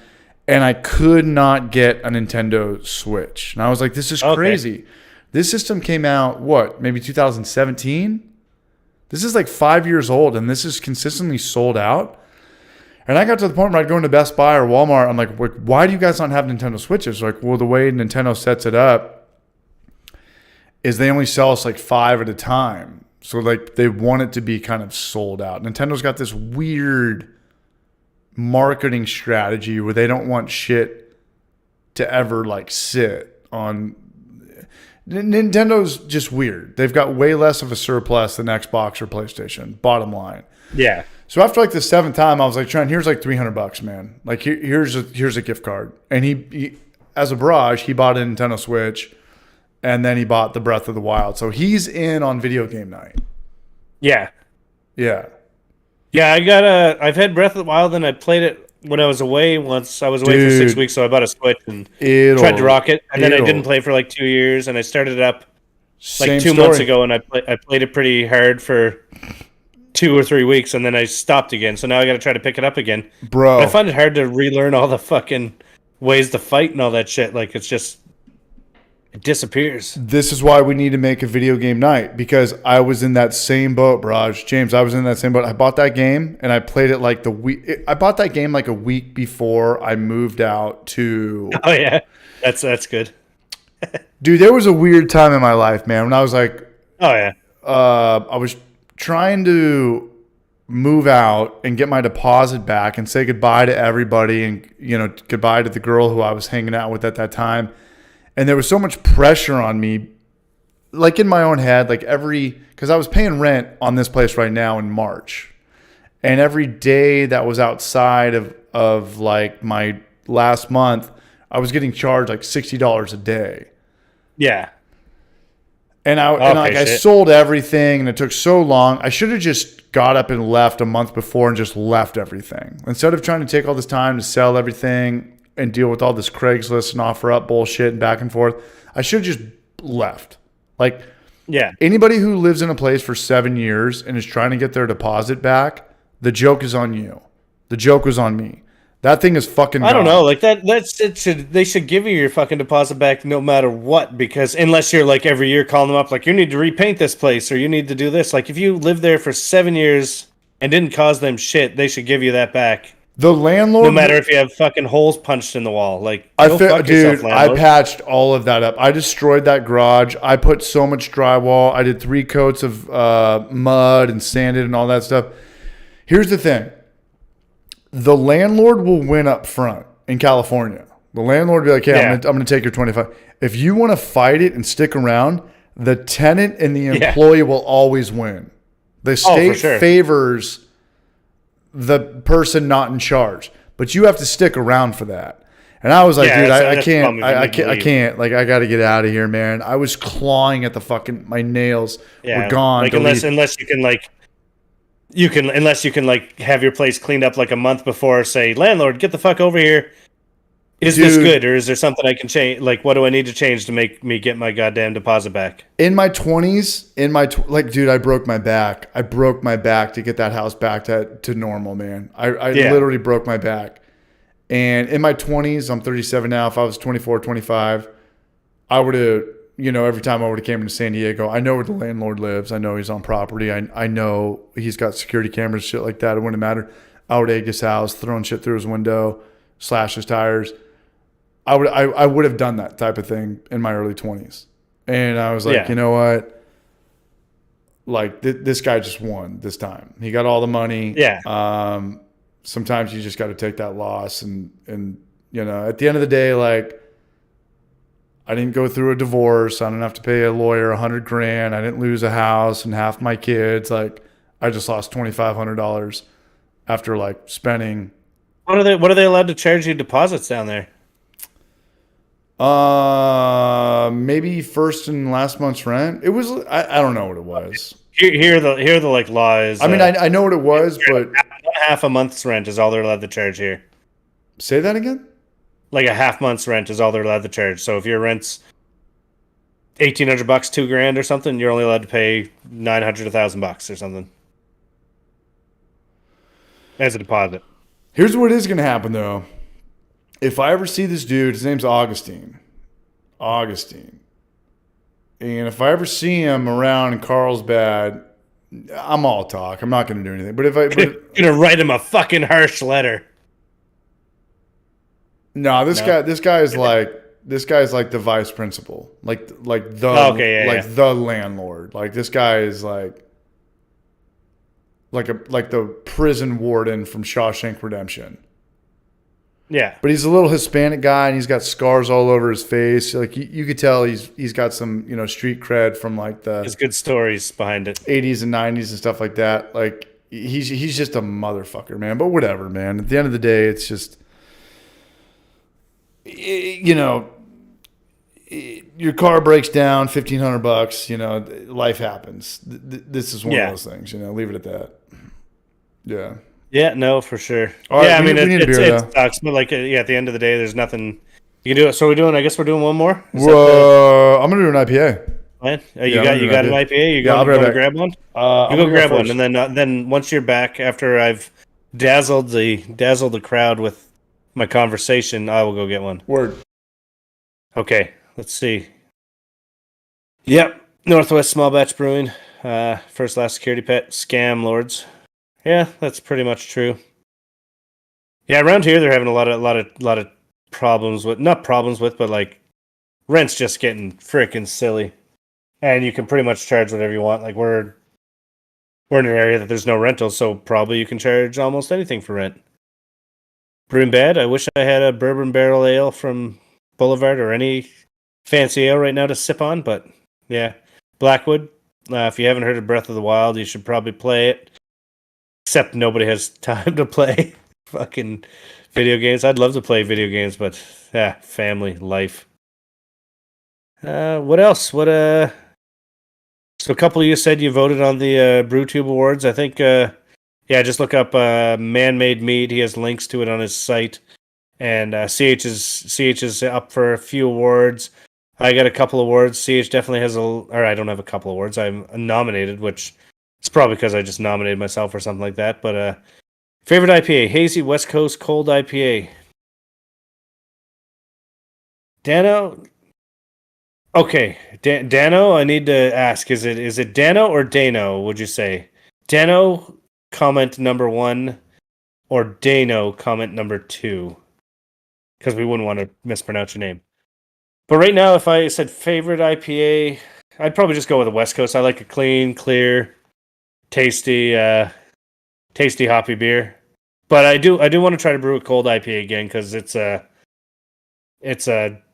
and I could not get a Nintendo Switch. And I was like, this is crazy. This system came out, what, maybe 2017? This is like 5 years old, and this is consistently sold out. And I got to the point where I'd go into Best Buy or Walmart. I'm like, why do you guys not have Nintendo Switches? They're like, well, the way Nintendo sets it up is they only sell us like 5 at a time. So like they want it to be kind of sold out. Nintendo's got this weird marketing strategy where they don't want shit to ever like sit on. Nintendo's just weird. They've got way less of a surplus than Xbox or PlayStation, bottom line. Yeah. So after like the 7th time, I was like, Trent, here's like $300, man. Like here's a gift card. And he as a barrage, he bought a Nintendo Switch. And then he bought the Breath of the Wild. So he's in on video game night. Yeah. Yeah. Yeah, I've had Breath of the Wild, and I played it when I was away once. I was away for 6 weeks, so I bought a Switch and tried to rock it. And then I didn't play for like 2 years, and I started it up like 2 months ago, and I played it pretty hard for 2 or 3 weeks, and then I stopped again. So now I got to try to pick it up again. Bro. But I find it hard to relearn all the fucking ways to fight and all that shit. Like, it's just... It disappears. This is why we need to make a video game night, because I was in that same boat, Braj. James, I was in that same boat. I bought that game and I played it like I bought that game like a week before I moved out to. Oh yeah, that's good. Dude, there was a weird time in my life, man, when I was like, oh yeah, I was trying to move out and get my deposit back and say goodbye to everybody and goodbye to the girl who I was hanging out with at that time. And there was so much pressure on me, like in my own head, like because I was paying rent on this place right now in March. And every day that was outside of like my last month, I was getting charged like $60 a day. yeah. And I shit. sold everything, and it took so long. I should have just got up and left a month before and just left everything instead of trying to take all this time to sell everything and deal with all this Craigslist and offer up bullshit and back and forth. I should have just left. Like, Yeah. anybody who lives in a place for 7 years and is trying to get their deposit back, the joke is on you. The joke was on me. That thing is fucking gone. I don't know, like that's it. They should give you your fucking deposit back no matter what, because unless you're like every year calling them up, like you need to repaint this place or you need to do this. Like if you lived there for 7 years and didn't cause them shit, they should give you that back. The landlord, No matter if you have fucking holes punched in the wall, like fuck yourself, dude, I landlord. patched all of that up. I destroyed that garage. I put so much drywall. I did 3 coats of mud and sanded and all that stuff. Here's the thing. The landlord will win up front in California. The landlord will be like, hey, Yeah. I'm going to take your 25. If you want to fight it and stick around, the tenant and the employee will always win. The state sure. favors the person not in charge, but you have to stick around for that. And I was like, Yeah, dude, I that's can't, probably I if you can't, I leave. can't. Like, I got to get out of here, man. I was clawing at the fucking, my nails Yeah, were gone. like to leave. unless you can like. Unless you can like have your place cleaned up like a month before, say, landlord, get the fuck over here. Is this Dude. good, or is there something I can change? Like, what do I need to change to make me get my goddamn deposit back? In my 20s, like, dude, I broke my back. I broke my back to get that house back to normal, man. I Yeah. literally broke my back. And in my 20s, I'm 37 now. If I was 24, 25, I would have, every time I would have came into San Diego, I know where the landlord lives. I know he's on property. I know he's got security cameras, shit like that. It wouldn't matter. I would egg his house, throwing shit through his window, slash his tires. I would have done that type of thing in my early 20s. And I was like, Yeah. you know what? Like, this guy just won this time. He got all the money. Yeah. Sometimes you just got to take that loss. And at the end of the day, like, I didn't go through a divorce. I didn't have to pay a lawyer $100,000. I didn't lose a house and half my kids. Like, I just lost $2,500 after like spending. What are they allowed to charge you deposits down there? Maybe first and last month's rent. It was, I don't know what it was. Here the like law is. I mean, I know what it was, but half a month's rent is all they're allowed to charge here. say that again. Like a half month's rent is all they're allowed to charge. So if your rent's $1,800, $2,000 or something, you're only allowed to pay $900, $1,000 or something as a deposit. Here's what is going to happen though. If I ever see this dude, his name's Augustine. And if I ever see him around in Carlsbad, I'm all talk. I'm not going to do anything. But if You're gonna write him a fucking harsh letter. no, this guy is like the vice principal, like the the landlord. Like this guy is like the prison warden from Shawshank Redemption. Yeah. But he's a little Hispanic guy, and he's got scars all over his face. Like you could tell he's got some street cred from like the There's good stories behind it. 80s and 90s and stuff like that. Like he's just a motherfucker, man. But whatever, man. At the end of the day, it's just your car breaks down, $1,500. Life happens. This is one of those things. Leave it at that. Yeah. Yeah, no, for sure. All right, yeah, we need a beer, it though. sucks, but like, at the end of the day, there's nothing you can do. So I guess we're doing one more. Is Well, I'm gonna do an IPA. that the plan? Yeah, I'm You gonna got do an an IPA? You Yeah, I'll be right going to back. grab one? I'm You go gonna grab first. one, and then once you're back, after I've dazzled the crowd with my conversation, I will go get one. Word. Okay, let's see. Yep, Northwest Small Batch Brewing, first last security pet, scam lords. Yeah, that's pretty much true. Yeah, around here they're having a lot of problems with, not problems with, but like rent's just getting freaking silly, and you can pretty much charge whatever you want. Like we're in an area that there's no rentals, so probably you can charge almost anything for rent. Brewing bad. I wish I had a bourbon barrel ale from Boulevard or any fancy ale right now to sip on, but yeah, Blackwood. If you haven't heard of Breath of the Wild, you should probably play it. Except nobody has time to play fucking video games. I'd love to play video games, but family life. What else? So a couple of you said you voted on the BrewTube Awards. I think, just look up Man-Made Mead. He has links to it on his site. And CH is up for a few awards. I got a couple awards. CH definitely has or I don't have a couple awards. I'm nominated, which it's probably because I just nominated myself or something like that. But favorite IPA, hazy West Coast cold IPA. Dano. Okay, Dano. I need to ask: is it Dano or Dano? Would you say Dano? Comment number 1, or Dano? Comment number 2, because we wouldn't want to mispronounce your name. But right now, if I said favorite IPA, I'd probably just go with the West Coast. I like a clean, clear, tasty hoppy beer. But I do want to try to brew a cold IPA again because it's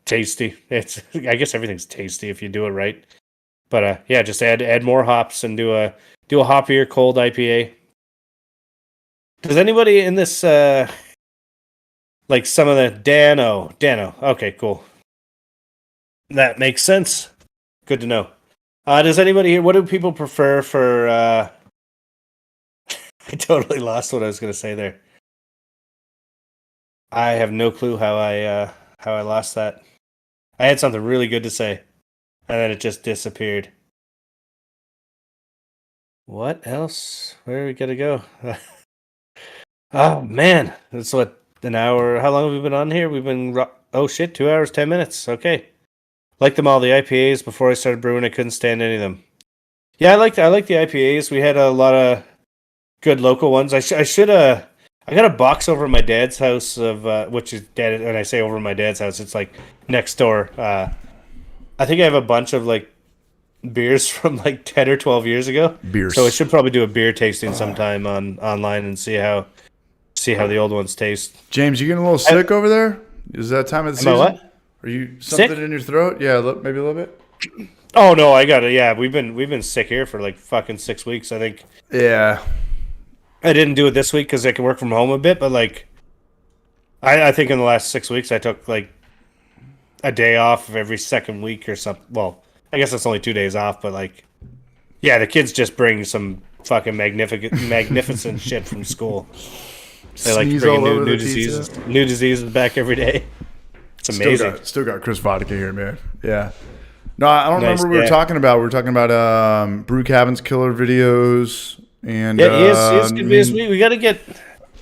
tasty. It's I guess everything's tasty if you do it right. But just add more hops and do a hoppier cold IPA. Does anybody in this like some of the Dano? Okay, cool. That makes sense. Good to know. Does anybody here? What do people prefer for? I totally lost what I was going to say there. I have no clue how I lost that. I had something really good to say, and then it just disappeared. What else? Where are we gonna go? Oh man, that's what, an hour. How long have we been on here? We've been 2 hours 10 minutes. Okay, like them all. The IPAs before I started brewing, I couldn't stand any of them. Yeah, I like the IPAs. We had a lot of good local ones. I got a box over at my dad's house of which is dad. When I say over my dad's house, it's like next door. I think I have a bunch of like beers from like 10 or 12 years ago. Beers. So I should probably do a beer tasting sometime online and see how the old ones taste. James, you getting a little sick over there? Is that time of the season? What? Are you something Sick? in your throat? Yeah, maybe a little bit. Oh no, I got it. Yeah, we've been sick here for like fucking 6 weeks. I think. Yeah. I didn't do it this week because I can work from home a bit, but like, I think in the last 6 weeks I took like a day off every second week or something. Well, I guess that's only 2 days off, but like, yeah, the kids just bring some fucking magnificent shit from school. They like Sneeze bringing all over new the diseases, pizza. new diseases back every day. It's amazing. Still got Chris Vodka here, man. Yeah. No, I don't Nice, remember what we were yeah. talking about. We were talking about Brew Cabin's killer videos. And Yeah, he is good videos. We got to get.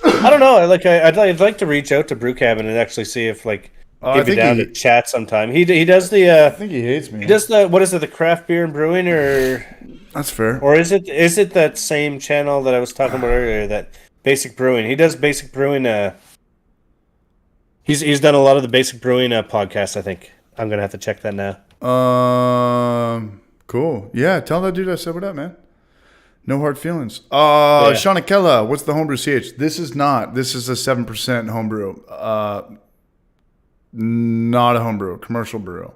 I don't know. I'd like to reach out to Brew Cabin and actually see if like I he'd be think down he- to chat sometime. He does I the think he hates me. he does the what is it, the craft beer and brewing, or That's fair. is it that same channel that I was talking about earlier, that Basic Brewing? He does Basic Brewing. He's done a lot of the Basic Brewing podcasts. I think I'm gonna have to check that now. Cool. Yeah, tell that dude I said what up, man. No hard feelings. Yeah. Shauna Kella, what's the homebrew CH? This is a 7% homebrew. Not a homebrew, commercial brew.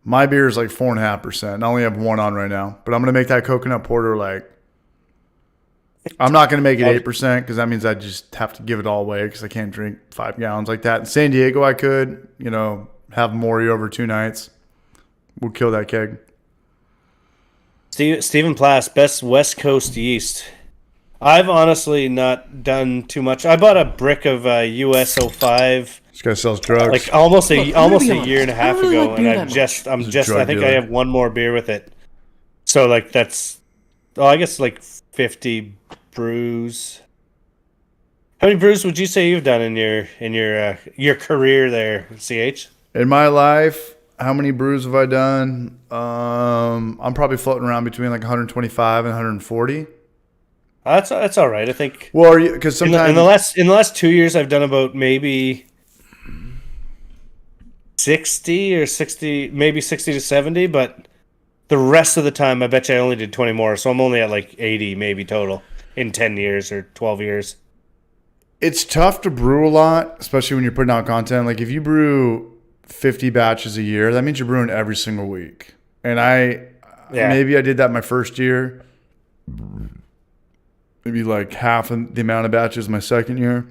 My beer is like 4.5%. I only have one on right now, but I'm gonna make that coconut porter like. I'm not gonna make it 8% because that means I just have to give it all away because I can't drink 5 gallons like that. In San Diego, I could, have Maury over 2 nights. We'll kill that keg. Stephen Plass, best West Coast yeast. I've honestly not done too much. I bought a brick of US 05 This guy sells drugs. like almost a Look, I'm gonna be year and a honest. I half don't really ago, like and beer I that drug think I dealer. have one more beer with it. So like that's, I guess like 50 brews. How many brews would you say you've done in your career there, CH? In my life, how many brews have I done? I'm probably floating around between like 125 and 140. That's all right. I think Well, because in the sometimes last 2 years I've done about maybe 60 or 60, maybe 60 to 70, but the rest of the time I bet you I only did 20 more, so I'm only at like 80 maybe total in 10 years or 12 years. it's tough to brew a lot, especially when you're putting out content. Like if you brew 50 batches a year, that means you're brewing every single week. And maybe I did that my first year. Maybe like half of the amount of batches my second year.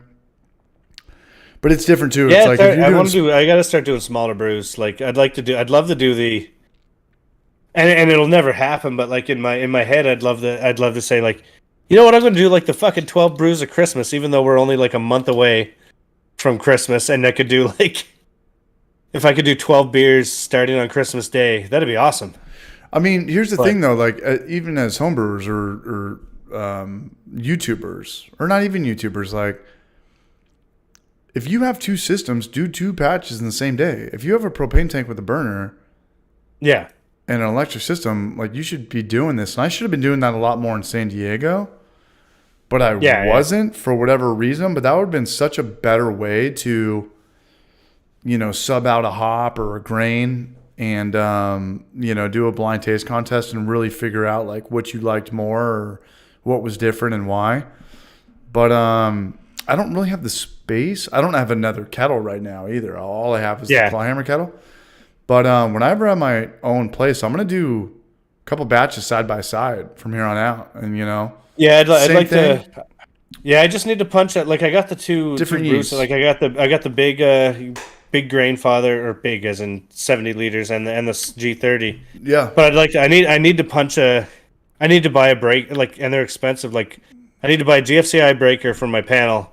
But it's different too. Yeah, It's like if you're I doing want to do. I got to start doing smaller brews. Like I'd love to do the. and it'll never happen. But like in my head, I'd love to say like, you know what, I'm going to do like the fucking 12 brews of Christmas, even though we're only like a month away from Christmas, and I could do like, if I could do 12 beers starting on Christmas Day, that'd be awesome. I mean, here's the thing though, like even as homebrewers or YouTubers, or not even YouTubers, like if you have two systems, do two batches in the same day. If you have a propane tank with a burner Yeah. and an electric system, like you should be doing this. And I should have been doing that a lot more in San Diego, but I wasn't for whatever reason. But that would have been such a better way to, sub out a hop or a grain and, do a blind taste contest and really figure out like what you liked more or what was different and why. But I don't really have the space. I don't have another kettle right now either. All I have is the clawhammer kettle. But whenever I have my own place, I'm going to do a couple batches side by side from here on out. And, Yeah, I'd like to. Yeah, I just need to punch that. Like I got the two different brews. yeasts. Like I got the big grain father, or big as in 70 liters, and the G30. Yeah. But I need to punch I need to buy a break, like, and they're expensive. Like I need to buy a GFCI breaker for my panel,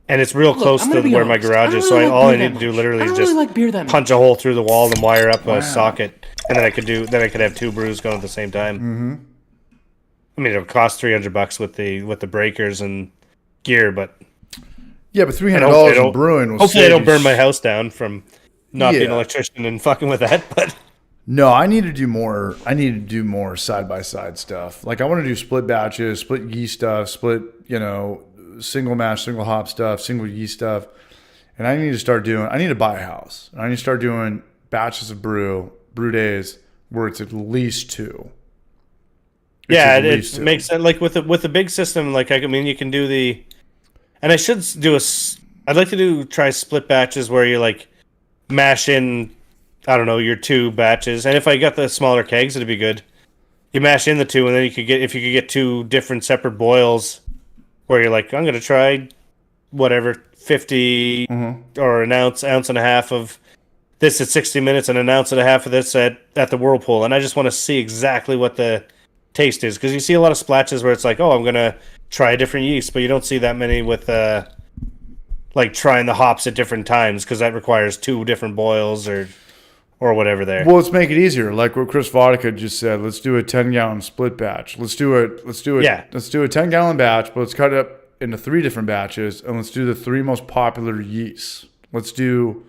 and it's real close to where my garage is. So all I need to do literally is just punch a hole through the wall and wire up a socket, and then I could have two brews going at the same time. Mm-hmm. I mean, it'll cost $300 with the breakers and gear, but yeah, but $300 in brewing will hopefully I don't burn my house down from not being an electrician and fucking with that. But no, I need to do more. I need to do more side by side stuff. Like I want to do split batches, split yeast stuff, split single mash, single hop stuff, single yeast stuff. And I need to buy a house. I need to start doing batches of brew days where it's at least two. It makes sense. Like with the big system, like I mean, you can do and I should do I'd like to try split batches where you like mash in, I don't know, your two batches. And if I got the smaller kegs, it'd be good. You mash in the two, and then if you could get two different separate boils, where you're like, I'm gonna try whatever 50 or an ounce and a half of this at 60 minutes, and an ounce and a half of this at the Whirlpool, and I just want to see exactly what the taste is, because you see a lot of splatches where it's like, oh, I'm gonna try a different yeast, but you don't see that many with like trying the hops at different times, because that requires two different boils or whatever there. Well, let's make it easier. Like what Chris Vodka just said, let's do a 10-gallon split batch. Let's do a 10-gallon batch, but let's cut it up into 3 different batches, and let's do the 3 most popular yeasts. Let's do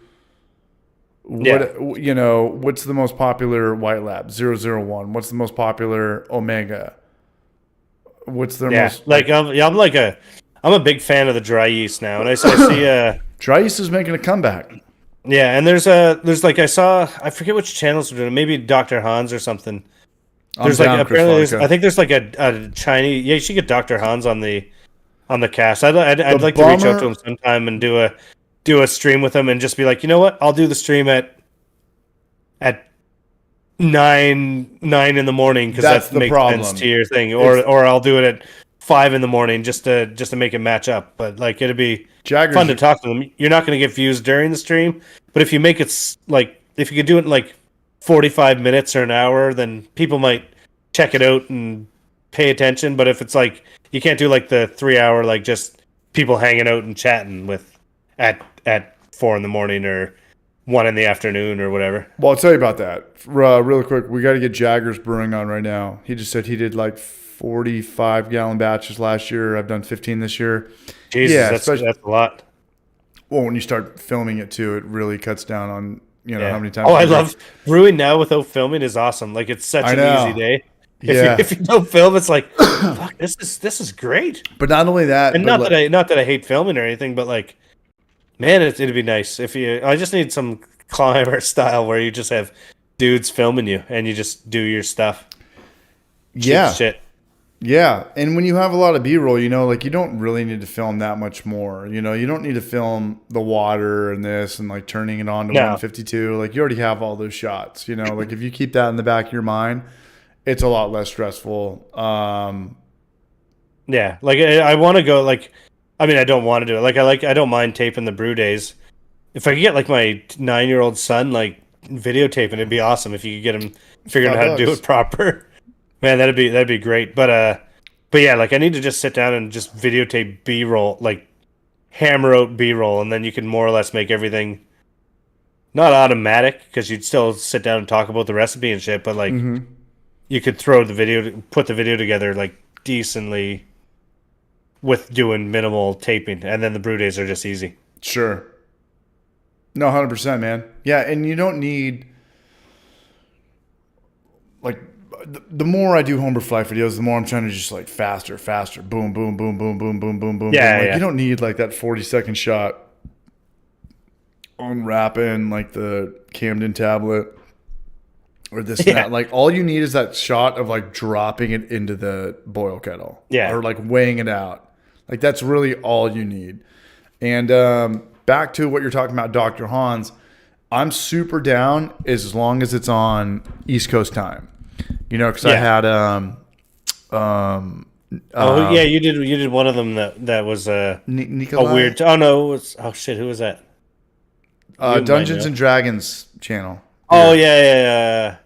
what's the most popular White Lab? 001. What's the most popular Omega? What's their most I'm a big fan of the dry yeast now, and I see dry yeast is making a comeback. Yeah, and there's like I forget which channels are doing it, maybe Dr. Hans or something. There's like apparently I think there's like a Chinese. Yeah, you should get Dr. Hans on the cast. I'd like to reach out to him sometime and do a stream with him and just be like, you know what, I'll do the stream at 9 in the morning, because that makes sense to your thing, or I'll do it at 5 in the morning just to make it match up. But like it'd be fun to talk to them. You're not going to get views during the stream, but if you make it like, if you could do it in like 45 minutes or an hour, then people might check it out and pay attention. But if it's like, you can't do like the 3-hour, like just people hanging out and chatting with at 4 in the morning or 1 in the afternoon or whatever. Well, I'll tell you about that really quick. We got to get Jagger's Brewing on right now. He just said he did like 45-gallon batches last year. I've done 15 this year. Jesus, that's a lot. Well, when you start filming it too, it really cuts down on how many times. Oh, I love brewing now without filming is awesome. Like it's such an easy day. If you don't film, it's like, fuck, this is great. But not only that, and not that I hate filming or anything, but like, man, it'd be nice if I just need some climber style where you just have dudes filming you and you just do your stuff. Shit. Yeah, and when you have a lot of B-roll, like you don't really need to film that much more. You don't need to film the water and this and like turning it on to 152. Like you already have all those shots. Like if you keep that in the back of your mind, it's a lot less stressful. Yeah, like I want to go. Like, I mean, I don't want to do it. I don't mind taping the brew days. If I could get like my 9-year-old son like videotaping, it'd be awesome. If you could get him figuring out how to do $5. it proper. Man, that'd be great. But yeah, like I need to just sit down and just videotape B-roll, like hammer out B-roll, and then you can more or less make everything not automatic because you'd still sit down and talk about the recipe and shit, but like you could put the video together like decently with doing minimal taping, and then the brew days are just easy. Sure. No, 100%, man. Yeah, and you don't need like the more I do homebrew fly videos, the more I'm trying to just like faster, boom, boom, boom, boom, boom, boom, boom, boom. Yeah, Like yeah. you don't need like that 40-second shot unwrapping like the Camden tablet or this and Yeah. that. Like all you need is that shot of like dropping it into the boil kettle. Yeah. Or like weighing it out. Like that's really all you need. And back to what you're talking about, Dr. Hans, I'm super down as long as it's on East Coast time. You know, because I had yeah, you did one of them that was Nikolai? a weird. Oh no, it was who was that? Dungeons and Dragons channel. Oh yeah.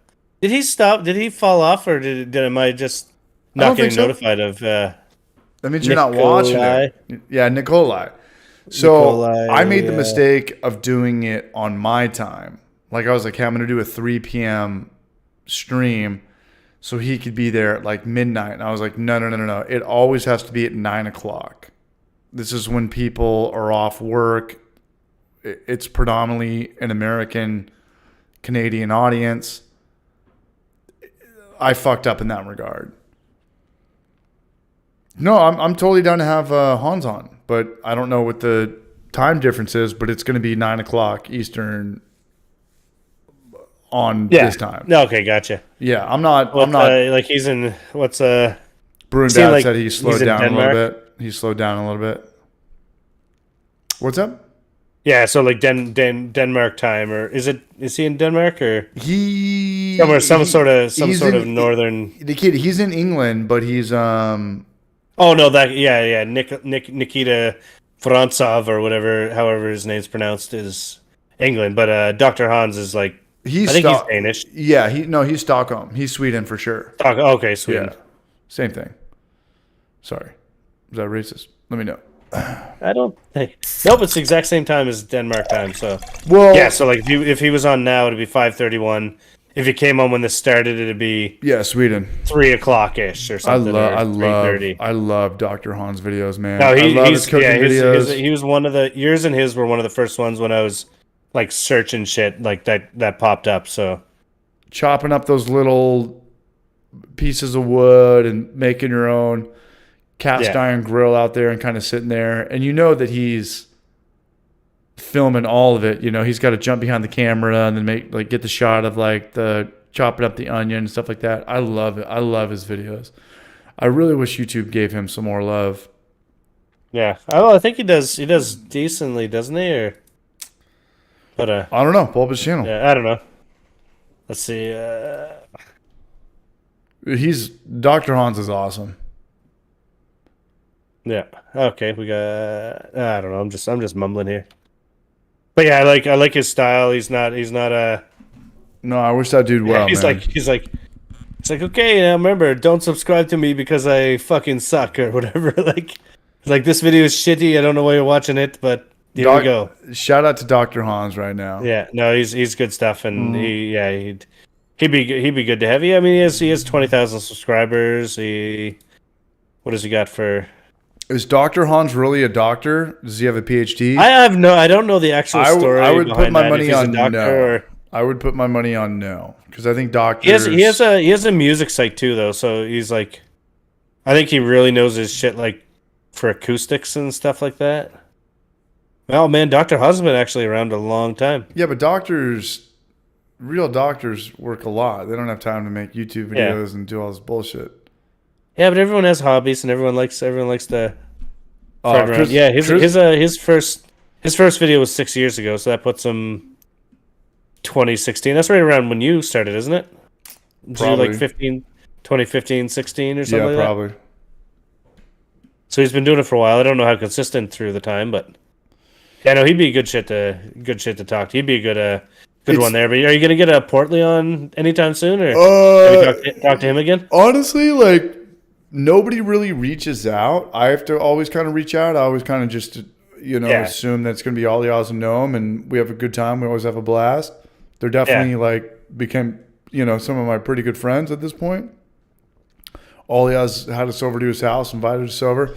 Did he stop? Did he fall off, or am I just I don't not getting think so. notified of? That means you're not watching it. Yeah, Nikolai. So Nikolai, I made the yeah. mistake of doing it on my time. Like I was like, hey, I'm going to do a 3 p.m. stream so he could be there at like midnight. And I was like, no. It always has to be at 9 o'clock. This is when people are off work. It's predominantly an American Canadian audience. I fucked up in that regard. No, I'm totally down to have Hans on, but I don't know what the time difference is, but it's going to be 9 o'clock Eastern on this time. No, okay, gotcha. Yeah, I'm not. Like he's in what's Bruin seemed Dad like said he slowed he's in down a little Denmark? bit. He slowed down a little bit. What's up? Yeah, so like Denmark time, or is he in Denmark or He somewhere some he- sort of he's in- northern? The kid, he's in England, but he's Oh no, Nikita Vorontsov or whatever, however his name's pronounced, is England, but Dr. Hans is like I think he's Danish. Yeah, he's Stockholm. He's Sweden for sure. Okay, Sweden. Yeah, same thing. Sorry, was that racist? Let me know. I don't think. Nope, it's the exact same time as Denmark time. So Well, yeah, so like if he was on now, it'd be 5:31. If he came on when this started, it'd be yeah, Sweden. 3:00 ish or something. I or 3:30. love Dr. Hans videos, man. No, I love he's his cooking videos. he was one of the yours and his were one of the first ones when I was like searching shit like that popped up. So Chopping up those little pieces of wood and making your own cast iron grill out there and kind of sitting there, and you know that he's filming all of it. You know, he's got to jump behind the camera and then get the shot of like the chopping up the onion and stuff like that. I love it. I love his videos. I really wish YouTube gave him some more love. yeah, I think he does decently, doesn't he? Or but I don't know. Pull up his channel. yeah, I don't know. Let's see. He's Dr. Hans is awesome. Yeah. Okay, we got. I don't know. I'm just mumbling here. But yeah, I like his style. He's not No, I wish that dude well. he's man. he's like okay. Now remember, don't subscribe to me because I fucking suck or whatever. like this video is shitty. I don't know why you're watching it, but here we go. Shout out to Dr. Hans right now. Yeah. No, he's good stuff, and he'd be good to have. I mean, he has 20,000 subscribers. What does he got for? Is Dr. Hans really a doctor? Does he have a PhD? I don't know the actual story. I would put behind my that, money if he's a on doctor no. or- I would put my money on no because I think doctors. He has a music site too, though. So he's like, I think he really knows his shit, like for acoustics and stuff like that. Oh man, Dr. Hans has been actually around a long time. Yeah, but real doctors work a lot. They don't have time to make YouTube Yeah. videos and do all this bullshit. Yeah, but everyone has hobbies, and everyone likes to. Chris- Yeah, Chris- his first video was 6 years ago, so that puts him 2016. That's right around when you started, isn't it? So Probably. like 2015, 16 or something Yeah, like that? probably. So he's been doing it for a while. I don't know how consistent through the time, but yeah, no, he'd be good shit to talk to. He'd be a good Good one there. But are you going to get a Portly on anytime soon, or have you talked to him again? Honestly, like nobody really reaches out. I have to always kind of reach out. I always kind of just assume that it's going to be all the Oz and Gnome, and we have a good time. We always have a blast. They're definitely like became some of my pretty good friends at this point. Oliaz had us over to his house, invited us over.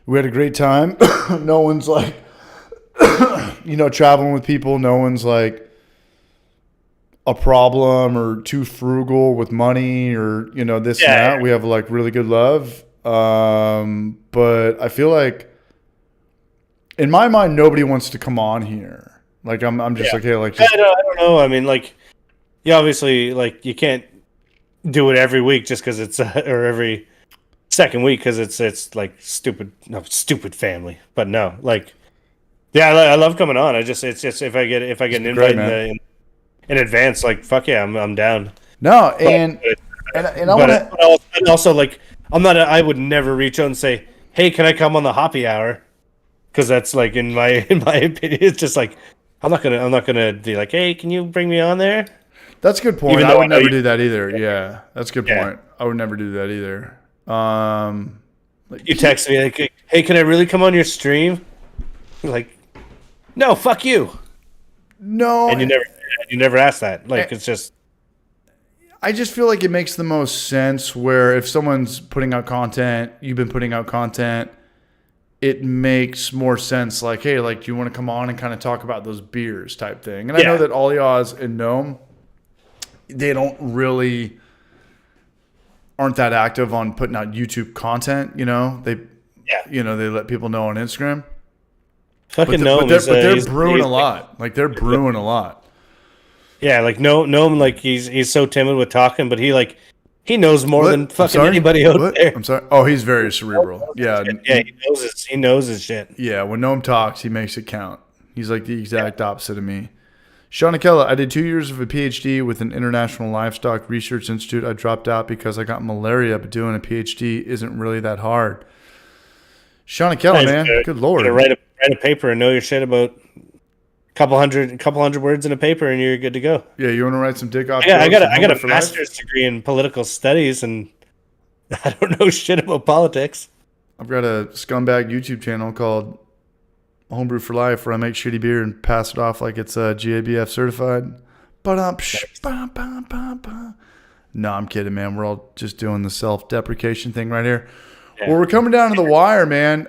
We had a great time. No one's like, traveling with people. No one's like a problem or too frugal with money or, this and that. We have like really good love. But I feel like in my mind, nobody wants to come on here. Like I'm just like, hey, like, just, I don't know. I mean, like, obviously, like you can't do it every week just because it's or every second week because it's like stupid family. But no, like, yeah, I love coming on. It's just if I get an invite in advance, like fuck yeah, I'm down. No, and I want to also like I would never reach out and say, hey, can I come on the Hoppy Hour? Because that's like in my opinion, it's just like I'm not gonna be like, hey, can you bring me on there? That's a good point. I would never do that either. Yeah, that's a good point. I would never do that either. You text me like, hey, can I really come on your stream? Like, no, fuck you. No, and you never ask that. Like, it's just. I just feel like it makes the most sense where if someone's putting out content, you've been putting out content, it makes more sense. Like, hey, like, do you want to come on and kind of talk about those beers type thing? And I know that Oliaz and Gnome, they aren't that active on putting out YouTube content. They let people know on Instagram. Fucking Gnome, but they're brewing a lot. Like they're brewing a lot. Yeah, like Gnome, like he's so timid with talking, but he knows more than fucking anybody out there. I'm sorry. Oh, he's very cerebral. Yeah, he knows his shit. Yeah, when Gnome talks, he makes it count. He's like the exact opposite of me. Sean Akella, I did 2 years of a PhD with an international livestock research institute. I dropped out because I got malaria, but doing a PhD isn't really that hard. Sean Akella, man, good lord. Write a paper and know your shit about a couple hundred words in a paper, and you're good to go. Yeah, you want to write some dick off? I got a master's degree in political studies, and I don't know shit about politics. I've got a scumbag YouTube channel called Homebrew for Life where I make shitty beer and pass it off like it's GABF certified. No, I'm kidding, man. We're all just doing the self-deprecation thing right here. Yeah. Well, we're coming down to the wire, man.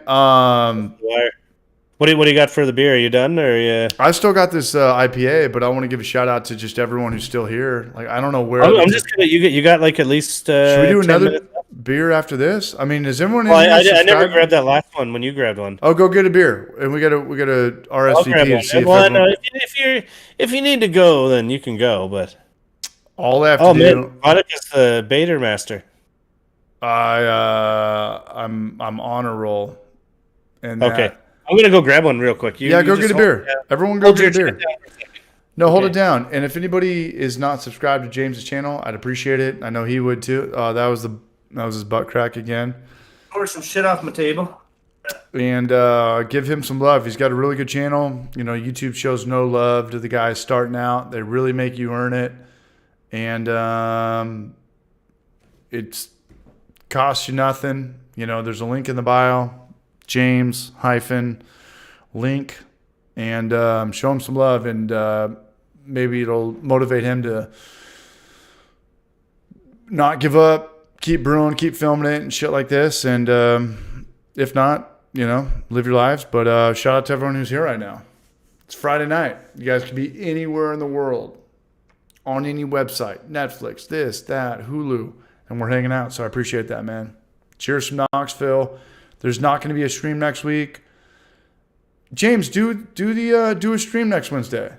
What do you got for the beer? Are you done, or I still got this IPA, but I want to give a shout out to just everyone who's still here. Like, I don't know where. I'm just gonna. You got like at least. Should we do another beer after this? I mean, is everyone? I never grabbed that last one when you grabbed one. Oh, go get a beer, and we got a RSVP to see if you need to go, then you can go. But all I have to do. Man, Vodka's the Bader master. I'm on a roll. And okay. I'm going to go grab one real quick. Go get a beer. Everyone go get a beer. No, hold it down. And if anybody is not subscribed to James's channel, I'd appreciate it. I know he would too. That was his butt crack again. Pour some shit off my table. And give him some love. He's got a really good channel. YouTube shows no love to the guys starting out. They really make you earn it. And it's costs you nothing. There's a link in the bio. James link, and show him some love, and maybe it'll motivate him to not give up, keep brewing, keep filming it and shit like this. And if not, live your lives. But shout out to everyone who's here right now. It's Friday night. You guys can be anywhere in the world, on any website, Netflix, this, that, Hulu, and we're hanging out. So I appreciate that, man. Cheers from Knoxville. There's not going to be a stream next week. James, do a stream next Wednesday.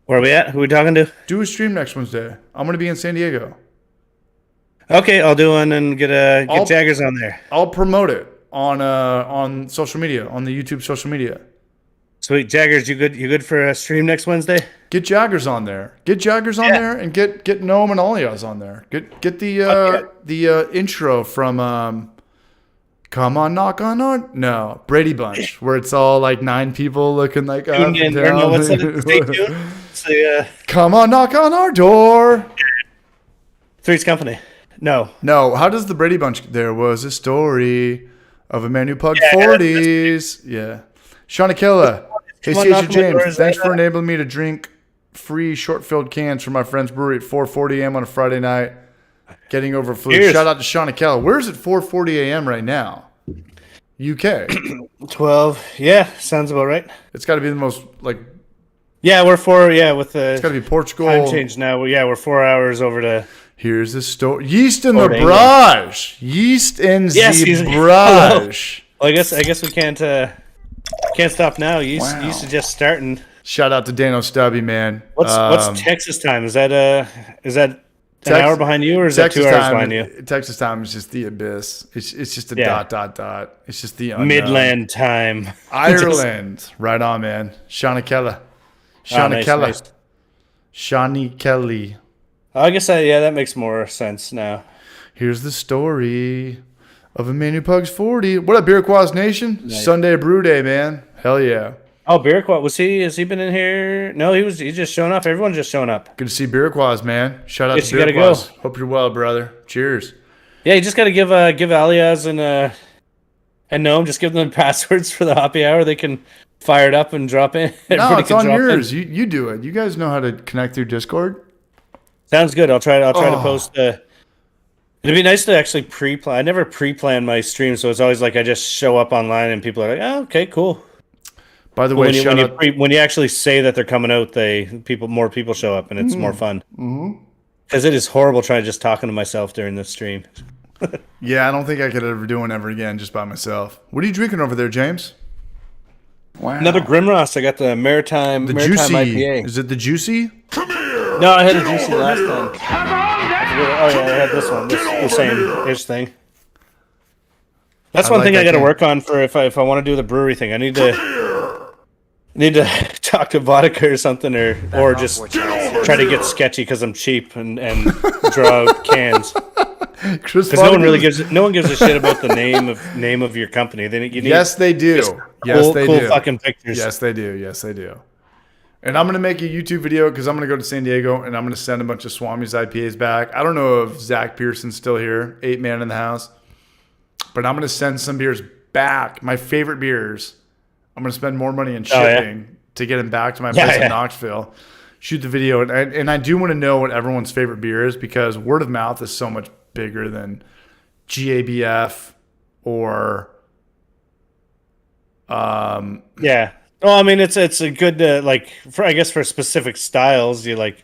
Where are we at? Who are we talking to? Do a stream next Wednesday. I'm going to be in San Diego. Okay, I'll do one and get Jaggers on there. I'll promote it on social media, on the YouTube social media. Sweet. Jaggers, you good for a stream next Wednesday? Get Jaggers on there. Get Jaggers on there, and get Gnome and Oliaz on there. Get the intro from Come on, knock on our... No, Brady Bunch, where it's all like 9 people looking like up and Union, or down. no, what's that? Stay tuned. It's the Come on, knock on our door. Three's Company. No. No, how does the Brady Bunch... There was a story of a man who pugged Yeah, 40s. Yeah. Shawnakilla. Hey, Come on, Stacia knock on the door, James, is thanks that- for enabling me to drink free short-filled cans from my friend's brewery at 4:40 a.m. on a Friday night. Getting over flu. Cheers. Shout out to Shawnakilla. Where's it 4:40 a.m. right now? UK. 12. Yeah, sounds about right. It's got to be the most, like, Yeah, we're 4. Yeah, with the it's got to be Portugal. time change now. Yeah, we're 4 hours over to. Here's the story. Yeast in the Over to brush. Yeast in Yes, the he's- brush. Well, I guess we can't stop now. You used to just starting. Shout out to Dano Stubby, man. What's Texas time? Is that an Tex- hour behind you, or is that 2 hours behind you? Texas time is just the abyss. It's just a Yeah. dot. It's just the unknown. Midland time. Ireland. Right on, man. Shawnakella. Shawnakella. Nice. Shawnee Kelly. I guess that makes more sense now. Here's the story of a man who pugs 40. What up, Beerquaws Nation? Sunday Brew Day, man. Hell yeah. Oh, Beerquat, has he been in here? No, he's just showing up. Everyone's just showing up. Good to see Beerquaws, man. Shout out Guess to you gotta Beerquaws. go. Hope you're well, brother. Cheers. Yeah, you just got to give Alias and Noam, just give them passwords for the happy hour. They can fire it up and drop in. No, Everybody it's can on drop in. yours. You do it. You guys know how to connect through Discord. Sounds good. I'll try to Oh. post. It'd be nice to actually pre-plan. I never pre-plan my stream, so it's always like I just show up online and people are like, "Oh, okay, cool." By the way, When you shout out. when you actually say that they're coming out, more people show up and it's more fun. Because it is horrible trying to just talking to myself during the stream. Yeah, I don't think I could ever do one ever again just by myself. What are you drinking over there, James? Another Grimross. I got the Maritime The Maritime juicy. IPA. Is it the juicy? No, I had a juicy last time. Oh yeah, I had this one. The same-ish thing. That's I one like thing I that got to can. work on for if I want to do the brewery thing. I need to talk to Vodka or something, or just try to get sketchy because I'm cheap and draw cans. Chris Because no one gives a shit about the name of your company. You need Yes, they do. Yes, cool, they cool do. fucking pictures. Yes, they do. Yes, they do. And I'm going to make a YouTube video because I'm going to go to San Diego and I'm going to send a bunch of Swami's IPAs back. I don't know if Zach Pearson's still here, 8-man in the house. But I'm going to send some beers back, my favorite beers. I'm going to spend more money in shipping to get them back to my place in Knoxville. Shoot the video. And I do want to know what everyone's favorite beer is because word of mouth is so much bigger than GABF or... Yeah. Well, I mean, it's a good for specific styles. You like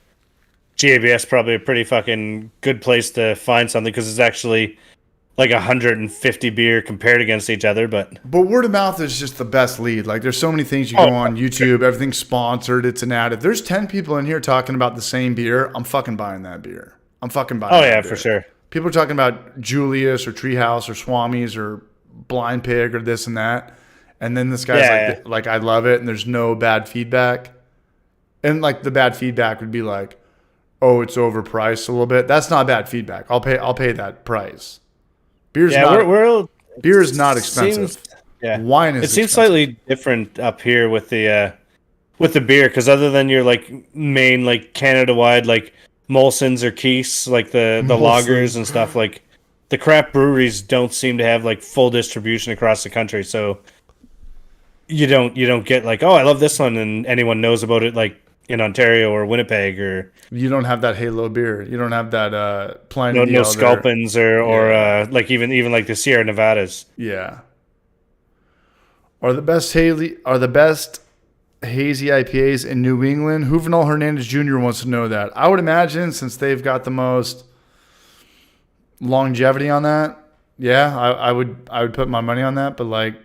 GABS probably a pretty fucking good place to find something because it's actually like 150 beer compared against each other. But word of mouth is just the best lead. Like there's so many things you go on YouTube, everything's sponsored, it's an ad. If there's 10 people in here talking about the same beer, I'm fucking buying that beer. I'm fucking buying that beer. for sure. People are talking about Julius or Treehouse or Swami's or Blind Pig or this and that. And then this guy's like, I love it, and there's no bad feedback. And like the bad feedback would be like, oh, it's overpriced a little bit. That's not bad feedback. I'll pay that price. Beer is not expensive. Wine is. It seems expensive. slightly different up here with the beer because other than your like main like Canada wide like Molson's or Keith's like the lagers and stuff like the craft breweries don't seem to have like full distribution across the country, so. You don't get like, oh, I love this one, and anyone knows about it like in Ontario or Winnipeg or You don't have that Halo beer. You don't have that Pliny no the Elder. Sculpins or like even like the Sierra Nevadas. Yeah. Are the best hazy IPAs in New England? Juvenal Hernandez Jr. wants to know that. I would imagine since they've got the most longevity on that, yeah, I would put my money on that, but like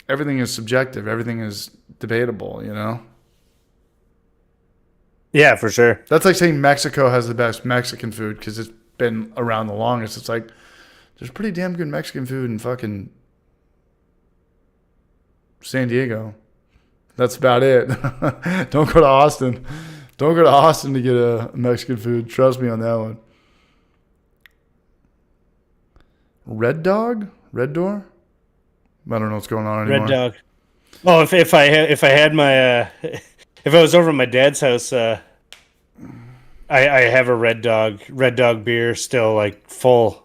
everything is subjective. Everything is debatable, you know? Yeah, for sure. That's like saying Mexico has the best Mexican food because it's been around the longest. It's like there's pretty damn good Mexican food in fucking San Diego. That's about it. Don't go to Austin. Don't go to Austin to get a Mexican food. Trust me on that one. Red Dog? Red Door? I don't know what's going on anymore. Red Dog. Oh, if I had my if I was over at my dad's house, I have a Red Dog beer still like full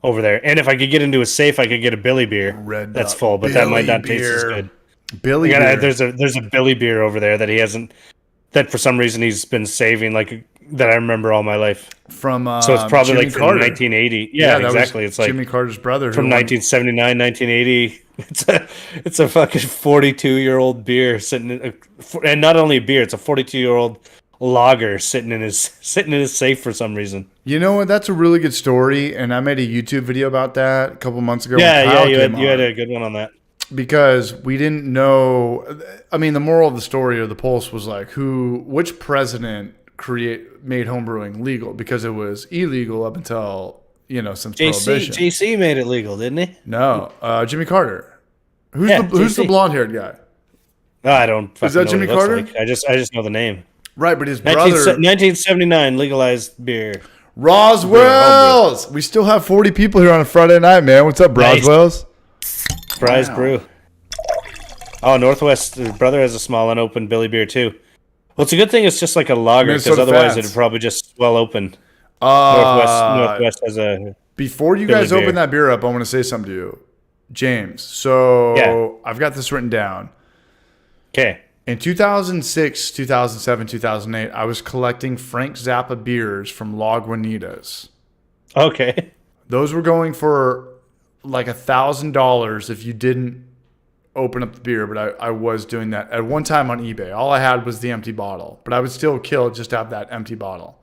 over there. And if I could get into a safe, I could get a Billy beer. That's Dog. full, but that might not taste as good. Billy beer. There's a Billy beer over there that he hasn't. That for some reason he's been saving, like that I remember all my life. From So it's probably Jimmy like from Carter. 1980. Yeah, that exactly. was It's like Jimmy Carter's brother. from 1979, 1980. It's a fucking 42-year-old beer sitting in and not only a beer, it's a 42-year-old lager sitting in his safe for some reason. You know what? That's a really good story, and I made a YouTube video about that a couple months ago. Yeah, you had a good one on that. Because we didn't know. I mean, the moral of the story or the pulse was like which president made homebrewing legal, because it was illegal up until since Prohibition. JC made it legal, didn't he? No, Jimmy Carter. Who's JC. the blonde haired guy? No, I don't. Is that know Jimmy what he looks Carter? like. I just know the name. Right, but his 19, brother 1979 legalized beer. Roswell's. We still have 40 people here on a Friday night, man. What's up, Nice. Roswell's? Fry's Brew. Oh, Northwest. His brother has a small unopened Billy beer too. Well, it's a good thing it's just like a lager, because Minnesota otherwise Fats. it'd probably just swell open. Uh, Northwest has a. Before you Billy guys beer. open that beer up, I want to say something to you, James. So Yeah. I've got this written down. Okay. In 2006, 2007, 2008, I was collecting Frank Zappa beers from Lagunitas. Okay. Those were going for like $1,000 if you didn't open up the beer, but I was doing that at one time on eBay. All I had was the empty bottle, but I would still kill just to have that empty bottle.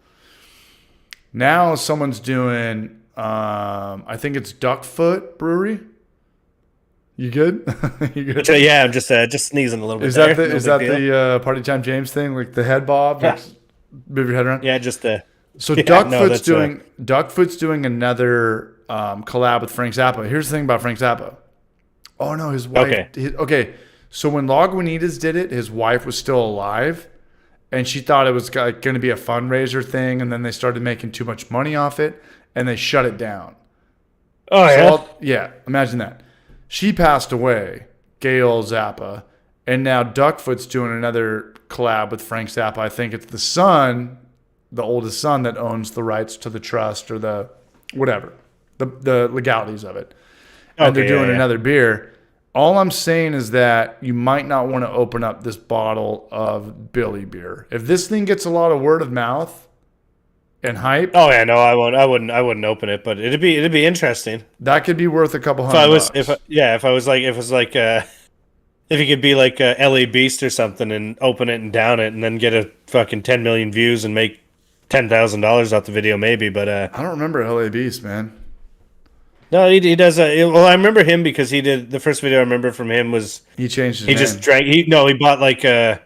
Now someone's doing, I think it's Duckfoot Brewery. You good? You good? So, yeah, I'm just sneezing a little bit. Is that there. the No is big that deal. the Party Time James thing, like the head bob? Yeah. Like, move your head around. Yeah, just So yeah, Duckfoot's no, that's, Duckfoot's doing another collab with Frank Zappa. Here's the thing about Frank Zappa. Oh no, his wife. Okay. Okay, so when Lagunitas did it, his wife was still alive, and she thought it was going to be a fundraiser thing, and then they started making too much money off it, and they shut it down. Oh yeah. So yeah, imagine that. She passed away, Gail Zappa, and now Duckfoot's doing another collab with Frank Zappa. I think it's the son, the oldest son, that owns the rights to the trust or the whatever, the legalities of it. And they're doing another beer. All I'm saying is that you might not want to open up this bottle of Billy beer. If this thing gets a lot of word of mouth and hype, Oh yeah, no, I won't. I wouldn't open it, but it'd be interesting. that could be worth a couple If hundred I was, bucks. if you could be like LA Beast or something and open it and down it and then get a fucking 10 million views and make $10,000 off the video, maybe. But I don't remember LA Beast, man. no, he does. Well, I remember him because he did the first video I remember from him was He changed his he name. just drank. He bought like the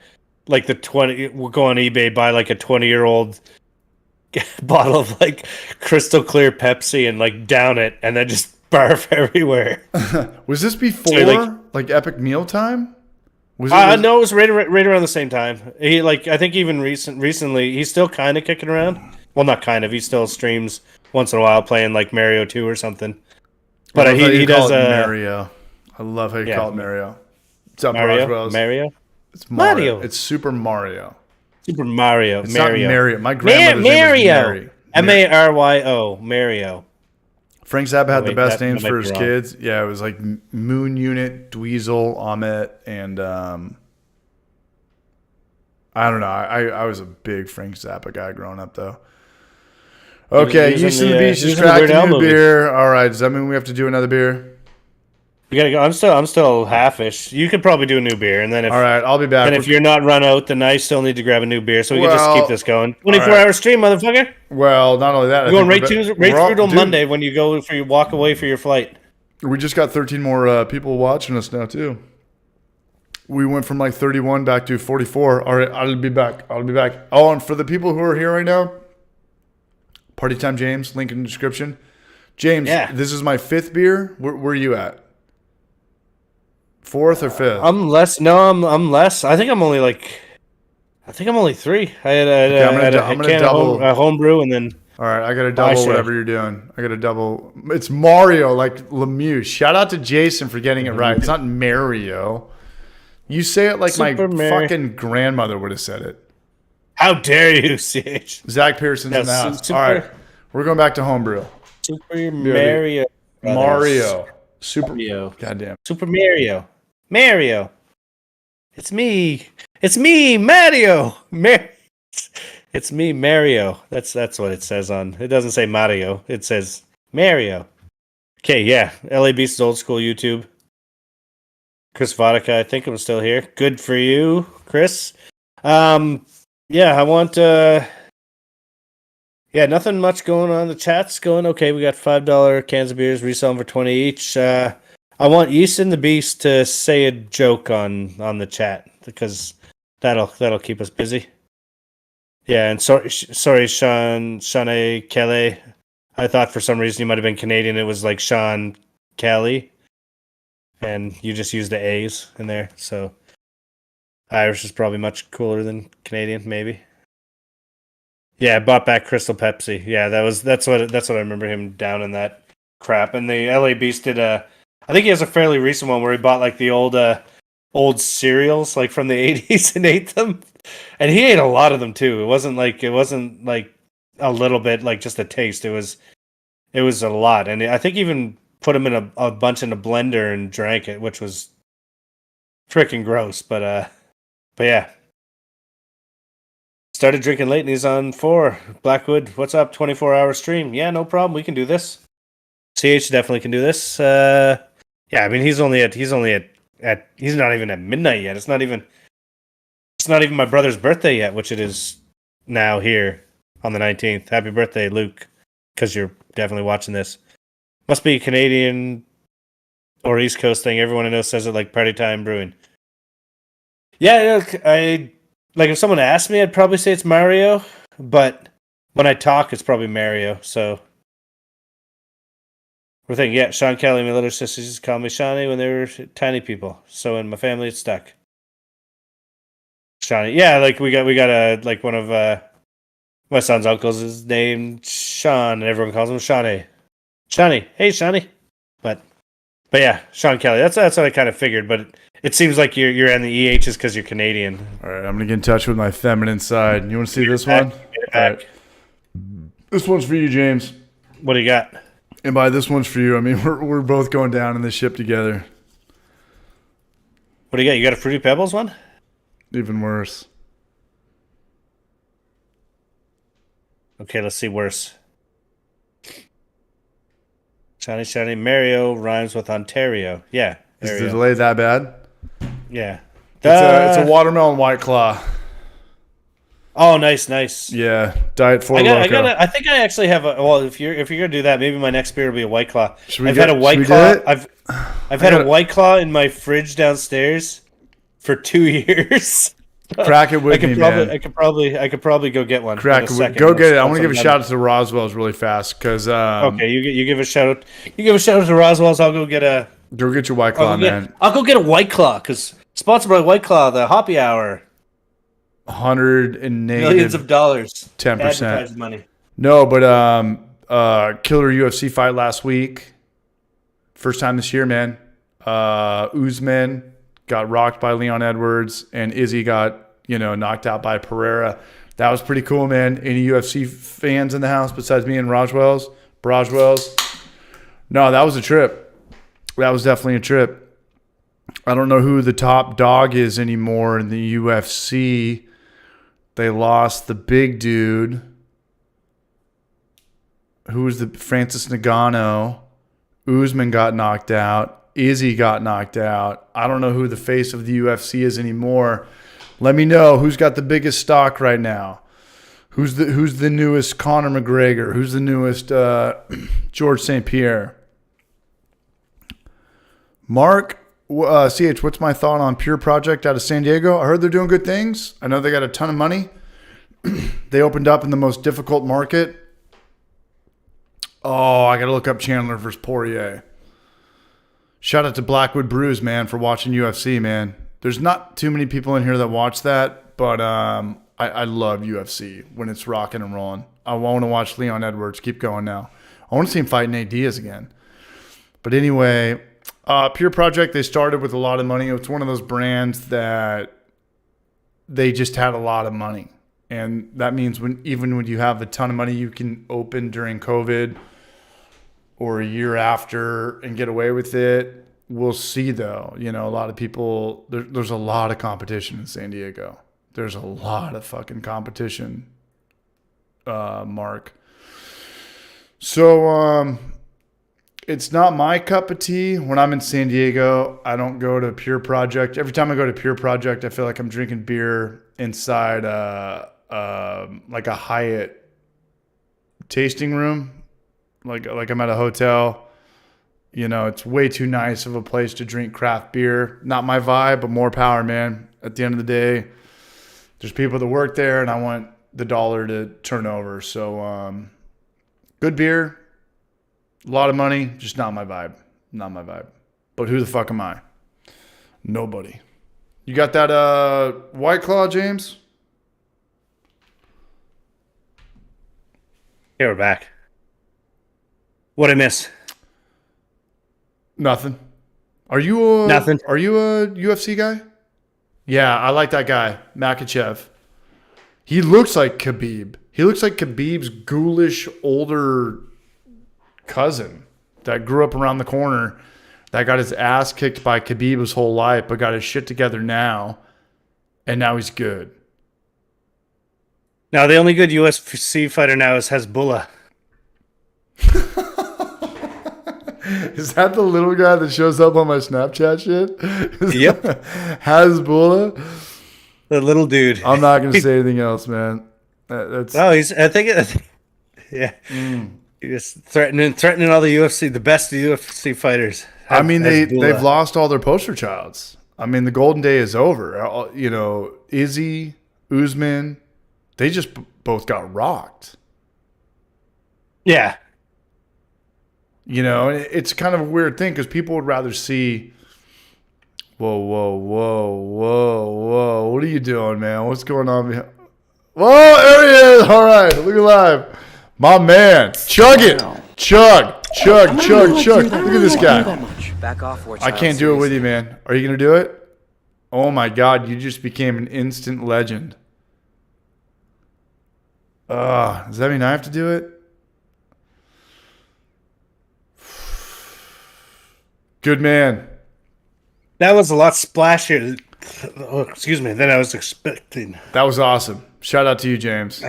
20. We'll go on eBay, buy like a 20-year-old bottle of like crystal clear Pepsi and like down it and then just barf everywhere. Was this before So, like Epic Meal Time? Was No, it was right around the same time. He I think even recently he's still kind of kicking around. Well, not kind of. He still streams once in a while playing like Mario 2 or something. But I love how he you does call it Mario. I love how you yeah. call it Mario. What's up, Roswell's? Mario, It's Mario. Mario. It's Super Mario. Super Mario, It's Mario, not Mario. My grandmother's name was Mary. Maryo, Mario. Frank Zappa had the wait, best that names might for be his wrong. kids. Yeah, it was like Moon Unit, Dweezil, Ahmet, and I don't know. I was a big Frank Zappa guy growing up, though. Okay, He was Houston in the the, Beach he was is in the Weird cracking Al new movie. beer. All right, does that mean we have to do another beer? We gotta go. I'm still halfish. You could probably do a new beer, and then if All right, I'll be back. and if you're not run out, then I still need to grab a new beer, so we can just Well, keep this going. 24 all right. hour stream, motherfucker. Well, not only that, We're going right through till Monday when you go for your walk away for your flight. We just got 13 more people watching us now too. We went from like 31 back to 44. All right, I'll be back. Oh, and for the people who are here right now, Party Time James, link in the description. James, Yeah. this is my fifth beer. Where are you at? Fourth or fifth? I'm less. No, I'm less. I think I'm only 3. I had I'm gonna a double- can of homebrew and then All right, I got to Bye, double Shay. whatever you're doing. I got to double. It's Mario, like Lemieux. Shout out to Jason for getting it right. It's not Mario. You say it like Super my Mario. fucking grandmother would have said it. How dare you, CH? Zach Pearson's No, in the house. Super- All right, we're going back to homebrew. Super Mario. Brothers. Mario. Super. Mario. Goddamn. Super Mario. Mario. It's me. It's me, Mario. It's me, Mario. That's what it says on. It doesn't say Mario. It says Mario. Okay, yeah. LA Beast's old school YouTube. Chris Vodka, I think I'm still here. Good for you, Chris. Yeah, I want yeah, nothing much going on. The chat's going okay. We got $5 cans of beers reselling for 20 each. I want Yeast and the Beast to say a joke on the chat because that'll keep us busy. Yeah, and sorry, Sean A. Kelly. I thought for some reason you might have been Canadian. It was like Sean Kelly, and you just used the A's in there. So Irish is probably much cooler than Canadian, maybe. Yeah, I bought back Crystal Pepsi. Yeah, that's what I remember him down in that crap. And the LA Beast did I think he has a fairly recent one where he bought like the old cereals like from the 80s and ate them. And he ate a lot of them too. It wasn't like a little bit like just a taste. It was a lot. And I think even put them in a bunch in a blender and drank it, which was freaking gross, but yeah. Started drinking late and he's on 4. Blackwood, what's up? 24-hour stream. Yeah, no problem. We can do this. CH definitely can do this. Yeah, I mean he's not even at midnight yet. It's not even my brother's birthday yet, which it is now here on the 19th. Happy birthday, Luke, because you're definitely watching this. Must be Canadian or East Coast thing. Everyone I know says it like Party Time Brewing. Yeah, like if someone asked me, I'd probably say it's Mario, but when I talk, it's probably Mario. So we're thinking, yeah, Sean Kelly, my little sister used to call me Shawnee when they were tiny people. So in my family, it's stuck. Shawnee, yeah, like we got like one of my son's uncles is named Sean, and everyone calls him Shawnee. Shawnee, hey Shawnee, but yeah, Sean Kelly. That's what I kind of figured, but. It seems like you're on the EHs because you're Canadian. All right, I'm gonna get in touch with my feminine side. You want to see this one? Get it All back. right. This one's for you, James. What do you got? And by this one's for you, I mean we're both going down in this ship together. What do you got? You got a Fruity Pebbles one? Even worse. Okay, let's see worse. Shiny Mario rhymes with Ontario. Yeah. Is There the we go. delay that bad? Yeah. It's a watermelon White Claw. Oh, nice. Yeah, Diet Four I Loko. think I actually have a. Well, if you're gonna do that, maybe my next beer will be a White Claw. I've had had a White do Claw. it? I've had a White Claw in my fridge downstairs for 2 years. Crack it with me, man. I could probably go get one. Crack in a it. second. Go get it. I Once want to give a I'm shout done. out to Roswell's really fast because Okay, you give a shout out. You give a shout out to Roswell's. I'll go get a. go get your White Claw, man. I'll go get a White Claw because sponsored by White Claw, the Hoppy Hour. 100 and Millions of dollars. 10%. Advertising money. No, but killer UFC fight last week. First time this year, man. Usman got rocked by Leon Edwards, and Izzy got knocked out by Pereira. That was pretty cool, man. Any UFC fans in the house besides me and Brajwell's? No, that was a trip. That was definitely a trip. I don't know who the top dog is anymore in the UFC. They lost the big dude. Who was the Francis Ngannou? Usman got knocked out. Izzy got knocked out. I don't know who the face of the UFC is anymore. Let me know who's got the biggest stock right now. Who's the newest Conor McGregor? Who's the newest George St. Pierre? Mark, CH, what's my thought on Pure Project out of San Diego? I heard they're doing good things. I know they got a ton of money. They opened up in the most difficult market. Oh, I got to look up Chandler versus Poirier. Shout out to Blackwood Brews, man, for watching UFC, man. There's not too many people in here that watch that, but I love UFC when it's rocking and rolling. I want to watch Leon Edwards. Keep going now. I want to see him fight Nate Diaz again. But anyway, Pure Project, they started with a lot of money. It's one of those brands that they just had a lot of money. And that means even when you have a ton of money, you can open during COVID or a year after and get away with it. We'll see, though. A lot of people, there's a lot of competition in San Diego. There's a lot of fucking competition, Mark. So it's not my cup of tea. When I'm in San Diego, I don't go to Pure Project. Every time I go to Pure Project, I feel like I'm drinking beer inside like a Hyatt tasting room, like I'm at a hotel. It's way too nice of a place to drink craft beer. Not my vibe, but more power, man. At the end of the day, there's people that work there, and I want the dollar to turn over. So, good beer, a lot of money, just not my vibe. Not my vibe. But who the fuck am I? Nobody. You got that White Claw, James? Here we're back. What'd I miss? Nothing. Are you Nothing. Are you a UFC guy? Yeah, I like that guy, Makachev. He looks like Khabib. He looks like Khabib's ghoulish older cousin that grew up around the corner, that got his ass kicked by Khabib his whole life, but got his shit together now, and now he's good. Now, the only good UFC fighter now is Hezbollah. Is that the little guy that shows up on my Snapchat shit? Yep. Hasbulla? The little dude. I'm not going to say anything else, man. That's I think yeah. He's threatening all the best UFC fighters. I mean, Hezbollah. they've lost all their poster childs. I mean, the golden day is over. Izzy, Usman, they just both got rocked. Yeah. It's kind of a weird thing because people would rather see. Whoa! What are you doing, man? What's going on behind? Whoa! There he is. All right, look alive, my man. Chug it, chug. Look at this guy. Back off, I can't do it with you, man. Are you gonna do it? Oh my God! You just became an instant legend. Does that mean I have to do it? Good man. That was a lot splashier. Oh, excuse me. Than I was expecting. That was awesome. Shout out to you, James.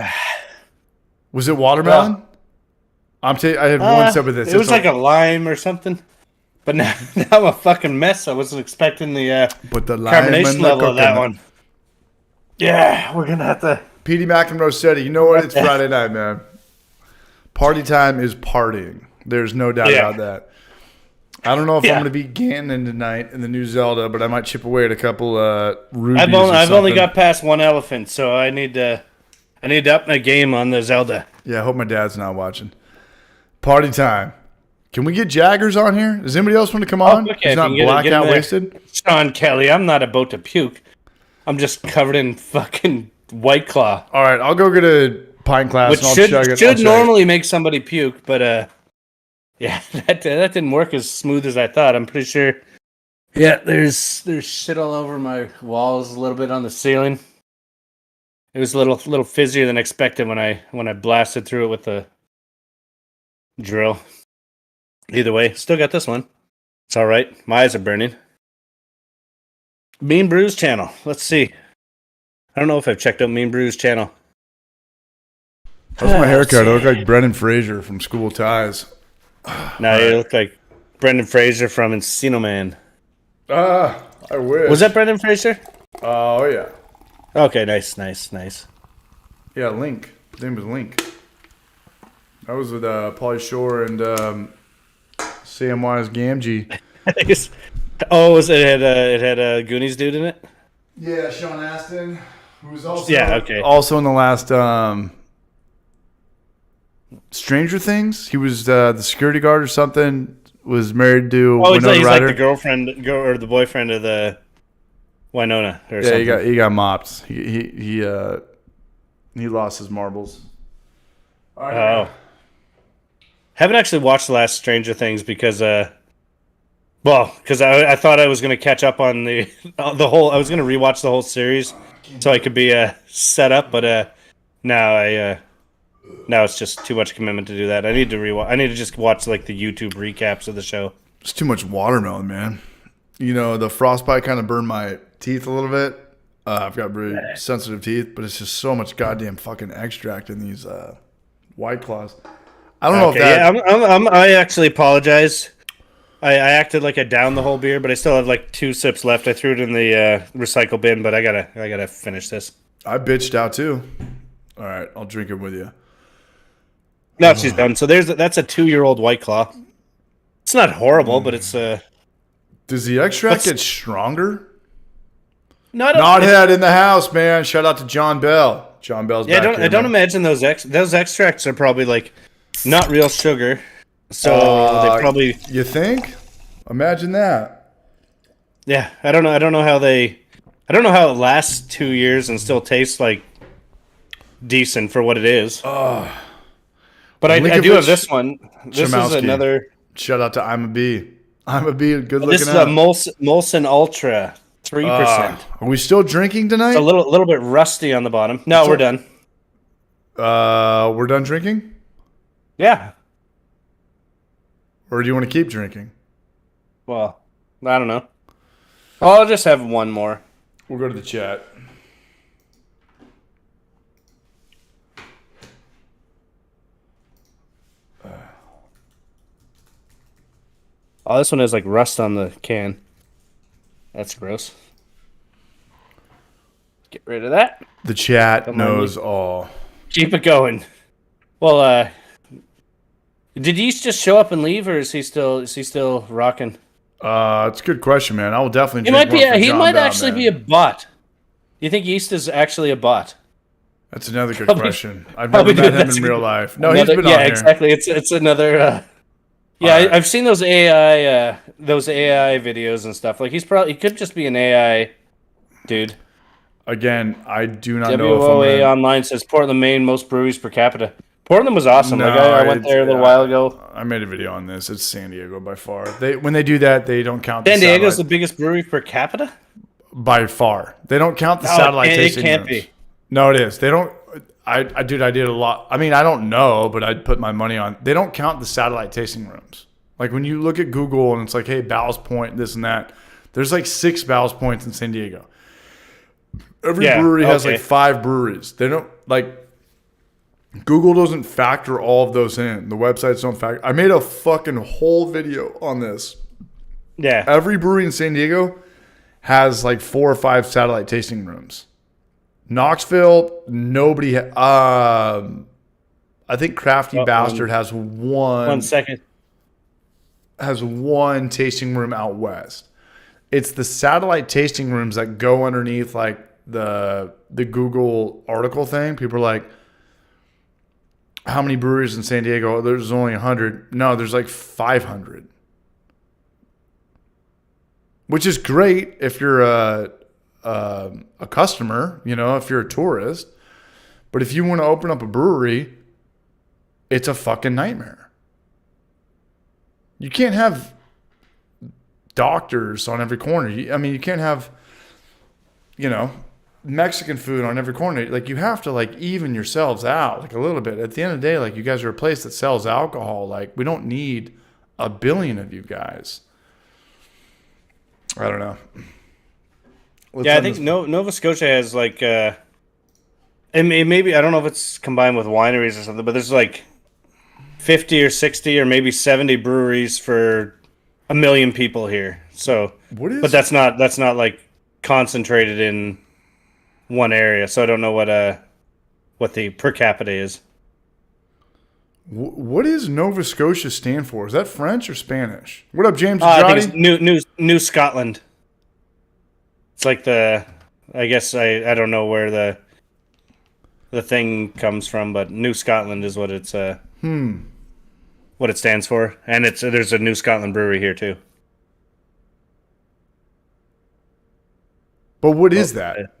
Was it watermelon? I had one sip of this. It was like a lime or something. But now I'm a fucking mess. I wasn't expecting the carbonation level of that one. Yeah, we're gonna have to. Petey Mac and Rossetti. You know what? It's Friday night, man. Party time is partying. There's no doubt about that. I don't know if I'm going to beat Ganon tonight in the new Zelda, but I might chip away at a couple rubies. I've only got past one elephant, so I need to up my game on the Zelda. Yeah, I hope my dad's not watching. Party time. Can we get Jaggers on here? Does anybody else want to come on? Okay, He's not blackout wasted. Sean Kelly, I'm not about to puke. I'm just covered in fucking White Claw. All right, I'll go get a pint glass Which and I'll chug it. should normally make somebody puke, but yeah, that didn't work as smooth as I thought. I'm pretty sure. Yeah, there's shit all over my walls, a little bit on the ceiling. It was a little fizzier than expected when I blasted through it with the drill. Either way, still got this one. It's all right. My eyes are burning. Mean Brews channel. Let's see. I don't know if I've checked out Mean Brews channel. How's my haircut? I look like Brendan Fraser from School Ties. Now you look like Brendan Fraser from Encino Man. I wish. Was that Brendan Fraser? Oh, yeah. Okay, nice. Yeah, Link. His name was Link. That was with Pauly Shore and Samwise Gamgee. It had a Goonies dude in it? Yeah, Sean Astin, who was also also in the last Stranger Things. He was the security guard or something. Was married to Winona he's Ryder. Like the girlfriend or the boyfriend of the Winona or something. Yeah, he got mopped. He lost his marbles. Oh. Haven't actually watched the last Stranger Things because because I thought I was going to catch up on the whole. I was going to rewatch the whole series so I could be set up, but now now it's just too much commitment to do that. I need to rewatch. I need to just watch like the YouTube recaps of the show. It's too much watermelon, man. You know, the frostbite kind of burned my teeth a little bit. I've got very sensitive teeth, but it's just so much goddamn fucking extract in these White Claws. I don't know if that. Yeah, I actually apologize. I acted like I downed the whole beer, but I still have like 2 sips left. I threw it in the recycle bin, but I gotta finish this. I bitched out too. All right, I'll drink it with you. Now she's done. So that's a 2-year-old White Claw. It's not horrible, but it's Does the extract get stronger? no. Knothead in the house, man. Shout out to John Bell. John Bell's Yeah, back I don't imagine those extracts are probably like not real sugar. So they probably. You think? Imagine that. Yeah, I don't know. I don't know how it lasts 2 years and still tastes like decent for what it is. But I do have this one. This is another. Shout out to I'm a Bee. I'm a Bee. Good looking. This is a Molson Ultra, 3%. Are we still drinking tonight? It's a little bit rusty on the bottom. No, we're done. We're done drinking? Yeah. Or do you want to keep drinking? Well, I don't know. I'll just have one more. We'll go to the chat. Oh, this one has like rust on the can. That's gross. Get rid of that. The chat knows all. Keep it going. Well, did Yeast just show up and leave, or is he still rocking? It's a good question, man. I will definitely. He might actually be a bot. You think Yeast is actually a bot? That's another good question. I've never met him in real life. No, he's been on here. Yeah, exactly. It's another. I've seen those AI videos and stuff. Like he could just be an AI dude. Again, I do not know if WOA Online says Portland, Maine, most breweries per capita. Portland was awesome. No, I went there a little while ago. I made a video on this. It's San Diego by far. When they do that, they don't count. San Diego's the biggest brewery per capita. By far, they don't count the satellite tasting rooms. It can't be. No, it is. They don't. I did a lot. I mean, I don't know, but I'd put my money on. They don't count the satellite tasting rooms. Like when you look at Google and it's like, hey, Ballast Point, this and that. There's like 6 Ballast Points in San Diego. Every brewery has like 5 breweries. They don't like. Google doesn't factor all of those in. The websites don't factor. I made a fucking whole video on this. Yeah. Every brewery in San Diego has like 4 or 5 satellite tasting rooms. Knoxville, nobody. I think Crafty Bastard has one. 1 second. Has one tasting room out west. It's the satellite tasting rooms that go underneath like the Google article thing. People are like, how many breweries in San Diego? There's only 100. No, there's like 500. Which is great if you're a customer, if you're a tourist. But if you want to open up a brewery, it's a fucking nightmare. You can't have doctors on every corner. You can't have, Mexican food on every corner. Like you have to like even yourselves out like a little bit. At the end of the day, like you guys are a place that sells alcohol. Like we don't need 1 billion of you guys. I don't know. I think Nova Scotia has like, and maybe I don't know if it's combined with wineries or something, but there's like 50 or 60 or maybe 70 breweries for 1 million people here. So, but that's not like concentrated in one area. So I don't know what the per capita is. What does Nova Scotia stand for? Is that French or Spanish? What up, James? I think it's New Scotland. It's like I guess I don't know where the thing comes from, but New Scotland is what it's what it stands for, and there's a New Scotland brewery here too. But what is that?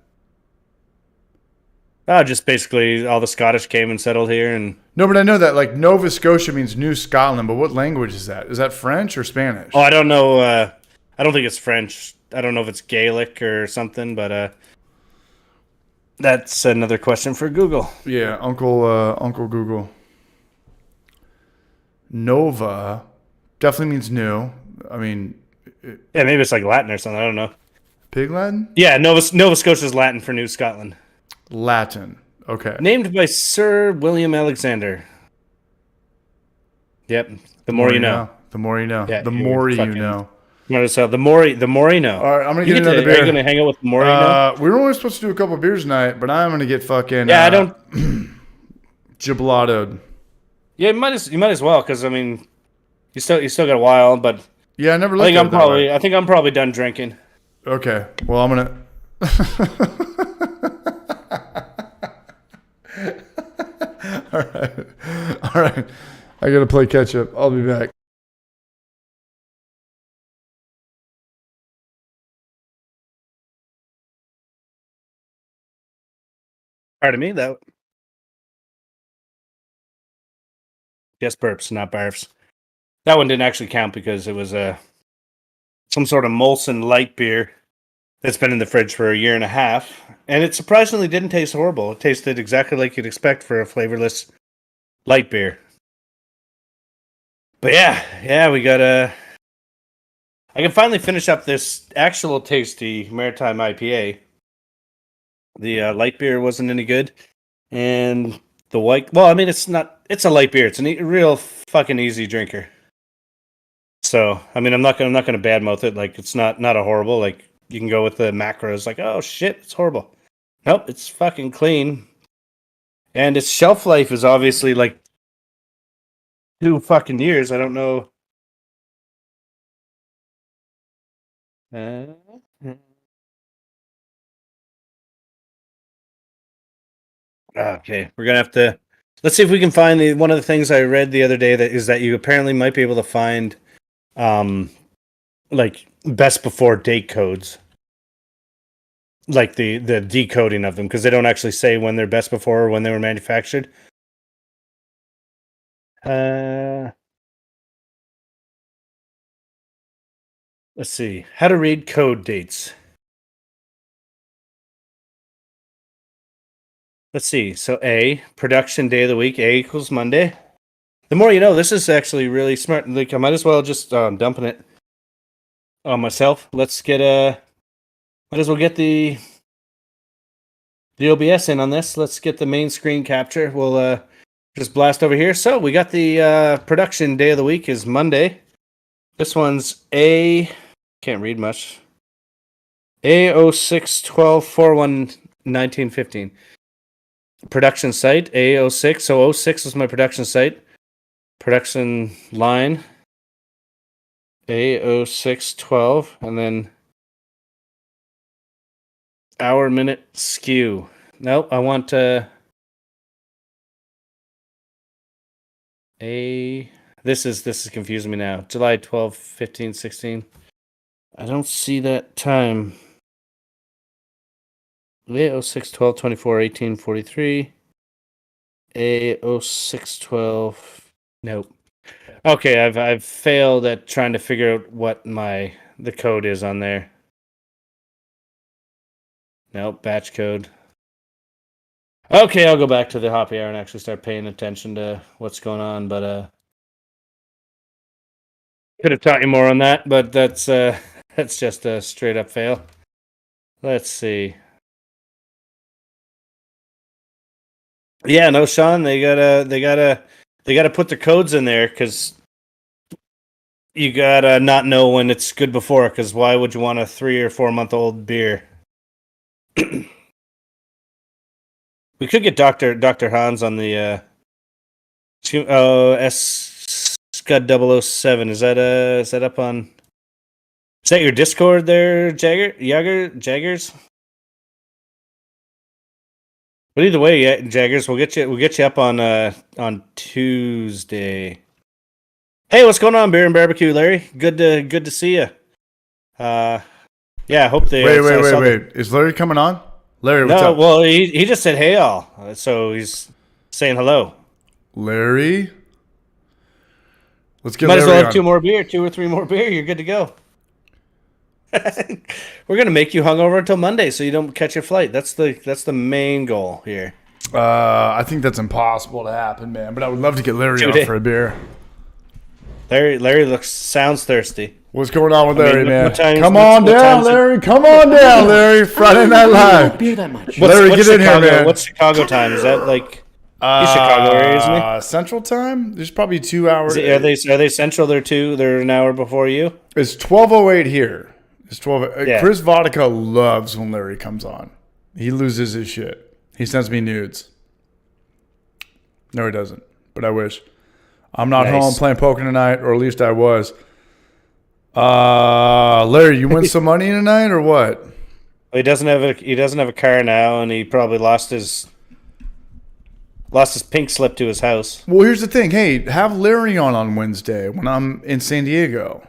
Just basically all the Scottish came and settled here, and No, but I know that like Nova Scotia means New Scotland, but what language is that? Is that French or Spanish? I don't know. I don't think it's French. I don't know if it's Gaelic or something, but that's another question for Google. Yeah, Uncle Google. Nova definitely means new. I mean, Yeah, maybe it's like Latin or something. I don't know. Pig Latin? Yeah, Nova Scotia is Latin for New Scotland. Latin. Okay. Named by Sir William Alexander. Yep. The more you know. The more you know. Yeah, the you're more you fucking- know. Notice how the more you know. All right, I'm gonna You get another Are beer. you gonna hang out with the more you know? We were only supposed to do a couple beers tonight, but I'm gonna get fucking Yeah, I don't. giblatoed. Yeah, you might as well, because I mean, you still got a while, but Yeah, I never I looked think at it that way. I think I'm probably done drinking. Okay. Well, I'm gonna. All right. All right. I gotta play catch up. I'll be back. Pardon me, that. Yes, burps, not barfs. That one didn't actually count because it was some sort of Molson light beer that's been in the fridge for a year and a half, and it surprisingly didn't taste horrible. It tasted exactly like you'd expect for a flavorless light beer. But yeah, we got I can finally finish up this actual tasty Maritime IPA. The light beer wasn't any good, and the white. Well, I mean, it's not. It's a light beer. It's a real fucking easy drinker. So, I mean, I'm not gonna badmouth it. Like, it's not a horrible. Like, you can go with the macros. Like, oh shit, it's horrible. Nope, it's fucking clean. And its shelf life is obviously like 2 fucking years. I don't know. Okay, we're gonna have to. Let's see if we can find one of the things I read the other day that is that you apparently might be able to find, like best before date codes, like the decoding of them, because they don't actually say when they're best before or when they were manufactured. Let's see how to read code dates. Let's see. So A, production day of the week. A equals Monday. The more you know. This is actually really smart. Like, I might as well just dumping it on myself. Let's get might as well get the OBS in on this. Let's get the main screen capture. We'll just blast over here. So we got the production day of the week is Monday. This one's A. Can't read much. A0612411915. Production site A06. So 06 is my production site. Production line A0612, and then hour minute skew. Nope, I want A. This is confusing me now. July 12, 15, 16. I don't see that time. A06 12 24 18 43. A06 12. Nope. Okay, I've failed at trying to figure out what the code is on there. Nope, batch code. Okay, I'll go back to the happy hour and actually start paying attention to what's going on, but could have taught you more on that, but that's just a straight up fail. Let's see. Yeah, no, Sean, they gotta put the codes in there, because you gotta not know when it's good before, because why would you want a 3 or 4 month old beer? We could get Dr. Hans on the Scud 007. Is that up on? Is that your Discord there, Jaggers? But either way, yeah, Jaggers, we'll get you up on Tuesday. Hey, what's going on, Beer and Barbecue, Larry? Good to see you. Yeah, I hope they. Wait. Is Larry coming on? Larry, what's No, up? well, he just said hey all, so he's saying hello. Larry? Let's get Might as well Larry have on. 2 or 3 more beer. You're good to go. We're gonna make you hungover until Monday, so you don't catch your flight. That's the main goal here. I think that's impossible to happen, man. But I would love to get Larry on for a beer. Larry sounds thirsty. What's going on with Larry, mean, man? what times- Come what- on what down, times- Larry. Come on down, Larry. Friday Night I don't Live. beer that much. Larry, get in here, Chicago, man. What's Chicago time? Is that like he's Chicago area, isn't he? Central Time? There's probably 2 hours. Are they central? They're an hour before you. It's 12:08 here. It's 12. Yeah. Chris Vodka loves when Larry comes on. He loses his shit. He sends me nudes. No, he doesn't. But I wish. I'm not Nice. home playing poker tonight, or at least I was. Larry, you win some money tonight, or what? He doesn't have a car now, and he probably lost his pink slip to his house. Well, here's the thing. Hey, have Larry on Wednesday when I'm in San Diego.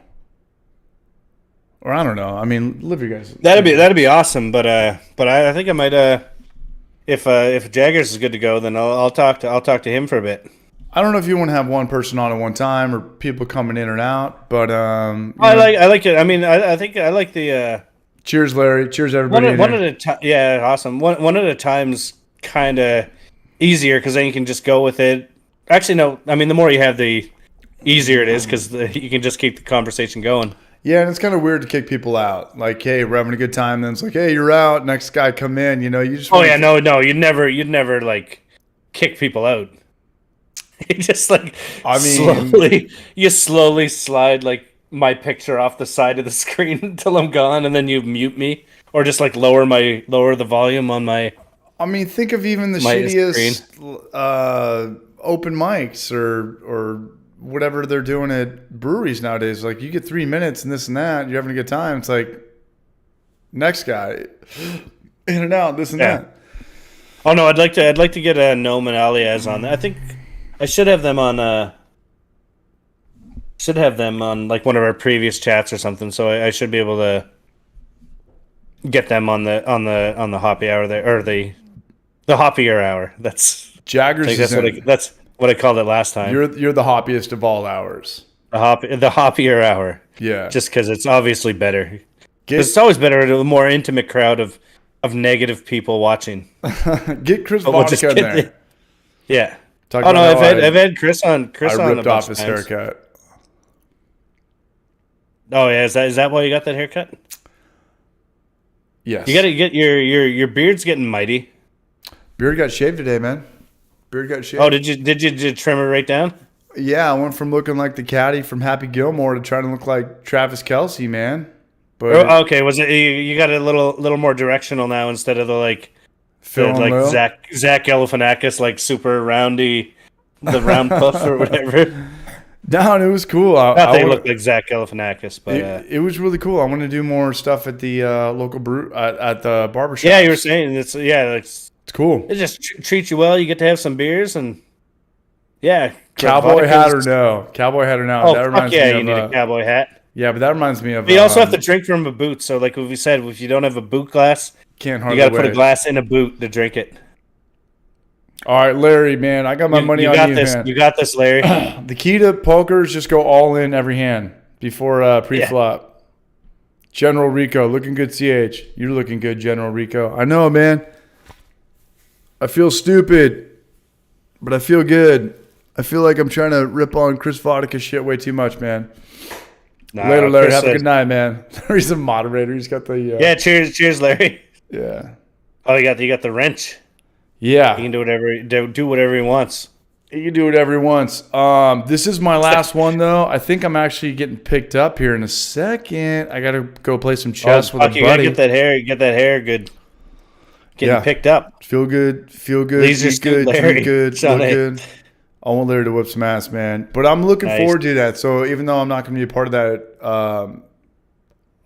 Or I don't know. I mean, live your guys. That'd be awesome. But I think I might if Jaggers is good to go, then I'll talk to him for a bit. I don't know if you want to have one person on at one time or people coming in and out, but I like it. I mean, I think I like the cheers, Larry. Cheers, everybody. one at a time. Yeah, awesome. One at a time's kind of easier because then you can just go with it. Actually, no. I mean, the more you have, the easier it is because you can just keep the conversation going. Yeah, and it's kind of weird to kick people out. Like, hey, we're having a good time. Then it's like, hey, you're out. Next guy come in. You know, you just. Oh yeah, no, you'd never like kick people out. You just like slowly slide like my picture off the side of the screen until I'm gone, and then you mute me or just like lower the volume on my. I mean, think of even the My shittiest open mics or whatever they're doing at breweries nowadays. Like, you get 3 minutes and this and that. You're having a good time. It's like, next guy, in and out, this and that. Oh no, I'd like to get a Gnome and Alias on there. I think I should have them on like one of our previous chats or something. So I should be able to get them on the hoppy hour there, or the hoppier hour. That's Jaggers is that's what I called it last time. You're the hoppiest of all hours. The hoppier hour. Yeah. Just because it's obviously better. It's always better to a more intimate crowd of negative people watching. Get Chris But we'll just Vodka in get there. Yeah. Talk Oh no, about how I've had Chris on. I a ripped bunch off of his times. haircut. Oh yeah, is that why you got that haircut? Yes. You got to get your beard's getting mighty. Beard got shaved today, man. Beard got shaved. Oh, did you trim it right down? Yeah, I went from looking like the caddy from Happy Gilmore to trying to look like Travis Kelce, man. But Oh, okay, was it you got a little more directional now instead of the Phil and Lil? Zach Galifianakis like super roundy, the round puff or whatever. No, it was cool. Not they look like Zach Galifianakis, but it was really cool. I want to do more stuff at the local brew at the barbershop. yeah, you were saying it's It's cool. it just treats you well. You get to have some beers and yeah, Cowboy vodka's- hat or no? Cowboy hat or no? Oh that fuck reminds yeah, me you of, need a cowboy hat. yeah, but that reminds me of. But you also have to drink from a boot. So like we said, if you don't have a boot glass, Can't you hardly got to put a wait. glass in a boot to drink it. All right, Larry, man, I got my money you on got you, this. man. You got this, Larry. The key to poker is just go all in every hand before pre-flop. General Rico, looking good, CH. You're looking good, General Rico. I know, man. I feel stupid, but I feel good. I feel like I'm trying to rip on Chris Vodka shit way too much, man. Nah, Later, Larry. Chris Have a says- good night, man. He's a moderator. He's got the... Yeah, cheers, Larry. Yeah. Oh, you got the wrench. Yeah. He can do whatever he wants. He can do whatever he wants. This is my last one, though. I think I'm actually getting picked up here in a second. I got to go play some chess with a You gotta buddy. get that hair good. Getting picked up. Feel good, Leisure eat good, Scoot Larry. drink good, Sean look A. good. I want Larry to whip some ass, man. But I'm looking Nice. forward to that. So even though I'm not going to be a part of that,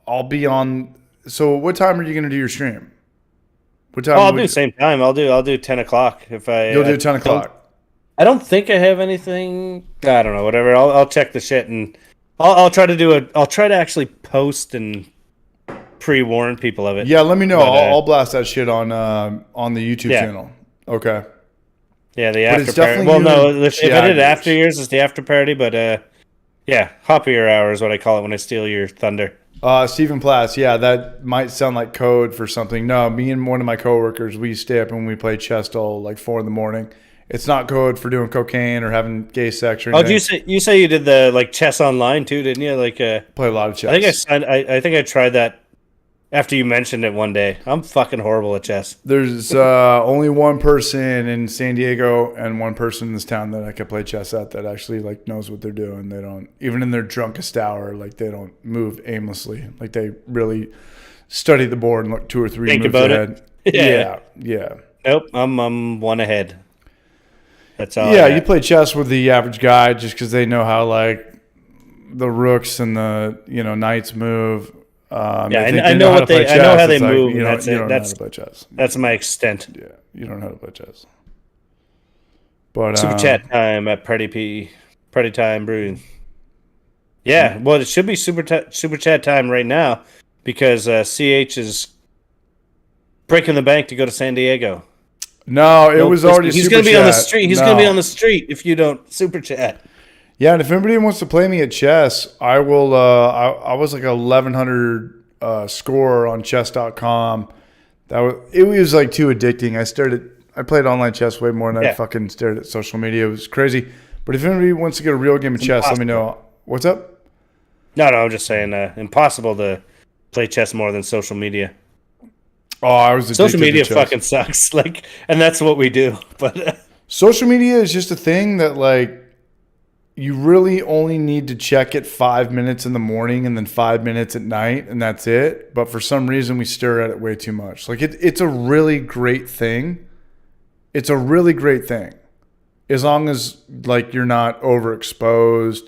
I'll be on. So what time are you going to do your stream? What time? I'll do the same time. I'll do 10 o'clock if I. You'll do 10 o'clock. I don't think I have anything. I don't know. Whatever. I'll check the shit and I'll try to actually post and pre-warn people of it. Yeah, let me know. But, I'll blast that shit on the YouTube Yeah. channel. Okay. Yeah, the But after it's party. definitely Well, you no, and if I did Jaggers. after years, it's the after party. But yeah, hoppier hour is what I call it when I steal your thunder. Stephen Platts, yeah, that might sound like code for something. No, me and one of my coworkers, we stay up and we play chess till like 4 a.m. It's not code for doing cocaine or having gay sex or Oh, anything. you say you did the like chess online too, didn't you? Like, Play a lot of chess. I think I think I tried that after you mentioned it one day. I'm fucking horrible at chess. There's only one person in San Diego and one person in this town that I could play chess at that actually like knows what they're doing. They don't, even in their drunkest hour, like they don't move aimlessly. Like they really study the board and look 2 or 3 Think moves about ahead. it. Yeah, yeah. Nope, I'm one ahead. That's all. Yeah, I you got. play chess with the average guy just because they know how like the rooks and the knights move. Yeah, they think I they know how what to play I know how chess. they It's like, move, You and don't, that's you it. don't know how to play chess. That's my extent. Yeah, you don't know how to play chess. But Super chat time at Party Time Brewing. Yeah, well, it should be super chat time right now because CH is breaking the bank to go to San Diego. no, it was already. He's super going to be on the chat. street. He's No. going to be on the street if you don't super chat. Yeah, and if anybody wants to play me at chess, I will. I was like a 1100 score on chess.com. It was like too addicting. I played online chess way more than I Yeah. fucking stared at social media. It was crazy. But if anybody wants to get a real game of chess, let me know. What's up? No, I'm just saying, impossible to play chess more than social media. Oh, I was addicted Social media to chess. fucking sucks. Like, and that's what we do. But Social media is just a thing that like you really only need to check it 5 minutes in the morning and then 5 minutes at night, and that's it. But for some reason, we stare at it way too much. Like it's a really great thing. It's a really great thing, as long as like you're not overexposed.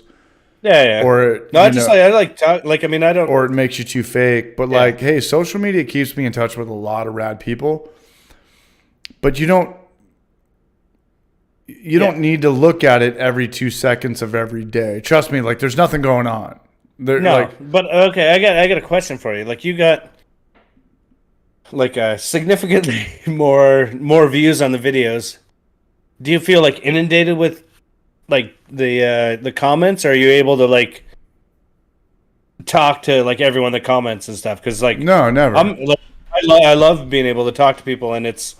yeah. Or No, I you just know, I like talk. Like, I mean, I don't. or it makes you too fake. But like, hey, social media keeps me in touch with a lot of rad people. But you don't need to look at it every 2 seconds of every day. Trust me, like there's nothing going on. No, Like, but okay, I got a question for you. Like, you got like significantly more views on the videos. Do you feel like inundated with like the comments? Or are you able to like talk to like everyone that comments and stuff? Because like no, never. I love being able to talk to people, and it's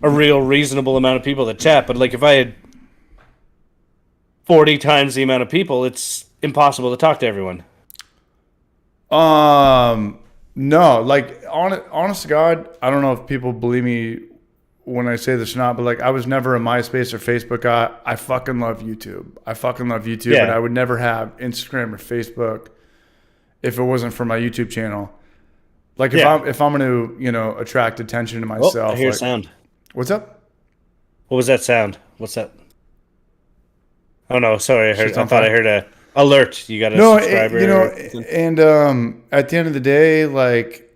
a real reasonable amount of people that chat. But like if I had 40 times the amount of people, it's impossible to talk to everyone. No, like honest to God, I don't know if people believe me when I say this or not, but like I was never a MySpace or Facebook guy. I fucking love YouTube. Yeah. But I would never have Instagram or Facebook if it wasn't for my YouTube channel. Like if I'm going to, attract attention to myself. Oh, I hear like, sound. What's up? What was that sound? What's that? Oh no, sorry. Shit's I on thought I fire. heard a alert. You got a No, subscriber. and at the end of the day, like,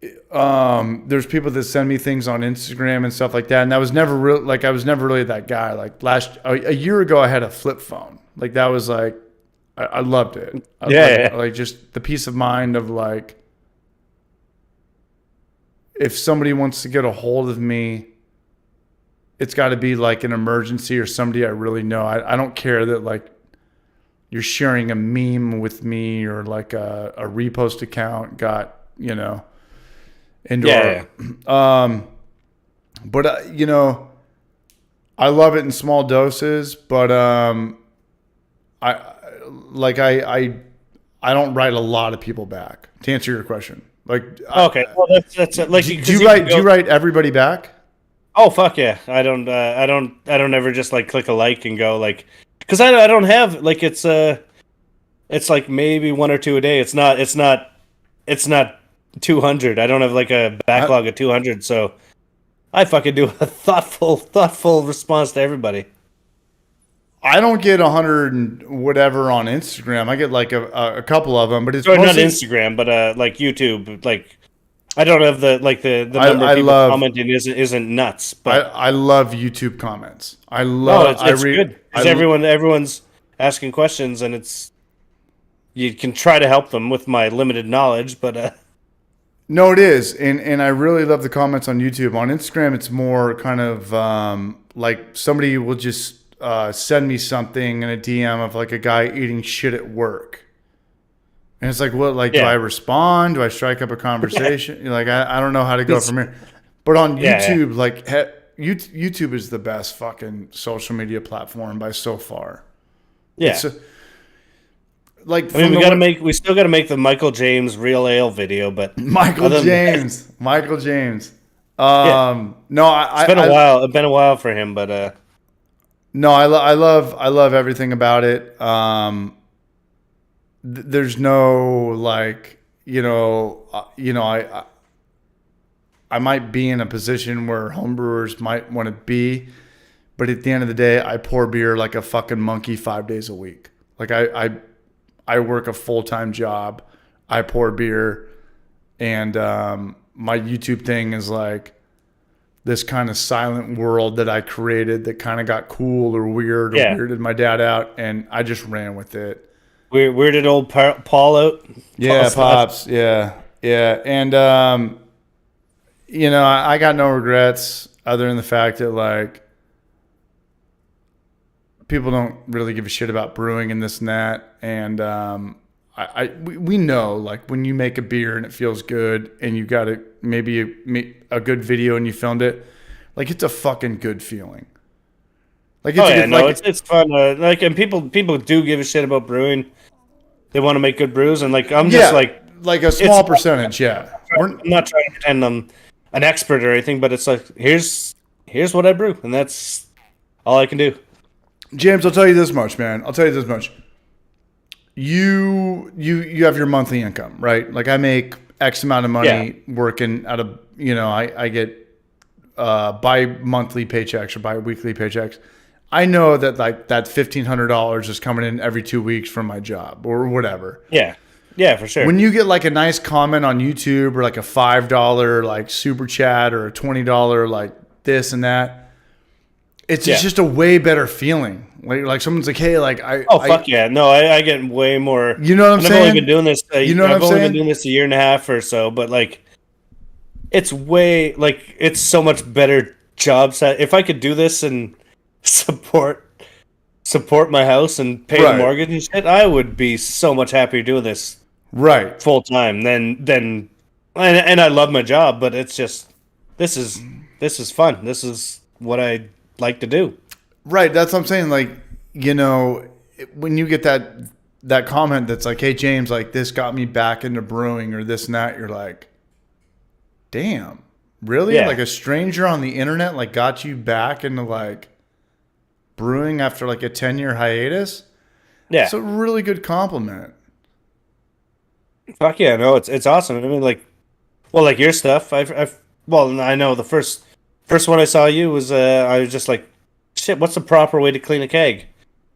there's people that send me things on Instagram and stuff like that, and I was never really that guy. Like a year ago, I had a flip phone. Like that was like, I loved it. Like just the peace of mind of like, if somebody wants to get a hold of me, it's got to be like an emergency or somebody I really know. I don't care that like you're sharing a meme with me or like a repost account got, into but I love it in small doses, but I don't write a lot of people back to answer your question. Like, Okay, well that's like do you write everybody back? Oh fuck yeah! I don't ever just like click a like and go like, because I don't have like it's like maybe 1 or 2 a day. It's not 200. I don't have like a backlog of 200. So I fucking do a thoughtful response to everybody. I don't get 100 and whatever on Instagram. I get like a couple of them, but it's Or not mostly Instagram, but like YouTube. Like I don't have the number I of people love- commenting isn't nuts. But I love YouTube comments. I no, love it's good because everyone's asking questions, and it's you can try to help them with my limited knowledge, but No, it is, and I really love the comments on YouTube. On Instagram, it's more kind of like somebody will just send me something in a DM of like a guy eating shit at work, and it's like, what? Like, do I yeah, respond? Do I strike up a conversation? Like, I don't know how to go from here. But on Yeah, YouTube, like, YouTube is the best fucking social media platform by so far. yeah. It's like I mean, from we still gotta make the Michael James real ale video, but Michael other than that, James, Michael James. yeah, No, it's been a while. It's been a while for him, but no, I love everything about it. There's no like, I might be in a position where homebrewers might want to be, but at the end of the day, I pour beer like a fucking monkey 5 days a week. Like I work a full-time job. I pour beer, and my YouTube thing is like this kind of silent world that I created that kind of got cool or weird or yeah. weirded my dad out, and I just ran with it. Where did old Paul out? Yeah, Paul's pops. Yeah, yeah, and I got no regrets other than the fact that like people don't really give a shit about brewing and this and that, and we know like when you make a beer and it feels good and you got maybe a good video and you filmed it, like it's a fucking good feeling. Like it's Oh a yeah, good, no, like it's fun. Like, and people do give a shit about brewing. They want to make good brews, and like I'm just like a small percentage. Yeah, I'm not trying to pretend I'm an expert or anything, but it's like here's what I brew, and that's all I can do. James, I'll tell you this much, man. I'll tell you this much. You have your monthly income, right? Like I make X amount of money working out of, I get bi-monthly paychecks or bi-weekly paychecks. I know that like that $1,500 is coming in every 2 weeks from my job or whatever. Yeah, yeah, for sure. When you get like a nice comment on YouTube or like a $5 like super chat or a $20 like this and that, it's just a way better feeling. Like someone's like, hey, like fuck yeah, no, I get way more. You know what I'm and saying? I've only been doing this. You know what I've I'm only saying? been doing this a year and a half or so, but like, it's way like it's so much better job set. If I could do this and support my house and pay the Right. mortgage and shit, I would be so much happier doing this Right. full time than and I love my job, but it's just this is fun. This is what I like to do. Right. That's what I'm saying. Like, when you get that comment that's like, hey, James, like this got me back into brewing or this and that, you're like, damn, really? Yeah. Like a stranger on the internet like got you back into like brewing after like a 10-year hiatus? Yeah. It's a really good compliment. Fuck yeah, no, it's awesome. I mean, like, well, like your stuff. I know the first one I saw you was I was just like, shit, what's the proper way to clean a keg?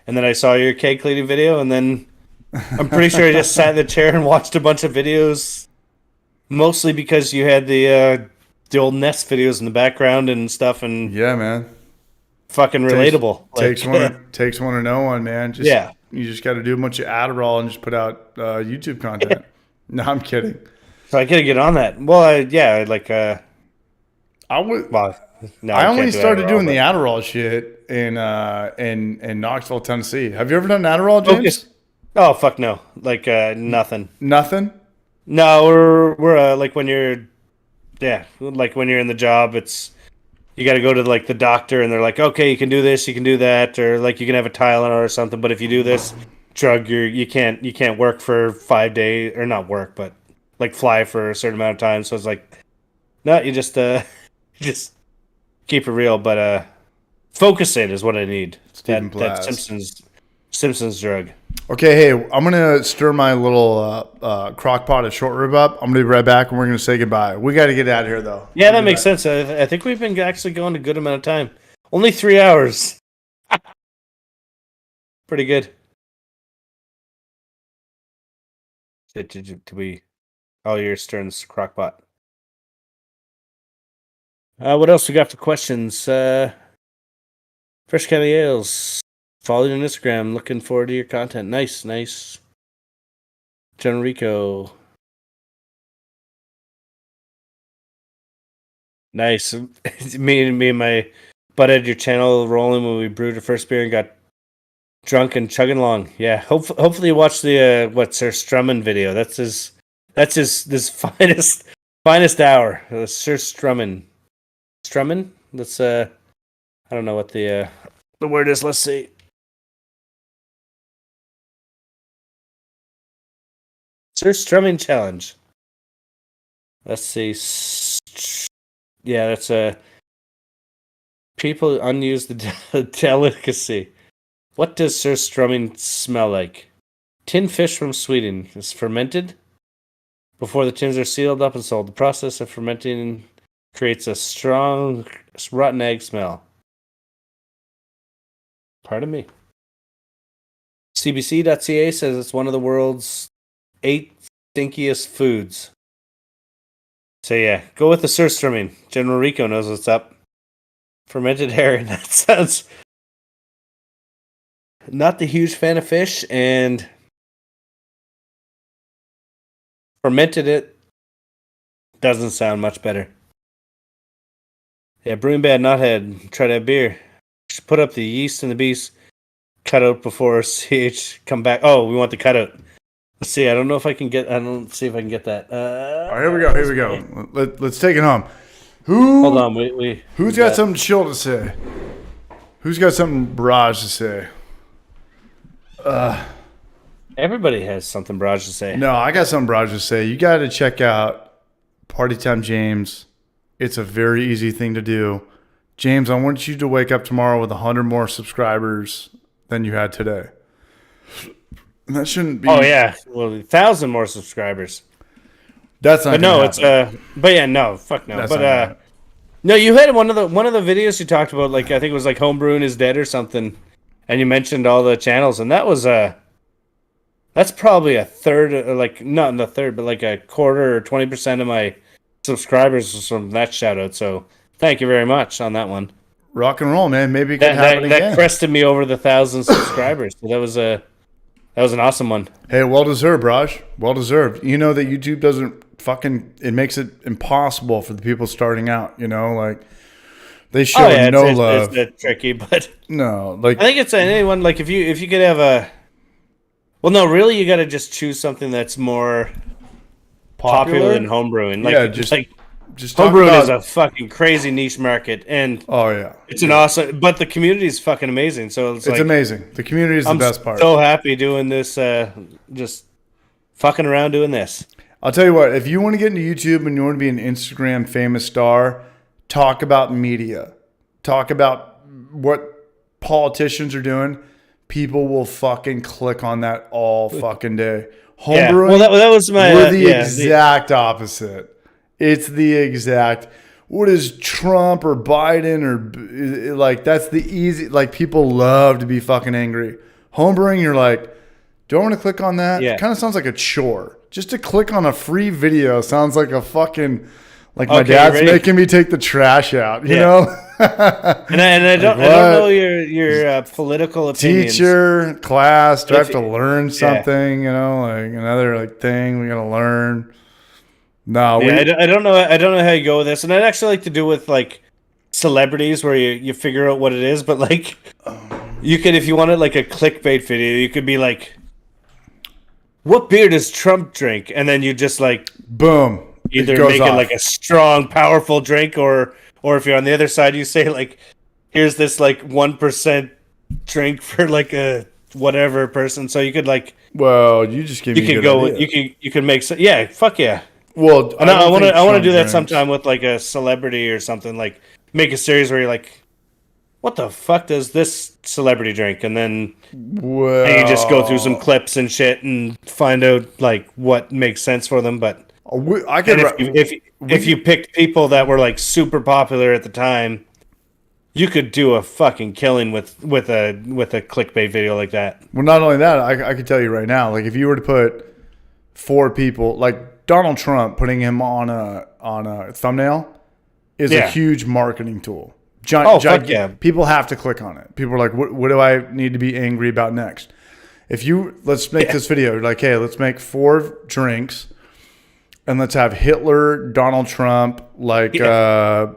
And then I saw your keg cleaning video, and then I'm pretty sure I just sat in the chair and watched a bunch of videos, mostly because you had the old Nest videos in the background and stuff, and Yeah, man. fucking relatable. Takes one to know one, man. Just, Yeah. You just got to do a bunch of Adderall and just put out YouTube content. No, I'm kidding. So I gotta get on that. Well, I would. well, no, I can't only do started Adderall, doing the but- Adderall shit in Knoxville, Tennessee. Have you ever done Adderall, James? Focus. Oh fuck no! Like nothing. Nothing. No, we're like when you're, like when you're in the job, it's you got to go to like the doctor, and they're like, okay, you can do this, you can do that, or like you can have a Tylenol or something. But if you do this drug, you can't work for 5 days, or not work, but like fly for a certain amount of time. So it's like, no, you just just keep it real. But Focusate is what I need. Stephen That Blast. Simpsons drug. Okay, hey, I'm gonna stir my little crock pot of short rib up. I'm gonna be right back, and we're gonna say goodbye. We got to get out of here, though. Yeah, that makes sense. I think we've been actually going a good amount of time. Only 3 hours. Pretty good. Did we? Oh, you're stirring this crock pot. What else we got for questions? Fresh County Ales. Follow you on Instagram. Looking forward to your content. Nice. John Rico. Nice. me and my butt had your channel rolling when we brewed our first beer and got drunk and chugging along. Yeah. Hopefully you watch the Sir Strummin video. That's his this finest hour. Sir Strummin. Strummin? Let's I don't know what the word is. Let's see. Sir Strumming challenge. Let's see. Yeah, that's people unused the delicacy. What does Sir Strumming smell like? Tin fish from Sweden is fermented before the tins are sealed up and sold. The process of fermenting creates a strong rotten egg smell. Pardon me. CBC.ca says it's one of the world's 8 stinkiest foods. So yeah, go with the surströmming. General Rico knows what's up. Fermented herring. That sounds... Not the huge fan of fish, and fermented it doesn't sound much better. Yeah, brewing bad knothead. Try that beer. Should put up the yeast and the beast cutout before CH come back. Oh, we want the cutout. Let's see. I don't know if I can get. I don't see if I can get that. All right, here we go. Here we go. Let's take it home. Hold on. Who's got something chill to say? Who's got something barrage to say? Everybody has something barrage to say. No, I got something barrage to say. You got to check out Party Time James. It's a very easy thing to do. James, I want you to wake up tomorrow with 100 more subscribers than you had today. And that shouldn't be. Oh yeah, well, 1,000 more subscribers. That's not. But no, happen. it's But yeah, no, fuck no. That's But no, you had one of the videos you talked about. Like I think it was like homebrewing is dead or something, and you mentioned all the channels, and that was that's probably a third, like not in the third, but like a quarter or 20% of my subscribers was from that shout out. So thank you very much on that one. Rock and roll, man. Maybe it could happen again. That crested me over the 1,000 subscribers. So that was an awesome one. Hey, well deserved, Raj. Well deserved. You know that YouTube doesn't it makes it impossible for the people starting out, you know, like they show no love. It's tricky, but no, like I think it's anyone, like if you could have well, no, really, you got to just choose something that's more popular than homebrewing. Like, yeah, just homebrewing is a fucking crazy niche market, and oh yeah, it's an awesome. But the community is fucking amazing. So it's like, amazing. The community is the best part. So happy doing this, just fucking around doing this. I'll tell you what. If you want to get into YouTube and you want to be an Instagram famous star, talk about media, talk about what politicians are doing. People will fucking click on that all fucking day. Homebrewing, well, that was my. We're the exact opposite. It's the exact. What is Trump or Biden or like? That's the easy. Like people love to be fucking angry. Homebrewing, you're like, do I want to click on that? Yeah. It kind of sounds like a chore. Just to click on a free video sounds like a fucking. Like my dad's making me take the trash out, you know. and I don't know your political opinions. Teacher, class, do I have to learn something? You know, like another like thing we gotta learn. No, I don't know. I don't know how you go with this, and I'd actually like to do with like celebrities where you figure out what it is, but like you could, if you wanted like a clickbait video, you could be like, "What beer does Trump drink?" And then you just like boom. Either make it like a strong, powerful drink, or if you're on the other side, you say like, "Here's this like 1% drink for like a whatever person." So you could like, well, you just give me. You could go. You could make. Yeah, fuck yeah. Well, I want to do that sometime with like a celebrity or something. Like make a series where you're like, "What the fuck does this celebrity drink?" And then and you just go through some clips and shit and find out like what makes sense for them, but. I could, if you picked people that were like super popular at the time, you could do a fucking killing with a clickbait video like that. Well, not only that, I could tell you right now, like if you were to put 4 people, like Donald Trump, putting him on a thumbnail is a huge marketing tool. Fuck yeah. People have to click on it. People are like, what do I need to be angry about next? let's make this video like, hey, let's make 4 drinks, and let's have Hitler, Donald Trump, like, Well,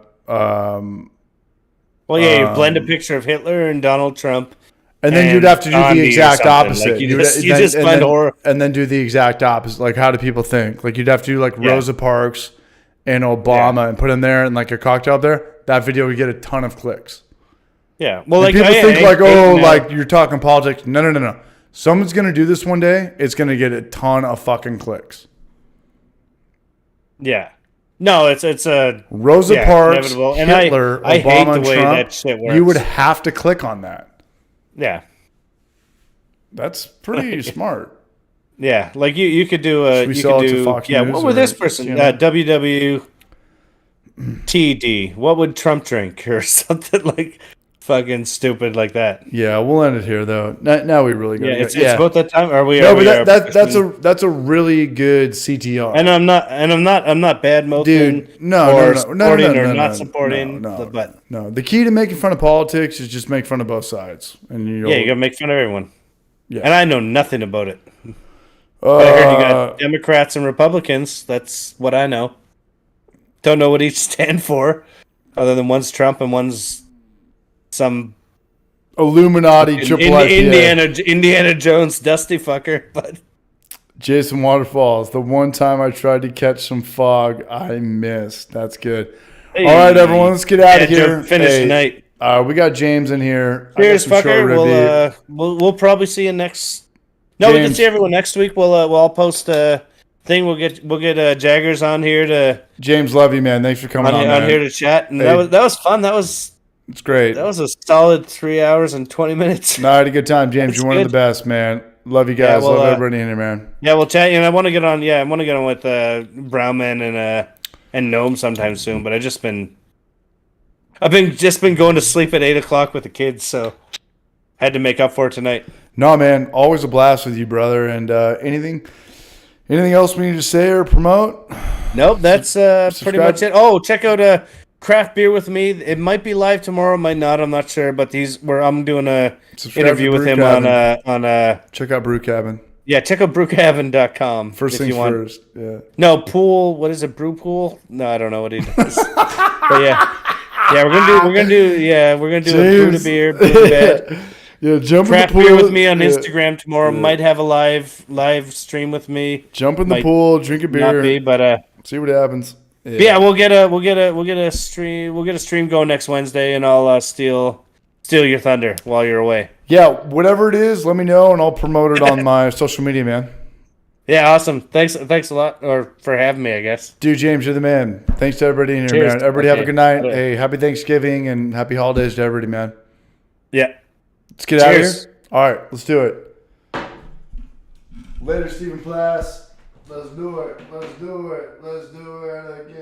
you blend a picture of Hitler and Donald Trump. and then you'd have to do Gandhi the or exact something. opposite. Like, you just blend horror. And then do the exact opposite. Like, how do people think? Like, you'd have to do like Rosa Parks and Obama and put them there and like a cocktail up there. That video would get a ton of clicks. Yeah. Well, And like people think like, oh, now- like you're talking politics. No. Someone's gonna do this one day. It's gonna get a ton of fucking clicks. Yeah. No, it's a Rosa Parks, inevitable. And Hitler, I Obama, hate the and way Trump. that shit works. You would have to click on that. Yeah. That's pretty smart. Yeah, like you could do a Should we you sell could it to do Fox yeah. News What would or this person WWTD? What would Trump drink or something like fucking stupid like that? Yeah, we'll end it here though. Now we really Yeah, gotta it's go. about that time. Are we? No, are but we that's a really good CTR. And I'm not bad mouthing Dude, no, or no. supporting or No, not no, supporting. no. But No, the key to making fun of politics is just make fun of both sides, and you'll, yeah, you gotta make fun of everyone. Yeah. And I know nothing about it. But I heard you got Democrats and Republicans. That's what I know. Don't know what each stand for, other than one's Trump and one's some Illuminati triple IPA. Indiana Jones dusty fucker. But Jason Waterfalls. The one time I tried to catch some fog, I missed. That's good. Hey. All right, everyone, let's get out of here. Finish tonight. We got James in here. Cheers, I got some short rib fucker. beef. We'll probably see you next. No, we can James. see everyone next week. We'll all post a thing. We'll get Jaggers on here to James, love you, man. Thanks for coming on, on man. here to chat, and Hey. that was fun. It's great. That was a solid 3 hours and 20 minutes. No, I had a good time, James. That's You're one of good. the best, man. Love you guys. Yeah, well, love everybody in here, man. Yeah, we'll chat. And I want to get on. Yeah, I want to get on with Brownman and Gnome sometime soon. But I've been going to sleep at 8:00 with the kids, so had to make up for it tonight. No, man. Always a blast with you, brother. And anything else we need to say or promote? Nope, that's pretty much it. Oh, check out Craft Beer with Me. It might be live tomorrow, might not. I'm not sure. But I'm doing a Subscribe interview to with Brew him Cabin. on Check out Brew Cabin. yeah. Check out brewcabin.com First if things you want. first. Yeah. No, Pool. What is it? Brew Pool? No, I don't know what he does. But yeah, we're gonna do a brew to James. beer, brew to bed. Yeah, jump Craft in the pool. beer with me on Yeah. Instagram tomorrow. Might have a live stream with me. Jump in the Might pool, drink a Not beer, be, but see what happens. yeah, we'll get a stream going next Wednesday, and I'll steal your thunder while you're away. Yeah, whatever it is, let me know and I'll promote it on my social media, man. Yeah, awesome. Thanks a lot for having me, I guess. Dude, James, you're the man. Thanks to everybody in here, Cheers. man. Everybody have a Okay. good night. Bye. Hey, happy Thanksgiving and happy holidays to everybody, man. Yeah. Let's get out of Cheers. here. All right, let's do it. Later, Stephen Plass. Let's do it. Let's do it. Let's do it again.